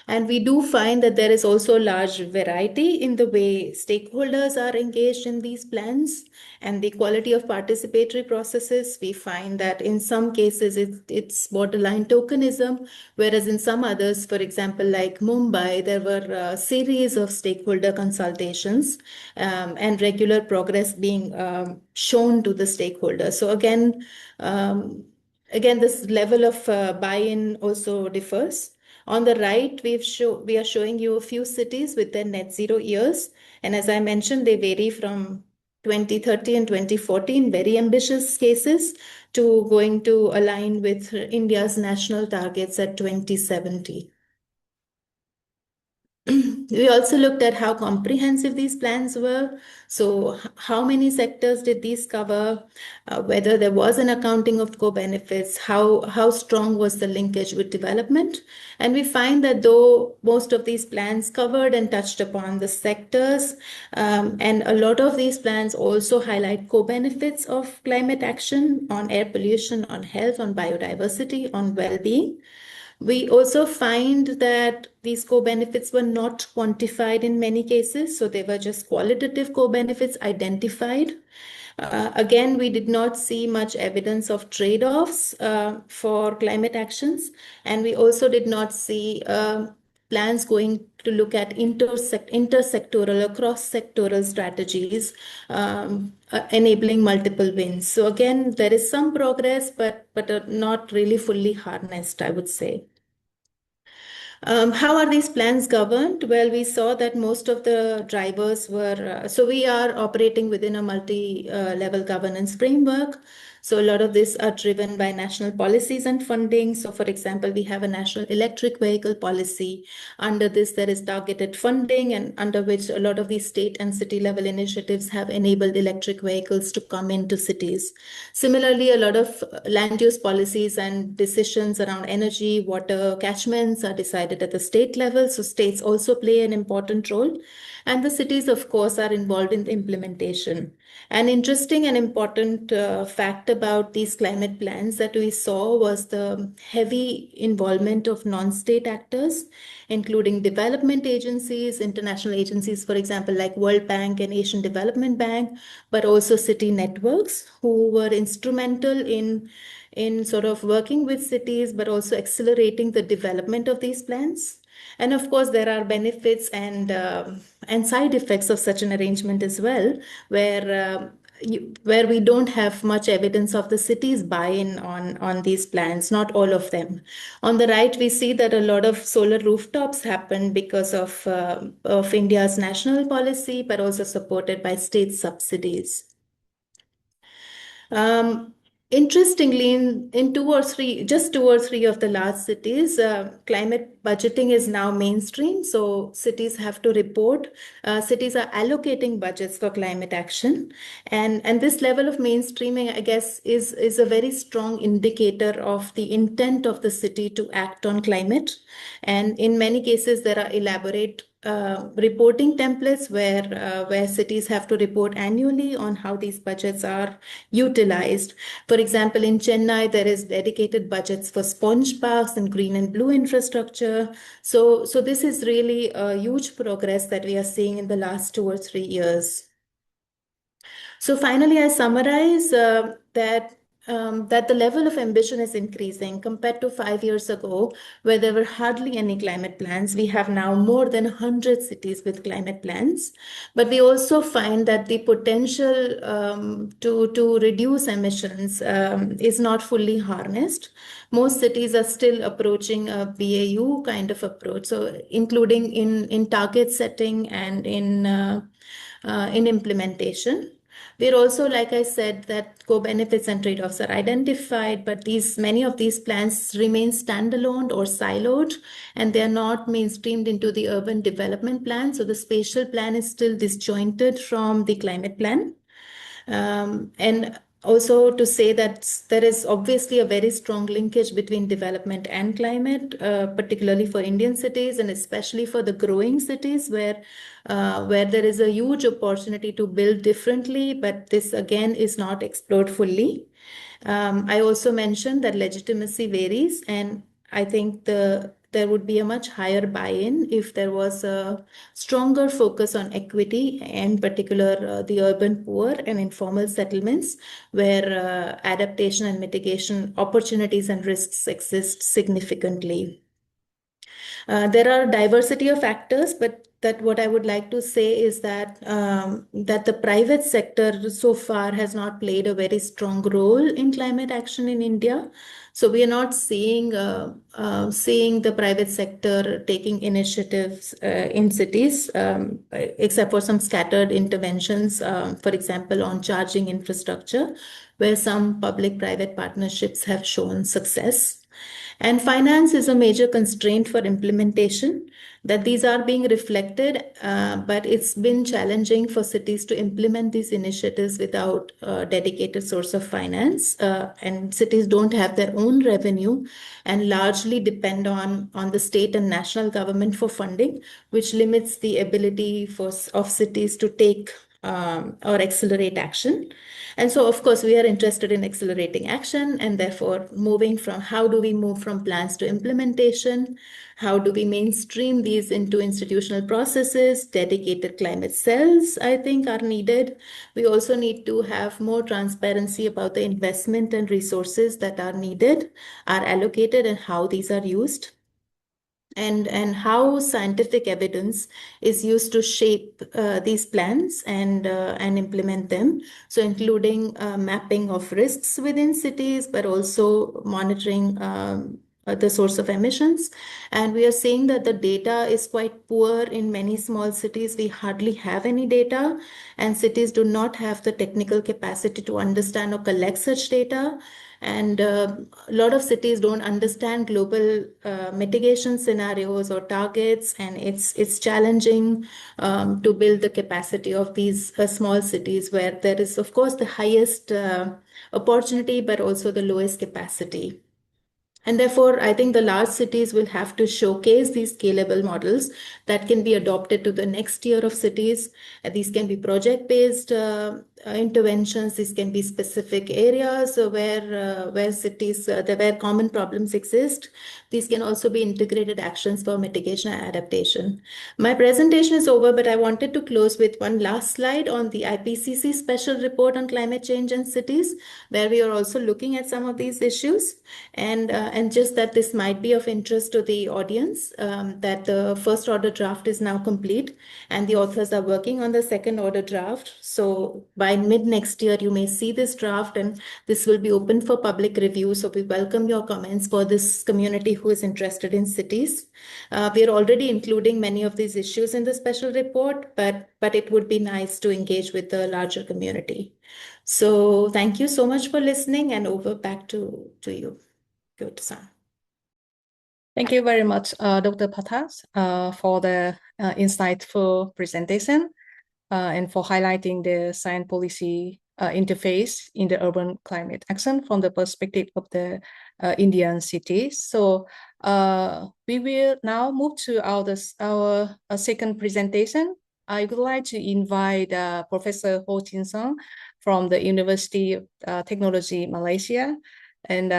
And we do find that there is also a large variety in the way stakeholders are engaged in these plans and the quality of participatory processes. We find that in some cases it's borderline tokenism, whereas in some others, for example, like Mumbai, there were a series of stakeholder consultations and regular progress being shown to the stakeholders. So again, this level of buy-in also differs. On the right, we are showing you a few cities with their net zero years. And as I mentioned, they vary from 2030 and 2014, very ambitious cases, to going to align with India's national targets at 2070. We also looked at how comprehensive these plans were. So how many sectors did these cover? Whether there was an accounting of co-benefits, how strong was the linkage with development? And we find that though most of these plans covered and touched upon the sectors, and a lot of these plans also highlight co-benefits of climate action on air pollution, on health, on biodiversity, on well-being. We also find that these co-benefits were not quantified in many cases, so they were just qualitative co-benefits identified. Again, we did not see much evidence of trade-offs for climate actions, and we also did not see plans going to look at intersectoral or cross-sectoral strategies enabling multiple wins. So again, there is some progress, but not really fully harnessed, I would say. How are these plans governed? Well, we saw that most of the drivers were, so we are operating within a multi-level governance framework. So a lot of these are driven by national policies and funding. So for example, we have a national electric vehicle policy. Under this, there is targeted funding, and under which a lot of these state and city level initiatives have enabled electric vehicles to come into cities. Similarly, a lot of land use policies and decisions around energy, water, catchments are decided at the state level. So states also play an important role. And the cities, of course, are involved in the implementation. An interesting and important fact about these climate plans that we saw was the heavy involvement of non-state actors, including development agencies, international agencies, for example, like World Bank and Asian Development Bank, but also city networks who were instrumental in sort of working with cities, but also accelerating the development of these plans. And of course, there are benefits and side effects of such an arrangement as well, where we don't have much evidence of the city's buy-in on these plans, not all of them. On the right, we see that a lot of solar rooftops happen because of India's national policy, but also supported by state subsidies. Interestingly, in two or three of the large cities, climate budgeting is now mainstream. So cities have to report. Cities are allocating budgets for climate action, and this level of mainstreaming, I guess, is a very strong indicator of the intent of the city to act on climate. And in many cases, there are elaborate reporting templates where cities have to report annually on how these budgets are utilized. For example, in Chennai, there is dedicated budgets for sponge parks and green and blue infrastructure. So this is really a huge progress that we are seeing in the last 2 or 3 years. So finally, I summarize that the level of ambition is increasing compared to 5 years ago, where there were hardly any climate plans. We have now more than 100 cities with climate plans. But we also find that the potential to reduce emissions is not fully harnessed. Most cities are still approaching a BAU kind of approach, so including in target setting and in implementation. We're also, like I said, that co-benefits and trade-offs are identified, but many of these plans remain standalone or siloed, and they are not mainstreamed into the urban development plan. So the spatial plan is still disjointed from the climate plan. And also to say that there is obviously a very strong linkage between development and climate, particularly for Indian cities and especially for the growing cities where there is a huge opportunity to build differently, but this again is not explored fully. I also mentioned that legitimacy varies, and I think the there would be a much higher buy-in if there was a stronger focus on equity, in particular the urban poor and informal settlements, where adaptation and mitigation opportunities and risks exist significantly. There are diversity of factors, but that what I would like to say is that that the private sector so far has not played a very strong role in climate action in India. So we are not seeing the private sector taking initiatives in cities, except for some scattered interventions, for example, on charging infrastructure, where some public-private partnerships have shown success. And finance is a major constraint for implementation, that these are being reflected, but it's been challenging for cities to implement these initiatives without a dedicated source of finance. And cities don't have their own revenue and largely depend on the state and national government for funding, which limits the ability of cities to take or accelerate action. And so, of course, we are interested in accelerating action and therefore how do we move from plans to implementation? How do we mainstream these into institutional processes? Dedicated climate cells, I think, are needed. We also need to have more transparency about the investment and resources that are needed, are allocated, and how these are used. And how scientific evidence is used to shape these plans and implement them. So including mapping of risks within cities, but also monitoring the source of emissions. And we are seeing that the data is quite poor in many small cities. We hardly have any data, and cities do not have the technical capacity to understand or collect such data. And a lot of cities don't understand global mitigation scenarios or targets, and it's challenging to build the capacity of these small cities where there is, of course, the highest opportunity, but also the lowest capacity. And therefore, I think the large cities will have to showcase these scalable models that can be adopted to the next tier of cities. These can be project-based interventions. These can be specific areas where cities, where common problems exist. These can also be integrated actions for mitigation and adaptation. My presentation is over, but I wanted to close with one last slide on the IPCC special report on climate change in cities, where we are also looking at some of these issues. And just that this might be of interest to the audience, that the first order draft is now complete and the authors are working on the second order draft. So by mid next year, you may see this draft and this will be open for public review. So we welcome your comments for this community who is interested in cities. We are already including many of these issues in the special report, but it would be nice to engage with the larger community. So thank you so much for listening, and over back to you. Good, Sam. Thank you very much, Dr. Patas, for the insightful presentation and for highlighting the science policy interface in the urban climate action from the perspective of the Indian cities. So we will now move to our second presentation. I would like to invite Professor Ho Chin Song from the University of Technology, Malaysia, and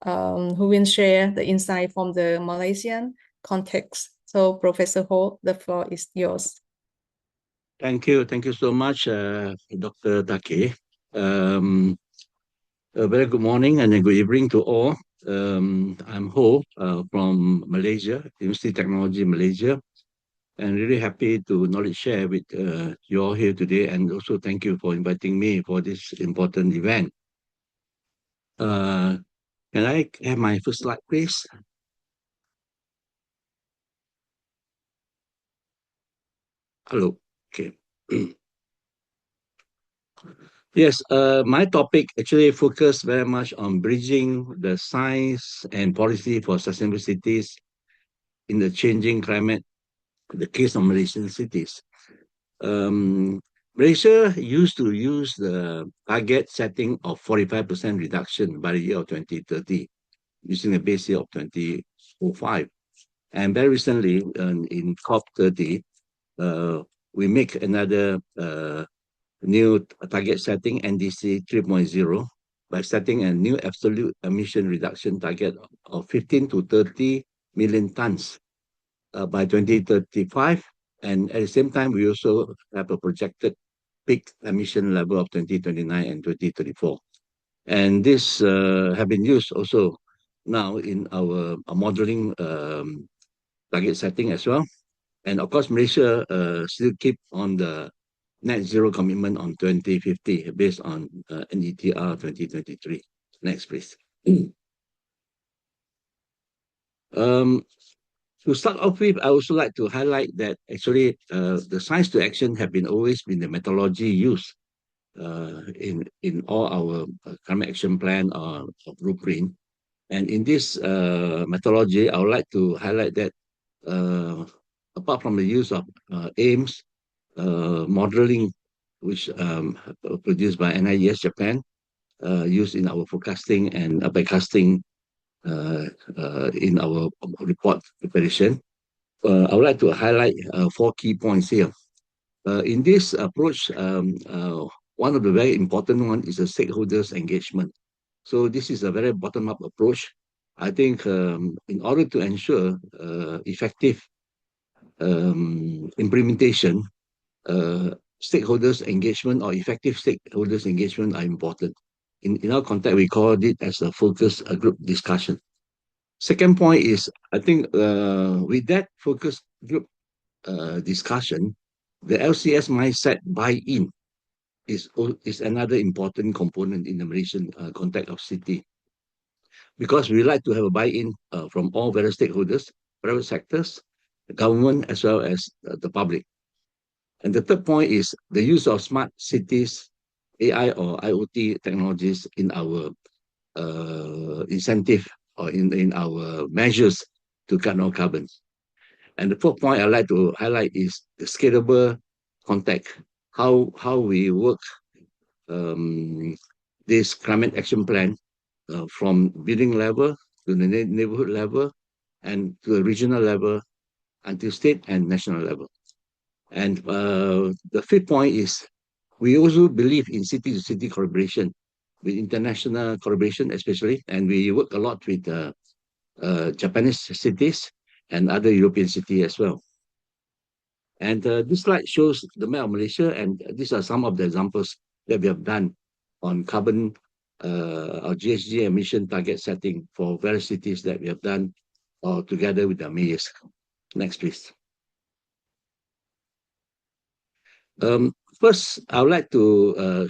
who will share the insight from the Malaysian context. So Professor Ho, the floor is yours. Thank you so much, Dr. Take. A very good morning and a good evening to all. I'm Ho from Malaysia, University of Technology Malaysia, and really happy to knowledge share with you all here today, and also thank you for inviting me for this important event. Can I have my first slide, please? Hello. Okay. Yes, my topic actually focused very much on bridging the science and policy for sustainable cities in the changing climate, the case of Malaysian cities. Malaysia used to use the target setting of 45% reduction by the year of 2030, using a base year of 2005. And very recently, in COP30, we make another new target setting, NDC 3.0, by setting a new absolute emission reduction target of 15 to 30 million tons by 2035. And at the same time, we also have a projected peak emission level of 2029 and 2034. And this have been used also now in our modeling target setting as well. And of course, Malaysia still keep on the net zero commitment on 2050 based on NETR 2023. Next, please. To start off with, I also like to highlight that actually the science to action have always been the methodology used in all our climate action plan or blueprint. And in this methodology, I would like to highlight that apart from the use of aims, modeling, which produced by NIES Japan, used in our forecasting and backcasting in our report preparation. I would like to highlight 4 key points here. In this approach, one of the very important one is the stakeholders engagement. So this is a very bottom-up approach. I think in order to ensure effective implementation, stakeholders engagement or effective stakeholders engagement are important. In our context, we call it as a focus group discussion. Second point is, I think with that focus group discussion, the LCS mindset buy-in is another important component in the Malaysian context of city. Because we like to have a buy-in from all various stakeholders, private sectors, the government, as well as the public. And the third point is the use of smart cities, AI or IoT technologies in our incentive or in our measures to cut down carbon. And the fourth point I'd like to highlight is the scalable contact, how we work this climate action plan from building level to the neighborhood level and to the regional level until state and national level. And the fifth point is we also believe in city-to-city collaboration, with international collaboration especially, and we work a lot with Japanese cities and other European cities as well. And this slide shows the map of Malaysia, and these are some of the examples that we have done on carbon or GHG emission target setting for various cities that we have done together with the mayors. Next, please. First, I would like to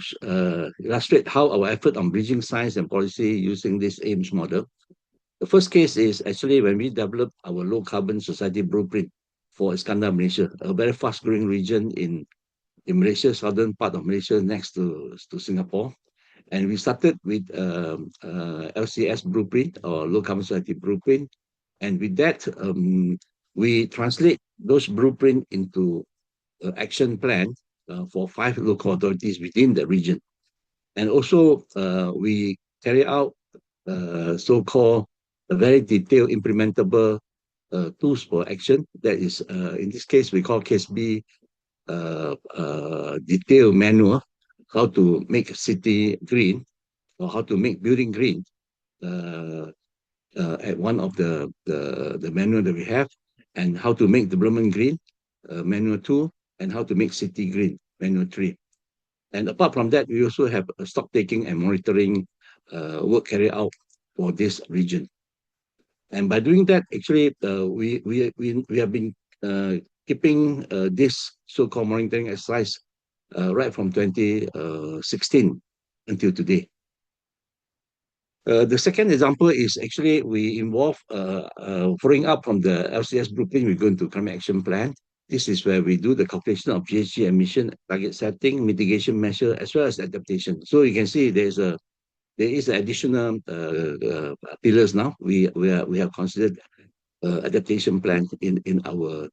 illustrate how our effort on bridging science and policy using this AIMS model. The first case is actually when we developed our low carbon society blueprint for Iskandar, Malaysia, a very fast growing region in Malaysia, southern part of Malaysia next to Singapore. And we started with LCS blueprint or low carbon society blueprint. And with that, we translate those blueprint into action plan for 5 local authorities within the region. And also, we carry out so-called very detailed implementable tools for action. That is, in this case, we call case B detailed manual, how to make a city green or how to make building green at one of the manual that we have, and how to make development green, manual 2, and how to make city green, manual 3. And apart from that, we also have a stock taking and monitoring work carried out for this region. And by doing that, actually, we have been keeping this so-called monitoring exercise right from 2016 until today. The second example is actually we involve following up from the LCS blueprint, we go into climate action plan. This is where we do the calculation of GHG emission, target setting, mitigation measure, as well as adaptation. So you can see there is additional pillars now. We have considered adaptation plan in our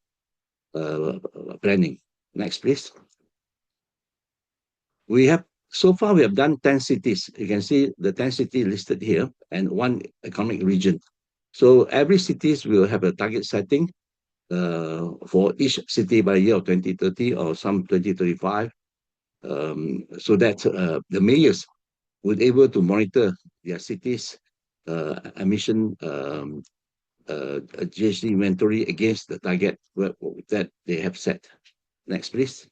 planning. Next, please. So far we have done 10 cities. You can see the 10 cities listed here and 1 economic region. So every cities will have a target setting for each city by the year of 2030 or some 2035, so that the mayors would able to monitor their cities' emission GHG inventory against the target that they have set. Next, please.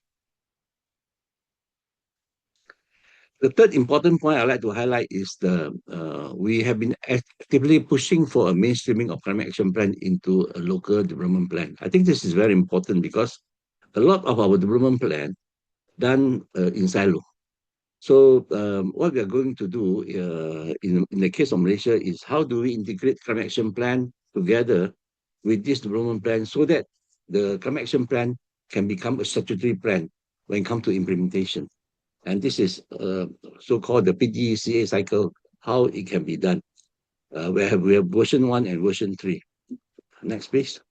The third important point I'd like to highlight is we have been actively pushing for a mainstreaming of climate action plan into a local development plan. I think this is very important because a lot of our development plan done in silo. So what we are going to do in the case of Malaysia is how do we integrate climate action plan together with this development plan so that the climate action plan can become a statutory plan when it comes to implementation. And this is so-called the PDCA cycle, how it can be done. We have version 1 and version 3. Next, please.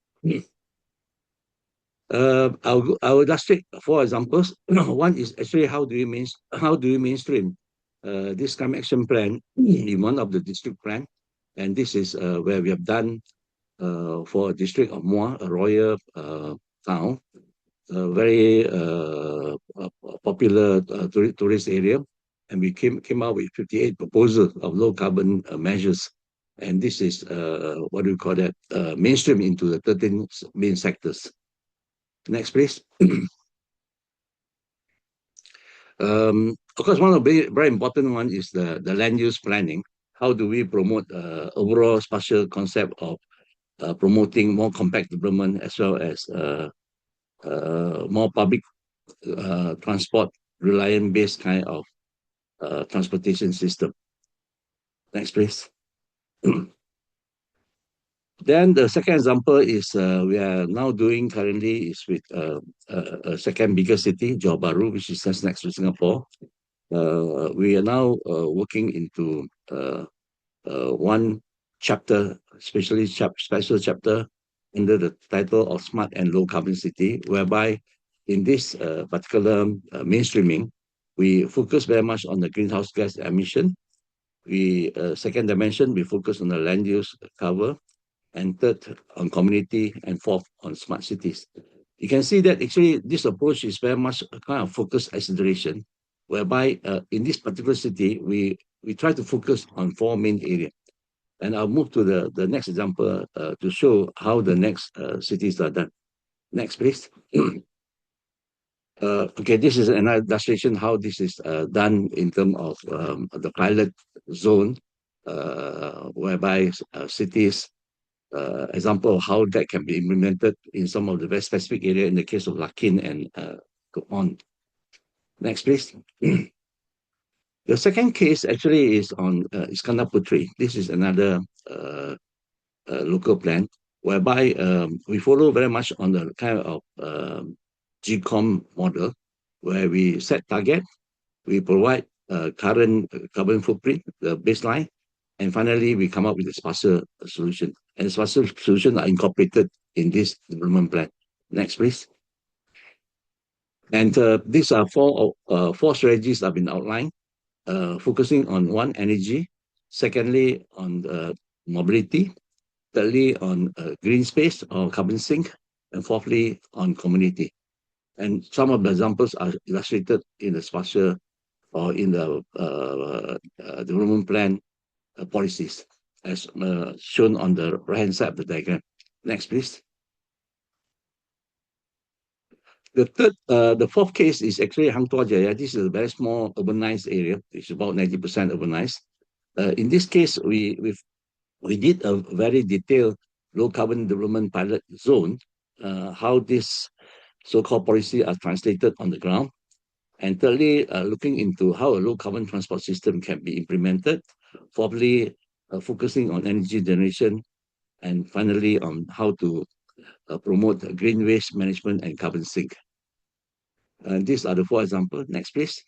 I will illustrate 4 examples. One is actually how do you mainstream this climate action plan in one of the district plan, and this is where we have done for a district of Muar, a royal town, a very popular tourist area, and we came out with 58 proposals of low carbon measures, and this is what do we call that mainstream into the 13 main sectors. Next, please. Of course, one of the very important one is the land use planning. How do we promote overall spatial concept of promoting more compact development as well as more public transport reliant based kind of transportation system. Next, please. Then the second example is we are now doing currently is with a second biggest city, Johor Bahru, which is just next to Singapore. We are now working into one chapter, special chapter under the title of Smart and Low Carbon City, whereby in this particular mainstreaming, we focus very much on the greenhouse gas emission. Second dimension, we focus on the land use cover, and third on community, and fourth on smart cities. You can see that actually this approach is very much a kind of focused acceleration, whereby in this particular city, we try to focus on 4 main areas. And I'll move to the next example to show how the next cities are done. Next, please. Okay, this is another illustration how this is done in terms of the pilot zone, whereby cities, example of how that can be implemented in some of the very specific area in the case of Lakin and go on. Next, please. The second case actually is on Iskandar Putri. This is another local plan whereby we follow very much on the kind of GCOM model where we set target, we provide current carbon footprint, the baseline, and finally we come up with a spatial solution. And spatial solutions are incorporated in this development plan. Next, please. And these are 4 strategies that have been outlined, focusing on 1, energy, secondly, on mobility, thirdly, on green space or carbon sink, and fourthly, on community. And some of the examples are illustrated in the spatial or in the development plan policies, as shown on the right-hand side of the diagram. Next, please. The fourth case is actually Hang Tuah Jaya. This is a very small urbanized area. It's about 90% urbanized. In this case, we did a very detailed low carbon development pilot zone, how this so-called policy are translated on the ground. And thirdly, looking into how a low carbon transport system can be implemented. Fourthly, focusing on energy generation. And finally, on how to promote green waste management and carbon sink. And these are the 4 examples. Next, please.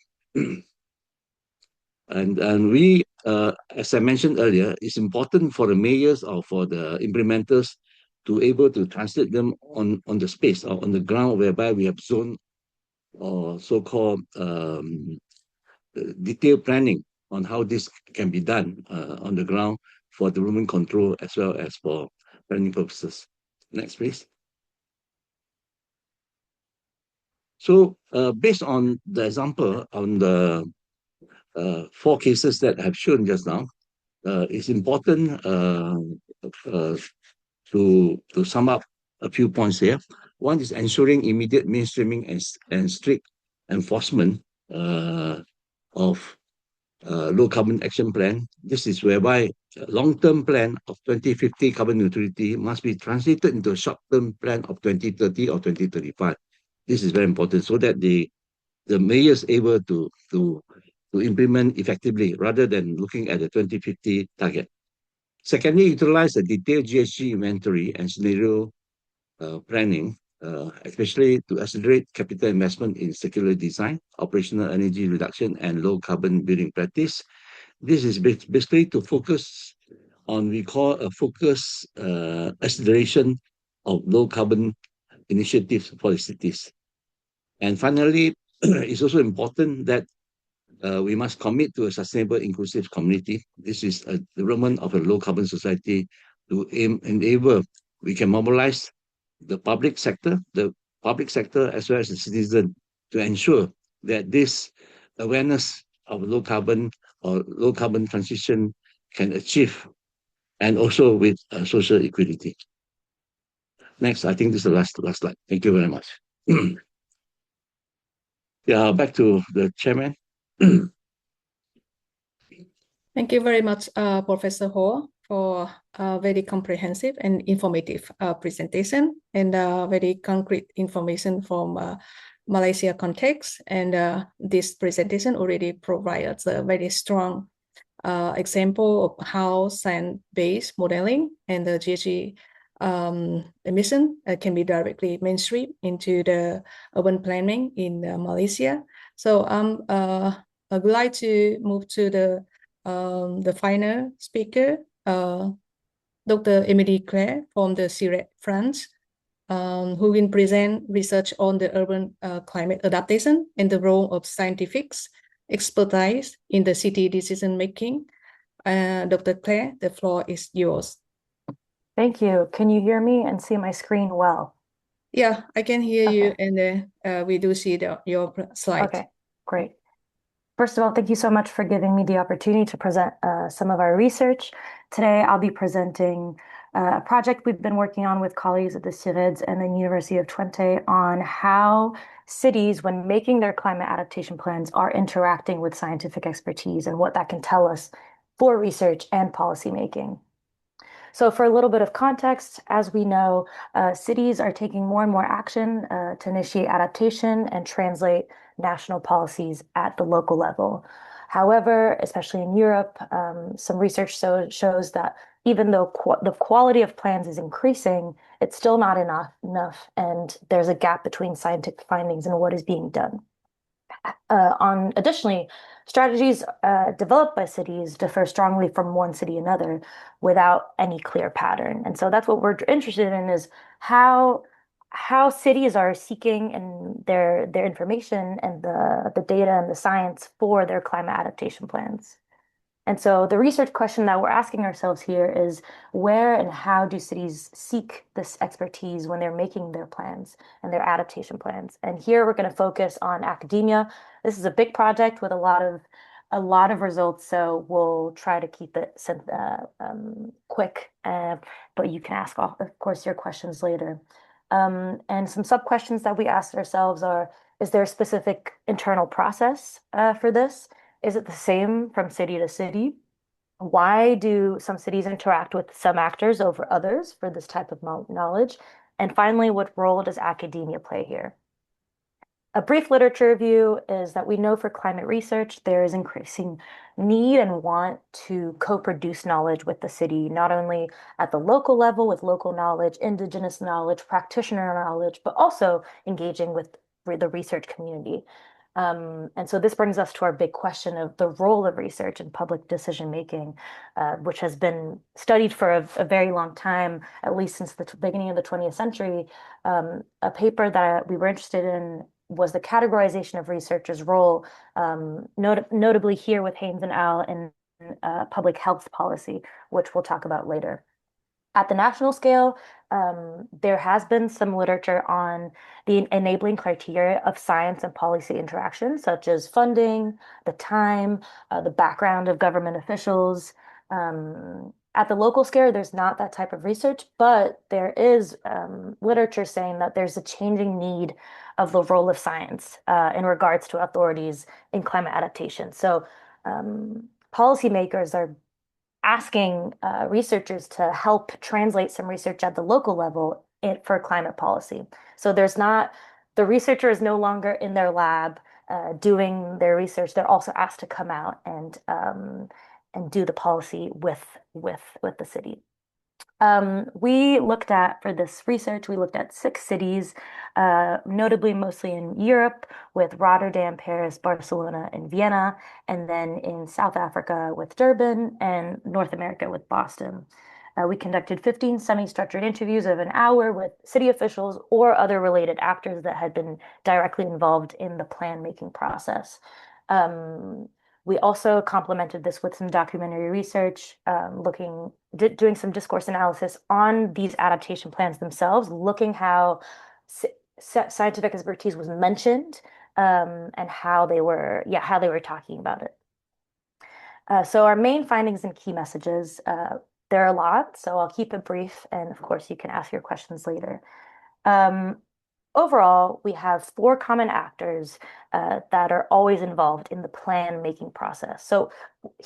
And we, as I mentioned earlier, it's important for the mayors or for the implementers to able to translate them on the space or on the ground, whereby we have zone or so-called detailed planning on how this can be done on the ground for development control as well as for planning purposes. Next, please. So based on the example on the 4 cases that I have shown just now, it's important to sum up a few points here. One is ensuring immediate mainstreaming and strict enforcement of low carbon action plan. This is whereby a long-term plan of 2050 carbon neutrality must be translated into a short-term plan of 2030 or 2035. This is very important so that the mayors able to implement effectively rather than looking at the 2050 target. Secondly, utilize a detailed GHG inventory and scenario planning, especially to accelerate capital investment in circular design, operational energy reduction, and low carbon building practice. This is basically to focus on, we call a focus acceleration of low carbon initiatives for the cities. And finally, it's also important that we must commit to a sustainable, inclusive community. This is a development of a low carbon society to enable we can mobilize the public sector as well as the citizen to ensure that this awareness of low carbon or low carbon transition can achieve, and also with social equality. Next, I think this is the last slide. Thank you very much. Yeah, back to the chairman. Thank you very much, Professor Ho, for a very comprehensive and informative presentation and very concrete information from Malaysia context. And this presentation already provides a very strong example of how science-based modeling and the GHG emission can be directly mainstream into the urban planning in Malaysia. So I would like to move to the final speaker, Dr. Emily Claire from the CIRET France, who will present research on the urban climate adaptation and the role of scientific expertise in the city decision-making. Dr. Claire, the floor is yours. Thank you. Can you hear me and see my screen well? Yeah, I can hear you, and we do see your slide. Okay, great. First of all, thank you so much for giving me the opportunity to present some of our research. Today, I'll be presenting a project we've been working on with colleagues at the CIREDS and the University of Twente on how cities, when making their climate adaptation plans, are interacting with scientific expertise and what that can tell us for research and policymaking. So for a little bit of context, as we know, cities are taking more and more action to initiate adaptation and translate national policies at the local level. However, especially in Europe, some research shows that even though the quality of plans is increasing, it's still not enough, and there's a gap between scientific findings and what is being done. Additionally, strategies developed by cities differ strongly from one city to another without any clear pattern. And so that's what we're interested in, is how cities are seeking and their information and the data and the science for their climate adaptation plans. And so the research question that we're asking ourselves here is, where and how do cities seek this expertise when they're making their plans and their adaptation plans? And here we're going to focus on academia. This is a big project with a lot of results, so we'll try to keep it quick, but you can ask, of course, your questions later. And some sub-questions that we asked ourselves are, is there a specific internal process for this? Is it the same from city to city? Why do some cities interact with some actors over others for this type of knowledge? And finally, what role does academia play here? A brief literature review is that we know for climate research, there is increasing need and want to co-produce knowledge with the city, not only at the local level with local knowledge, indigenous knowledge, practitioner knowledge, but also engaging with the research community. And so this brings us to our big question of the role of research in public decision-making, which has been studied for a very long time, at least since the beginning of the 20th century. A paper that we were interested in was the categorization of researchers' role, notably here with Haynes and al. In public health policy, which we'll talk about later. At the national scale, there has been some literature on the enabling criteria of science and policy interaction, such as funding, the time, the background of government officials, At the local scale, there's not that type of research, but there is literature saying that there's a changing need of the role of science in regards to authorities in climate adaptation. So policymakers are asking researchers to help translate some research at the local level for climate policy. So the researcher is no longer in their lab doing their research. They're also asked to come out and do the policy with the city. For this research, we looked at 6 cities, notably mostly in Europe with Rotterdam, Paris, Barcelona, and Vienna, and then in South Africa with Durban, and North America with Boston. We conducted 15 semi-structured interviews of an hour with city officials or other related actors that had been directly involved in the plan-making process. We also complemented this with some documentary research, doing some discourse analysis on these adaptation plans themselves, looking how scientific expertise was mentioned, and how they were talking about it. So our main findings and key messages, there are a lot, so I'll keep it brief, and of course you can ask your questions later. Overall, we have 4 common actors that are always involved in the plan-making process. So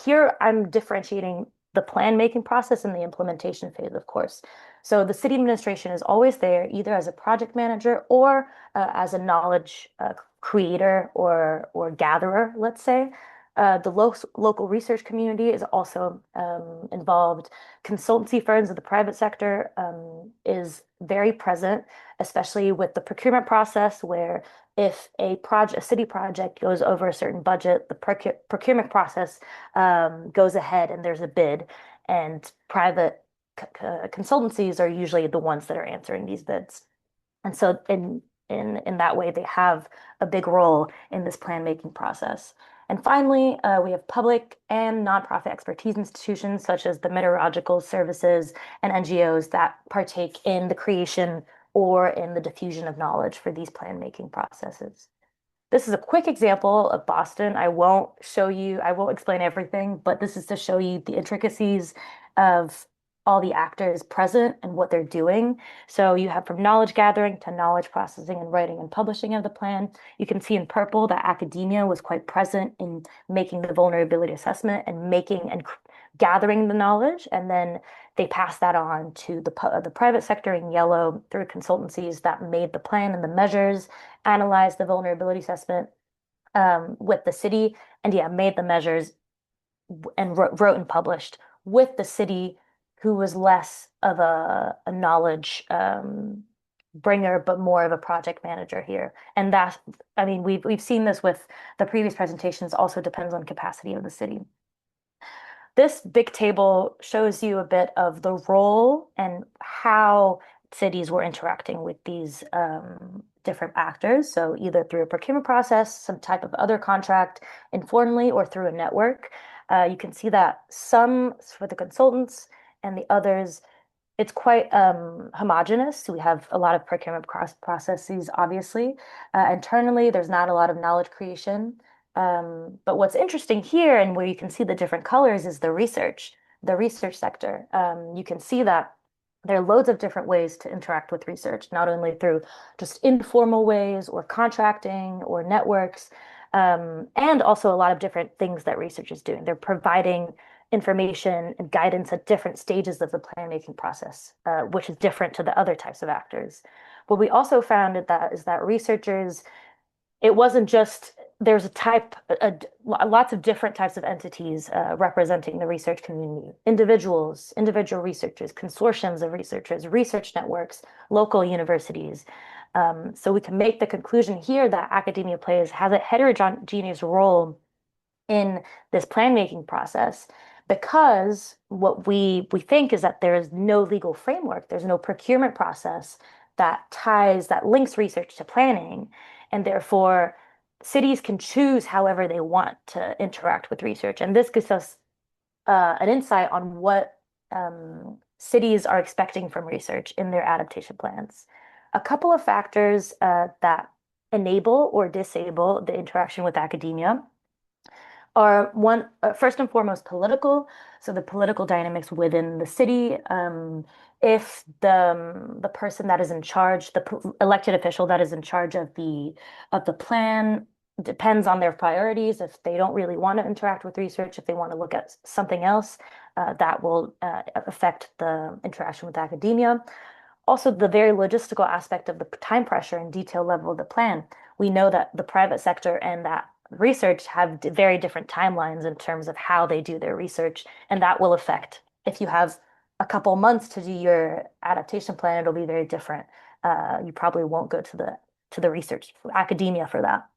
here I'm differentiating the plan-making process and the implementation phase, of course. So the city administration is always there, either as a project manager or as a knowledge creator or gatherer, let's say. The local research community is also involved. Consultancy firms of the private sector is very present, especially with the procurement process, where if a city project goes over a certain budget, the procurement process goes ahead and there's a bid, and private consultancies are usually the ones that are answering these bids. And so in that way, they have a big role in this plan-making process. And finally, we have public and nonprofit expertise institutions such as the meteorological services and NGOs that partake in the creation or in the diffusion of knowledge for these plan-making processes. This is a quick example of Boston. I won't explain everything, but this is to show you the intricacies of all the actors present and what they're doing. So you have from knowledge gathering to knowledge processing and writing and publishing of the plan. You can see in purple that academia was quite present in making the vulnerability assessment and gathering the knowledge, and then they pass that on to the private sector in yellow through consultancies that made the plan and the measures, analyzed the vulnerability assessment with the city, and made the measures and wrote and published with the city, who was less of a knowledge bringer, but more of a project manager here. And we've seen this with the previous presentations, also depends on capacity of the city. This big table shows you a bit of the role and how cities were interacting with these different actors. So either through a procurement process, some type of other contract, informally, or through a network. You can see that some for the consultants and the others, it's quite homogenous. So we have a lot of procurement processes, obviously. Internally, there's not a lot of knowledge creation. But what's interesting here, and where you can see the different colors, is the research sector. You can see that there are loads of different ways to interact with research, not only through just informal ways or contracting or networks, and also a lot of different things that research is doing. They're providing information and guidance at different stages of the plan-making process, which is different to the other types of actors. What we also found is that researchers, it wasn't just, there's lots of different types of entities representing the research community. Individual researchers, consortiums of researchers, research networks, local universities. So we can make the conclusion here that academia has a heterogeneous role in this plan-making process, because what we think is that there is no legal framework, there's no procurement process that links research to planning, and therefore cities can choose however they want to interact with research. And this gives us an insight on what cities are expecting from research in their adaptation plans. A couple of factors that enable or disable the interaction with academia are first and foremost political. So the political dynamics within the city. If the person that is in charge, the elected official that is in charge of the plan, depends on their priorities. If they don't really want to interact with research, if they want to look at something else, that will affect the interaction with academia. Also, the very logistical aspect of the time pressure and detail level of the plan. We know that the private sector and that research have very different timelines in terms of how they do their research, and that will affect. If you have a couple months to do your adaptation plan, it'll be very different. You probably won't go to the research academia for that.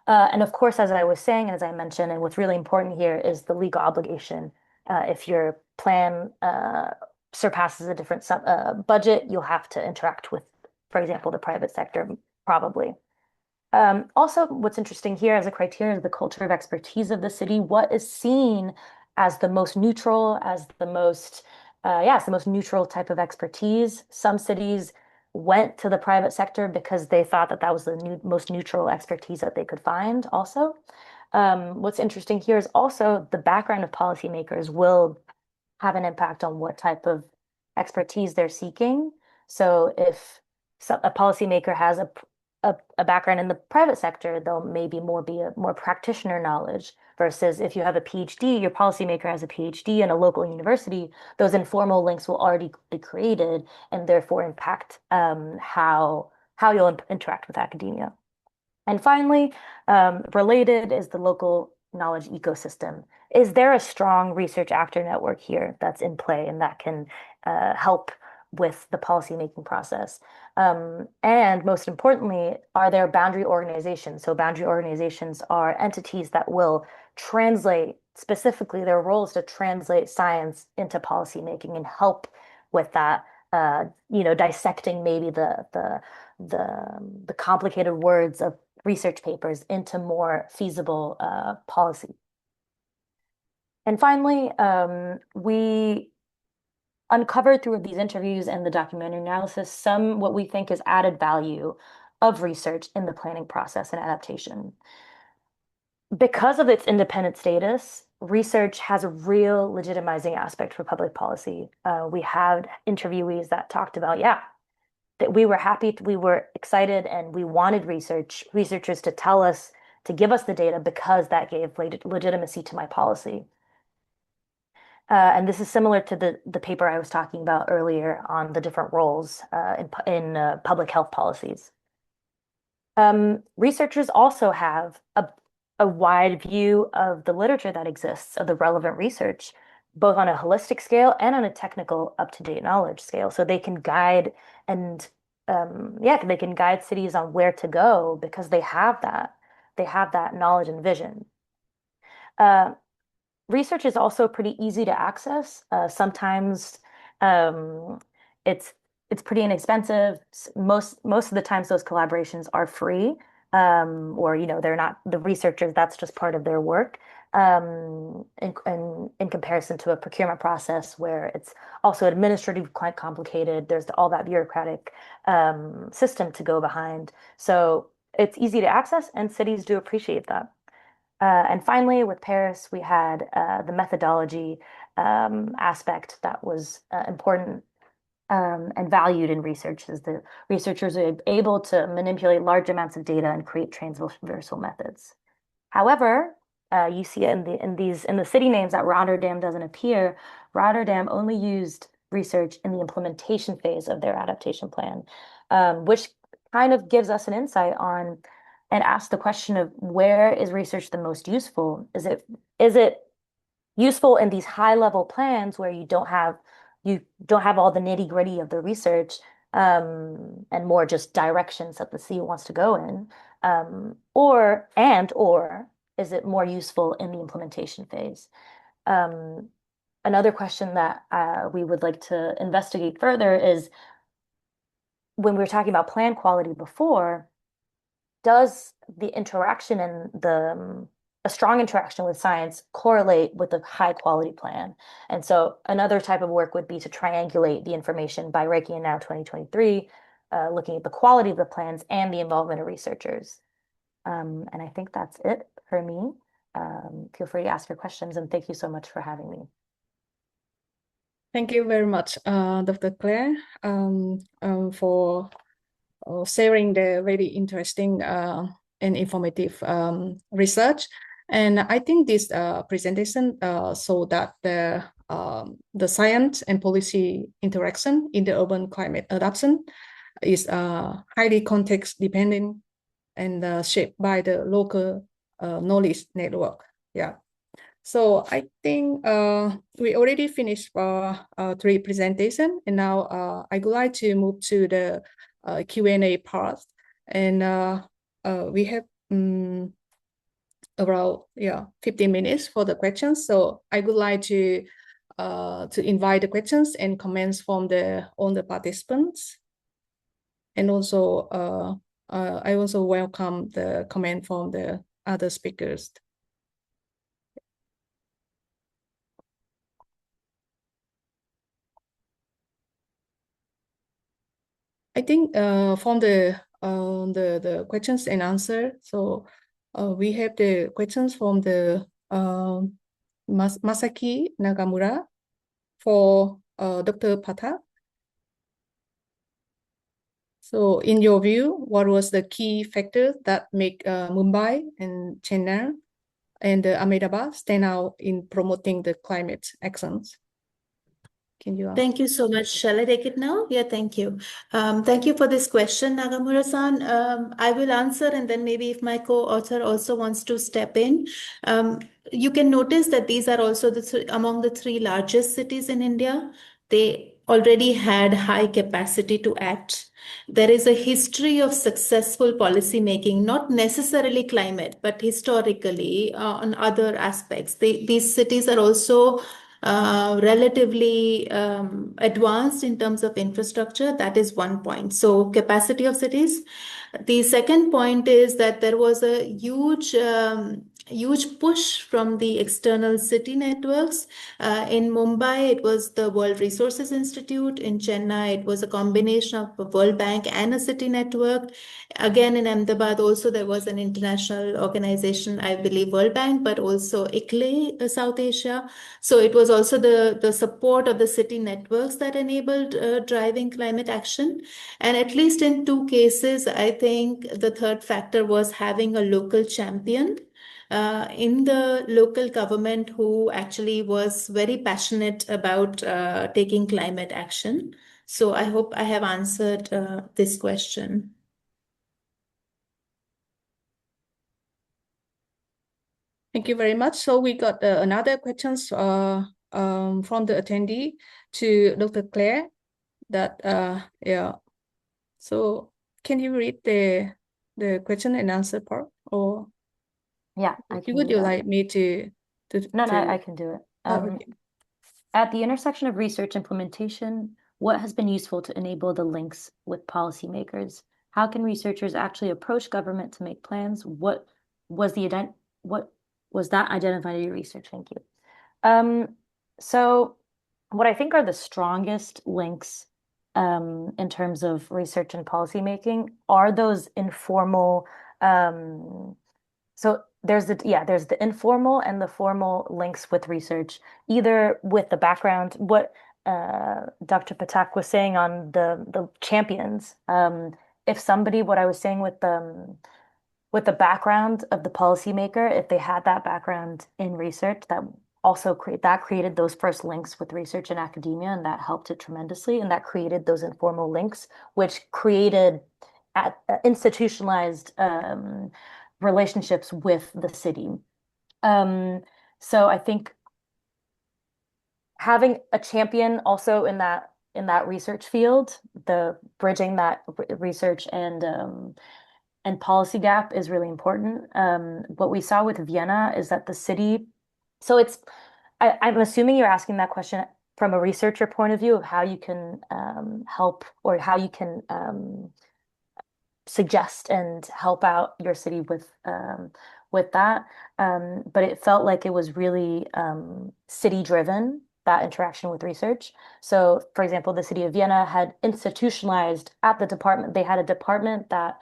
And of course, as I was saying, as I mentioned, and what's really important here is the legal obligation. If your plan surpasses a different budget, you'll have to interact with, for example, the private sector, probably. Also, what's interesting here as a criteria is the culture of expertise of the city. What is seen as the most neutral, as the most, it's the most neutral type of expertise. Some cities went to the private sector because they thought that that was the most neutral expertise that they could find also. What's interesting here is also the background of policymakers will have an impact on what type of expertise they're seeking. So if a policymaker has a background in the private sector, they'll maybe be a more practitioner knowledge, versus if you have a PhD, your policymaker has a PhD in a local university, those informal links will already be created and therefore impact how you'll interact with academia. And finally, related is the local knowledge ecosystem. Is there a strong research actor network here that's in play and that can help with the policymaking process? And most importantly, are there boundary organizations? So boundary organizations are entities that will translate, specifically their role is to translate science into policymaking and help with that, dissecting maybe the complicated words of research papers into more feasible policy. And finally, we uncovered through these interviews and the documentary analysis what we think is added value of research in the planning process and adaptation. Because of its independent status, research has a real legitimizing aspect for public policy. We had interviewees that talked about, that we were happy, we were excited, and we wanted researchers to give us the data because that gave legitimacy to my policy. And this is similar to the paper I was talking about earlier on the different roles in public health policies. Researchers also have a wide view of the literature that exists, of the relevant research, both on a holistic scale and on a technical up-to-date knowledge scale. So they can guide they can guide cities on where to go because they have that knowledge and vision. Research is also pretty easy to access. Sometimes it's pretty inexpensive. Most of the times those collaborations are free, or they're not the researchers, that's just part of their work. In comparison to a procurement process where it's also administratively quite complicated. There's all that bureaucratic system to go behind. So it's easy to access, and cities do appreciate that. And finally, with Paris, we had the methodology aspect that was important and valued in research, is the researchers are able to manipulate large amounts of data and create transversal methods. However, you see it in the city names that Rotterdam doesn't appear. Rotterdam only used research in the implementation phase of their adaptation plan, which kind of gives us an insight on and asks the question of where is research the most useful? Is it useful in these high level plans where you don't have all the nitty gritty of the research and more just directions that the city wants to go in, or is it more useful in the implementation phase? Another question that we would like to investigate further is, when we were talking about plan quality before, does the interaction and a strong interaction with science correlate with a high quality plan? And so another type of work would be to triangulate the information by Reiki and Now 2023, looking at the quality of the plans and the involvement of researchers. And I think that's it for me. feel free to ask your questions, and thank you so much for having me. Thank you very much, Dr. Claire, for sharing the very interesting and informative research. And I think this presentation so that the science and policy interaction in the urban climate adaptation is highly context dependent and shaped by the local knowledge network. Yeah. So I think we already finished 3 presentations, and now I would like to move to the Q&A part. And we have around 15 minutes for the questions. So I would like to invite the questions and comments from all the participants. And also I also welcome the comment from the other speakers. I think from the questions and answer. So we have the questions from the Masaki Nagamura for Dr. Pathak. So in your view, what was the key factor that make Mumbai and Chennai and Ahmedabad stand out in promoting the climate actions? Can you Thank you so much. Shall I take it now? Yeah, thank you. Thank you for this question, Nagamura-san. I will answer, and then maybe if my co-author also wants to step in. You can notice that these are also among the 3 largest cities in India. They already had high capacity to act. There is a history of successful policy making, not necessarily climate, but historically on other aspects. These cities are also relatively advanced in terms of infrastructure. That is one point. So capacity of cities. The second point is that there was a huge push from the external city networks. In Mumbai, it was the World Resources Institute. In Chennai, it was a combination of a World Bank and a city network. Again, in Ahmedabad, also there was an international organization, I believe World Bank, but also ICLEI, South Asia. So it was also the support of the city networks that enabled driving climate action. And at least in 2 cases, I think the third factor was having a local champion in the local government who actually was very passionate about taking climate action. So I hope I have answered this question. Thank you very much. So we got another questions from the attendee to Dr. Claire. That yeah. So can you read the question and answer part, or Yeah, I can would do you that. like me to No, I can do it. okay. At the intersection of research implementation, what has been useful to enable the links with policymakers? How can researchers actually approach government to make plans? What was that identified in your research? Thank you. So what I think are the strongest links in terms of research and policymaking are those informal. So there's the informal and the formal links with research, either with the background, what Dr. Pathak was saying on the champions. If somebody, what I was saying with the background of the policymaker, if they had that background in research, that also created those first links with research and academia, and that helped it tremendously, and that created those informal links, which created institutionalized relationships with the city. So I think having a champion also in that research field, the bridging that research and policy gap is really important. What we saw with Vienna is that the city, so I'm assuming you're asking that question from a researcher point of view of how you can help, or how you can suggest and help out your city with that. But it felt like it was really city driven, that interaction with research. So for example, the city of Vienna had institutionalized at the department, they had a department that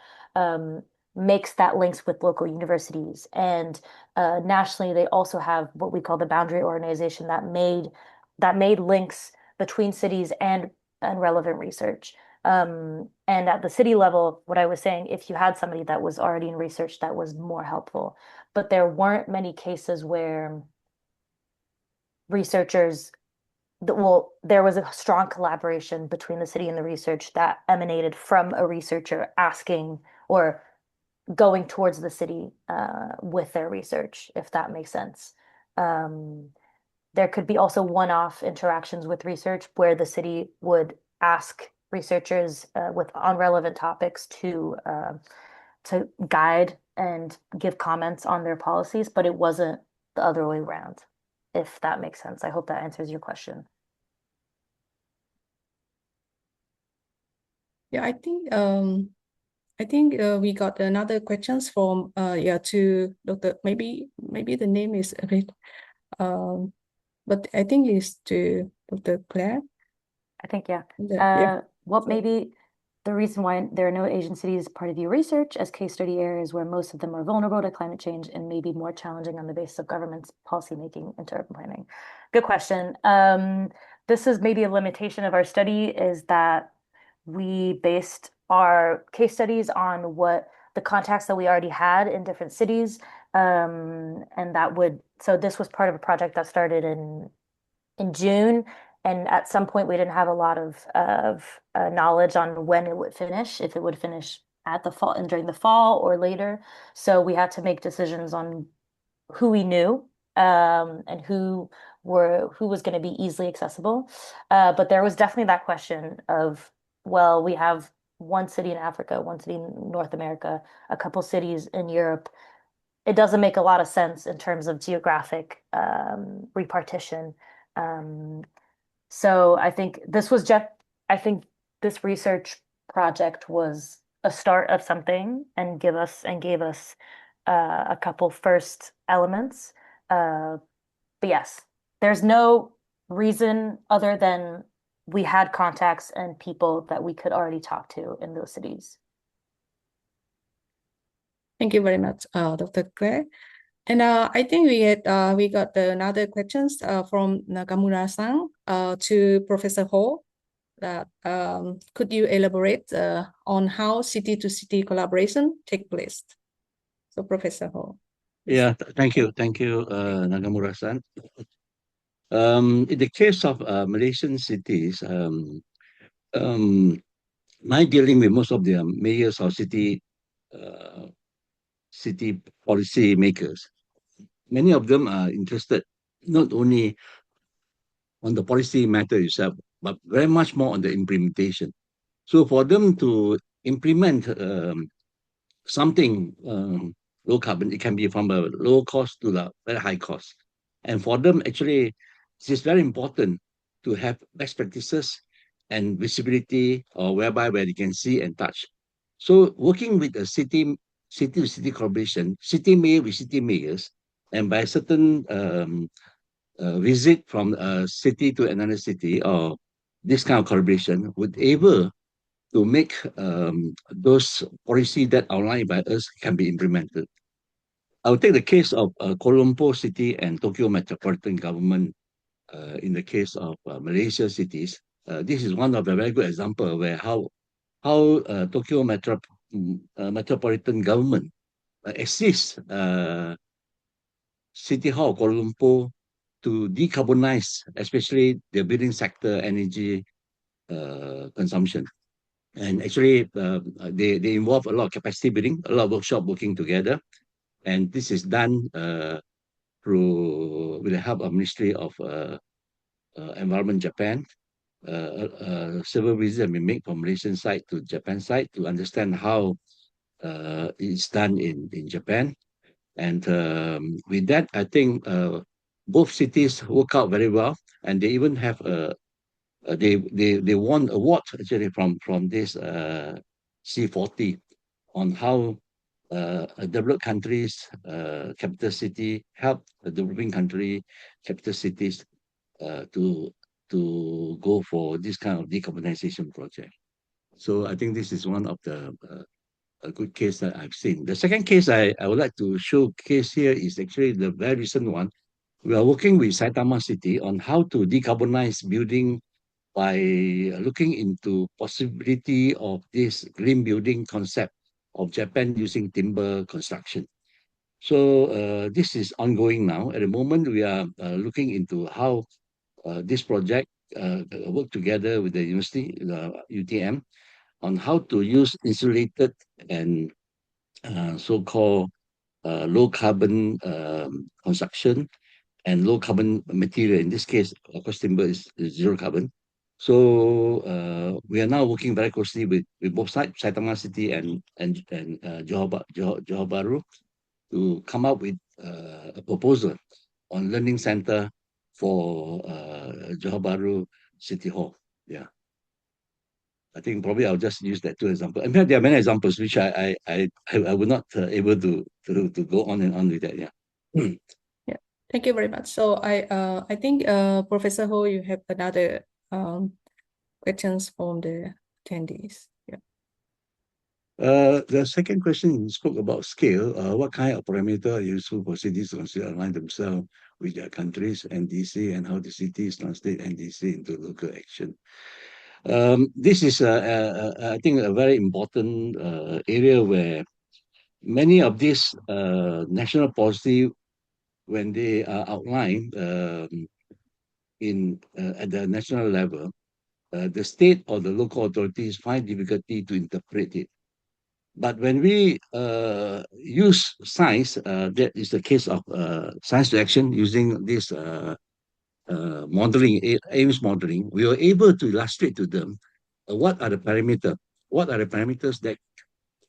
makes that links with local universities. And nationally, they also have what we call the boundary organization that made links between cities and relevant research. And at the city level, what I was saying, if you had somebody that was already in research, that was more helpful. But there weren't many cases where researchers, well, there was a strong collaboration between the city and the research that emanated from a researcher asking or going towards the city with their research, if that makes sense. There could be also one-off interactions with research where the city would ask researchers on relevant topics to guide and give comments on their policies, but it wasn't the other way around, if that makes sense. I hope that answers your question. Yeah, I think we got another questions from to Dr. Maybe the name is a bit but I think it's to Dr. Claire. I think, yeah. Yeah. What may be the reason why there are no Asian cities part of your research as case study areas where most of them are vulnerable to climate change and may be more challenging on the basis of government's policymaking into urban planning? Good question. This is maybe a limitation of our study, is that we based our case studies on what the contacts that we already had in different cities. And so this was part of a project that started in June. And at some point, we didn't have a lot of knowledge on when it would finish, if it would finish at the fall and during the fall or later. So we had to make decisions on who we knew and who was going to be easily accessible. But there was definitely that question of, well, we have one city in Africa, one city in North America, a couple cities in Europe. It doesn't make a lot of sense in terms of geographic repartition. So I think this research project was a start of something and gave us a couple first elements. But yes, there's no reason other than we had contacts and people that we could already talk to in those cities. Thank you very much, Dr. Claire. And I think we got another questions from Nakamura-san to Professor Ho. That could you elaborate on how city-to-city collaboration take place? So, Professor Ho. Yeah, thank you, Nagamura-san. In the case of Malaysian cities, my dealing with most of the mayors or city policy makers, many of them are interested not only on the policy matter itself, but very much more on the implementation. So for them to implement something low carbon, it can be from a low cost to the very high cost. And for them, actually, it's very important to have best practices and visibility, or where they can see and touch. So working with a city-to-city collaboration, city mayor with city mayors, and by certain visit from a city to another city, or this kind of collaboration would able to make those policy that outlined by us can be implemented. I'll take the case of Kuala Lumpur City and Tokyo Metropolitan Government in the case of Malaysia cities. This is one of the very good example where how Tokyo Metropolitan Government assists City Hall Kuala Lumpur to decarbonize, especially the building sector energy consumption. And actually, they involve a lot of capacity building, a lot of workshop working together. And this is done with the help of Ministry of Environment Japan. Several visits have been made from Malaysian side to Japan side to understand how it's done in Japan. And with that, I think both cities work out very well, and they even have they won award actually from this C40 on how a developed countries capital city help the developing country capital cities to go for this kind of decarbonization project. So I think this is one of the a good case that I've seen. The second case I would like to showcase here is actually the very recent one. We are working with Saitama City on how to decarbonize building by looking into possibility of this green building concept of Japan using timber construction. So this is ongoing now. At the moment, we are looking into how this project work together with the university, UTM, on how to use insulated and so-called low carbon construction and low carbon material. In this case, of course, timber is zero carbon. So we are now working very closely with both sides, Saitama City and Johor Bahru, to come up with a proposal on learning center for Johor Bahru City Hall. Yeah. I think probably I'll just use that two examples. In fact, there are many examples which I would not able to go on and on with that. Yeah. Yeah, thank you very much. So I think Professor Ho, you have another questions from the attendees. Yeah. The second question, you spoke about scale. What kind of parameter are useful for cities to consider align themselves with their countries, NDC, and how the cities translate NDC into local action? This is, I think, a very important area where many of these national policy, when they are outlined at the national level, the state or the local authorities find difficulty to interpret it. But when we use science, that is the case of science to action using this modeling, Ames modeling, we were able to illustrate to them what are the parameters that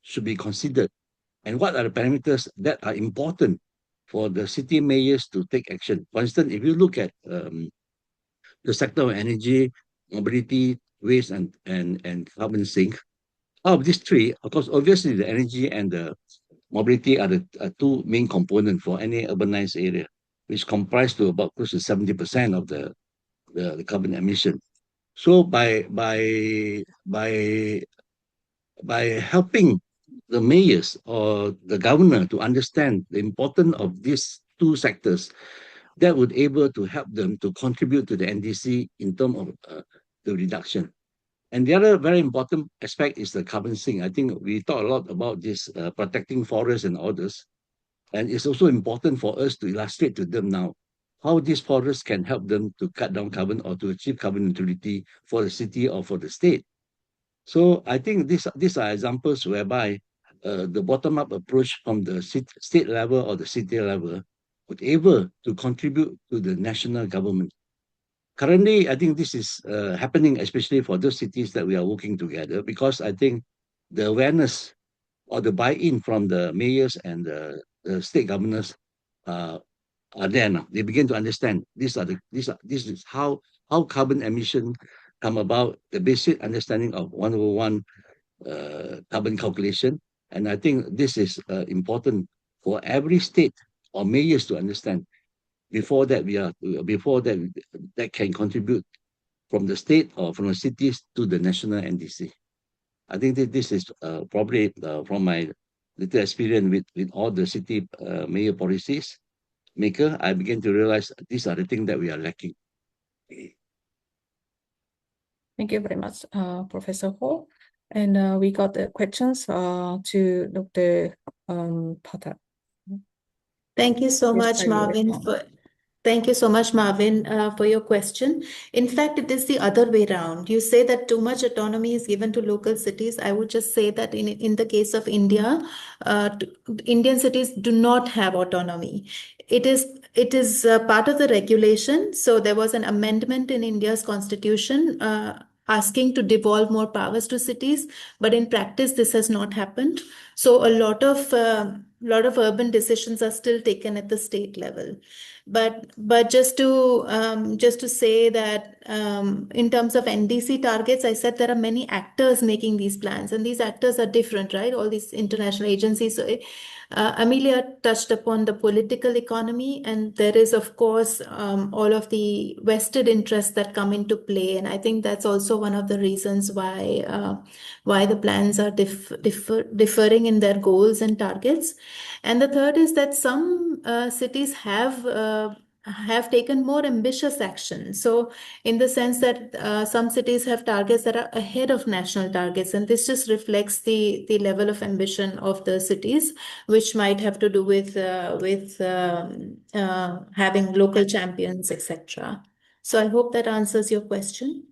should be considered, and what are the parameters that are important for the city mayors to take action. For instance, if you look at the sector of energy, mobility, waste, and carbon sink, out of these three, of course, obviously the energy and the mobility are the two main components for any urbanized area, which comprise to about close to 70% of the carbon emission. So by helping the mayors or the governor to understand the importance of these two sectors, that would able to help them to contribute to the NDC in terms of the reduction. And the other very important aspect is the carbon sink. I think we talk a lot about this protecting forests and others. And it's also important for us to illustrate to them now how these forests can help them to cut down carbon or to achieve carbon neutrality for the city or for the state. So I think these are examples whereby the bottom-up approach from the state level or the city level would able to contribute to the national government. Currently, I think this is happening, especially for those cities that we are working together, because I think the awareness or the buy-in from the mayors and the state governors are there now. They begin to understand this is how carbon emission come about, the basic understanding of 101 carbon calculation. And I think this is important for every state or mayors to understand. Before that, that can contribute from the state or from the cities to the national NDC. I think that this is probably from my little experience with all the city mayor policies maker, I begin to realize these are the things that we are lacking. Thank you very much, Professor Ho. And we got the questions to Dr. Pathak. Thank you so much, Marvin. Thank you so much, Marvin, for your question. In fact, it is the other way around. You say that too much autonomy is given to local cities. I would just say that in the case of India, Indian cities do not have autonomy. It is part of the regulation. So there was an amendment in India's constitution asking to devolve more powers to cities, but in practice, this has not happened. So a lot of lot of urban decisions are still taken at the state level. But just to say that in terms of NDC targets, I said there are many actors making these plans, and these actors are different, right? All these international agencies. So Amelia touched upon the political economy, and there is, of course, all of the vested interests that come into play. And I think that's also one of the reasons why the plans are differing in their goals and targets. And the third is that some cities have taken more ambitious action. So in the sense that some cities have targets that are ahead of national targets, and this just reflects the level of ambition of the cities, which might have to do with having local champions, etc. So I hope that answers your question.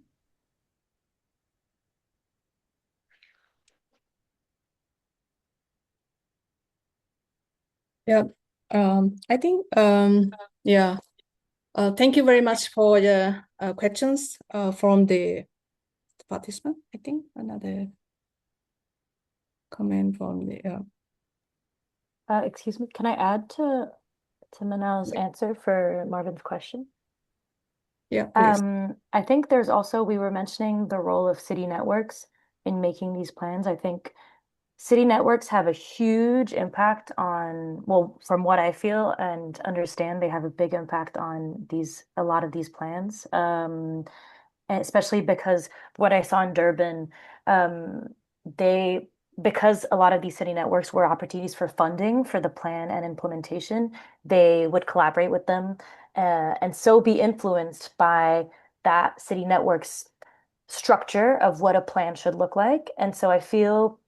Yeah, I think, yeah. Thank you very much for the questions from the participant. I think another comment from the. Excuse me, can I add to Manal's answer for Marvin's question? Yeah, please. I think there's also, we were mentioning the role of city networks in making these plans. I think city networks have a huge impact on, well, from what I feel and understand, they have a big impact on a lot of these plans. And especially because what I saw in Durban, because a lot of these city networks were opportunities for funding for the plan and implementation, they would collaborate with them and so be influenced by that city network's structure of what a plan should look like. And so I feel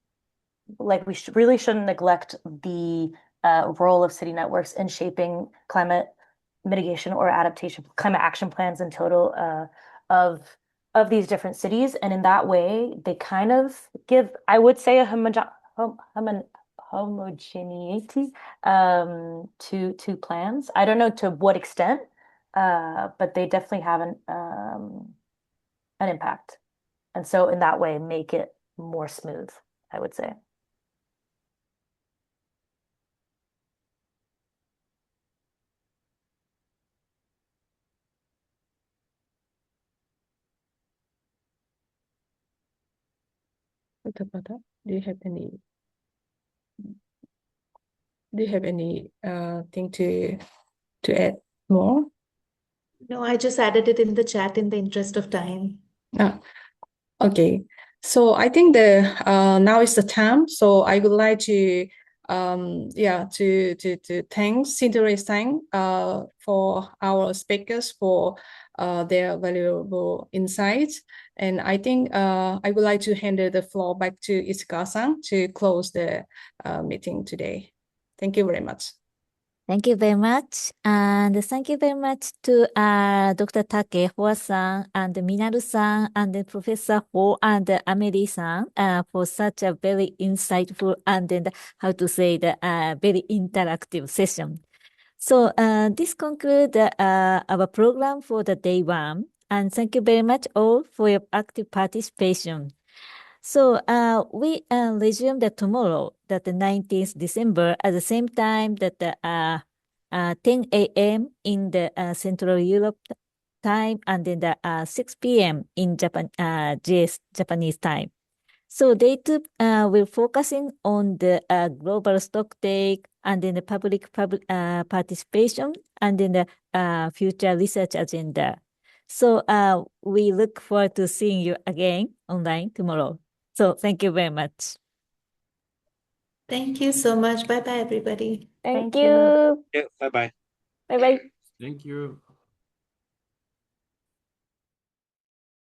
like we really shouldn't neglect the role of city networks in shaping climate mitigation or adaptation, climate action plans in total of these different cities. And in that way, they kind of give, I would say, a homogeneity to plans. I don't know to what extent, but they definitely have an impact. And so in that way, make it more smooth, I would say. Do you have any? Do you have any thing to add more? No, I just added it in the chat in the interest of time. Okay. So I think now is the time. So I would like to thank Cinderella Sang for our speakers for their valuable insights. And I think I would like to hand the floor back to Itsukawa-san to close the meeting today. Thank you very much. Thank you very much. And thank you very much to Dr. Take, Hoa-san, and Minaru-san, and then Professor Ho and Amelie-san for such a very insightful and then how to say the very interactive session. So this concludes our program for the day one. And thank you very much all for your active participation. So we resume tomorrow, that the 19th December, at the same time that 10 a.m. in the Central Europe time, and then the 6 p.m. in Japanese time. So day two, we're focusing on the global stocktake and then the public participation and then the future research agenda. So we look forward to seeing you again online tomorrow. So thank you very much. Thank you so much. Bye-bye, everybody. Thank you. Yeah, bye-bye. Bye-bye. Thank you.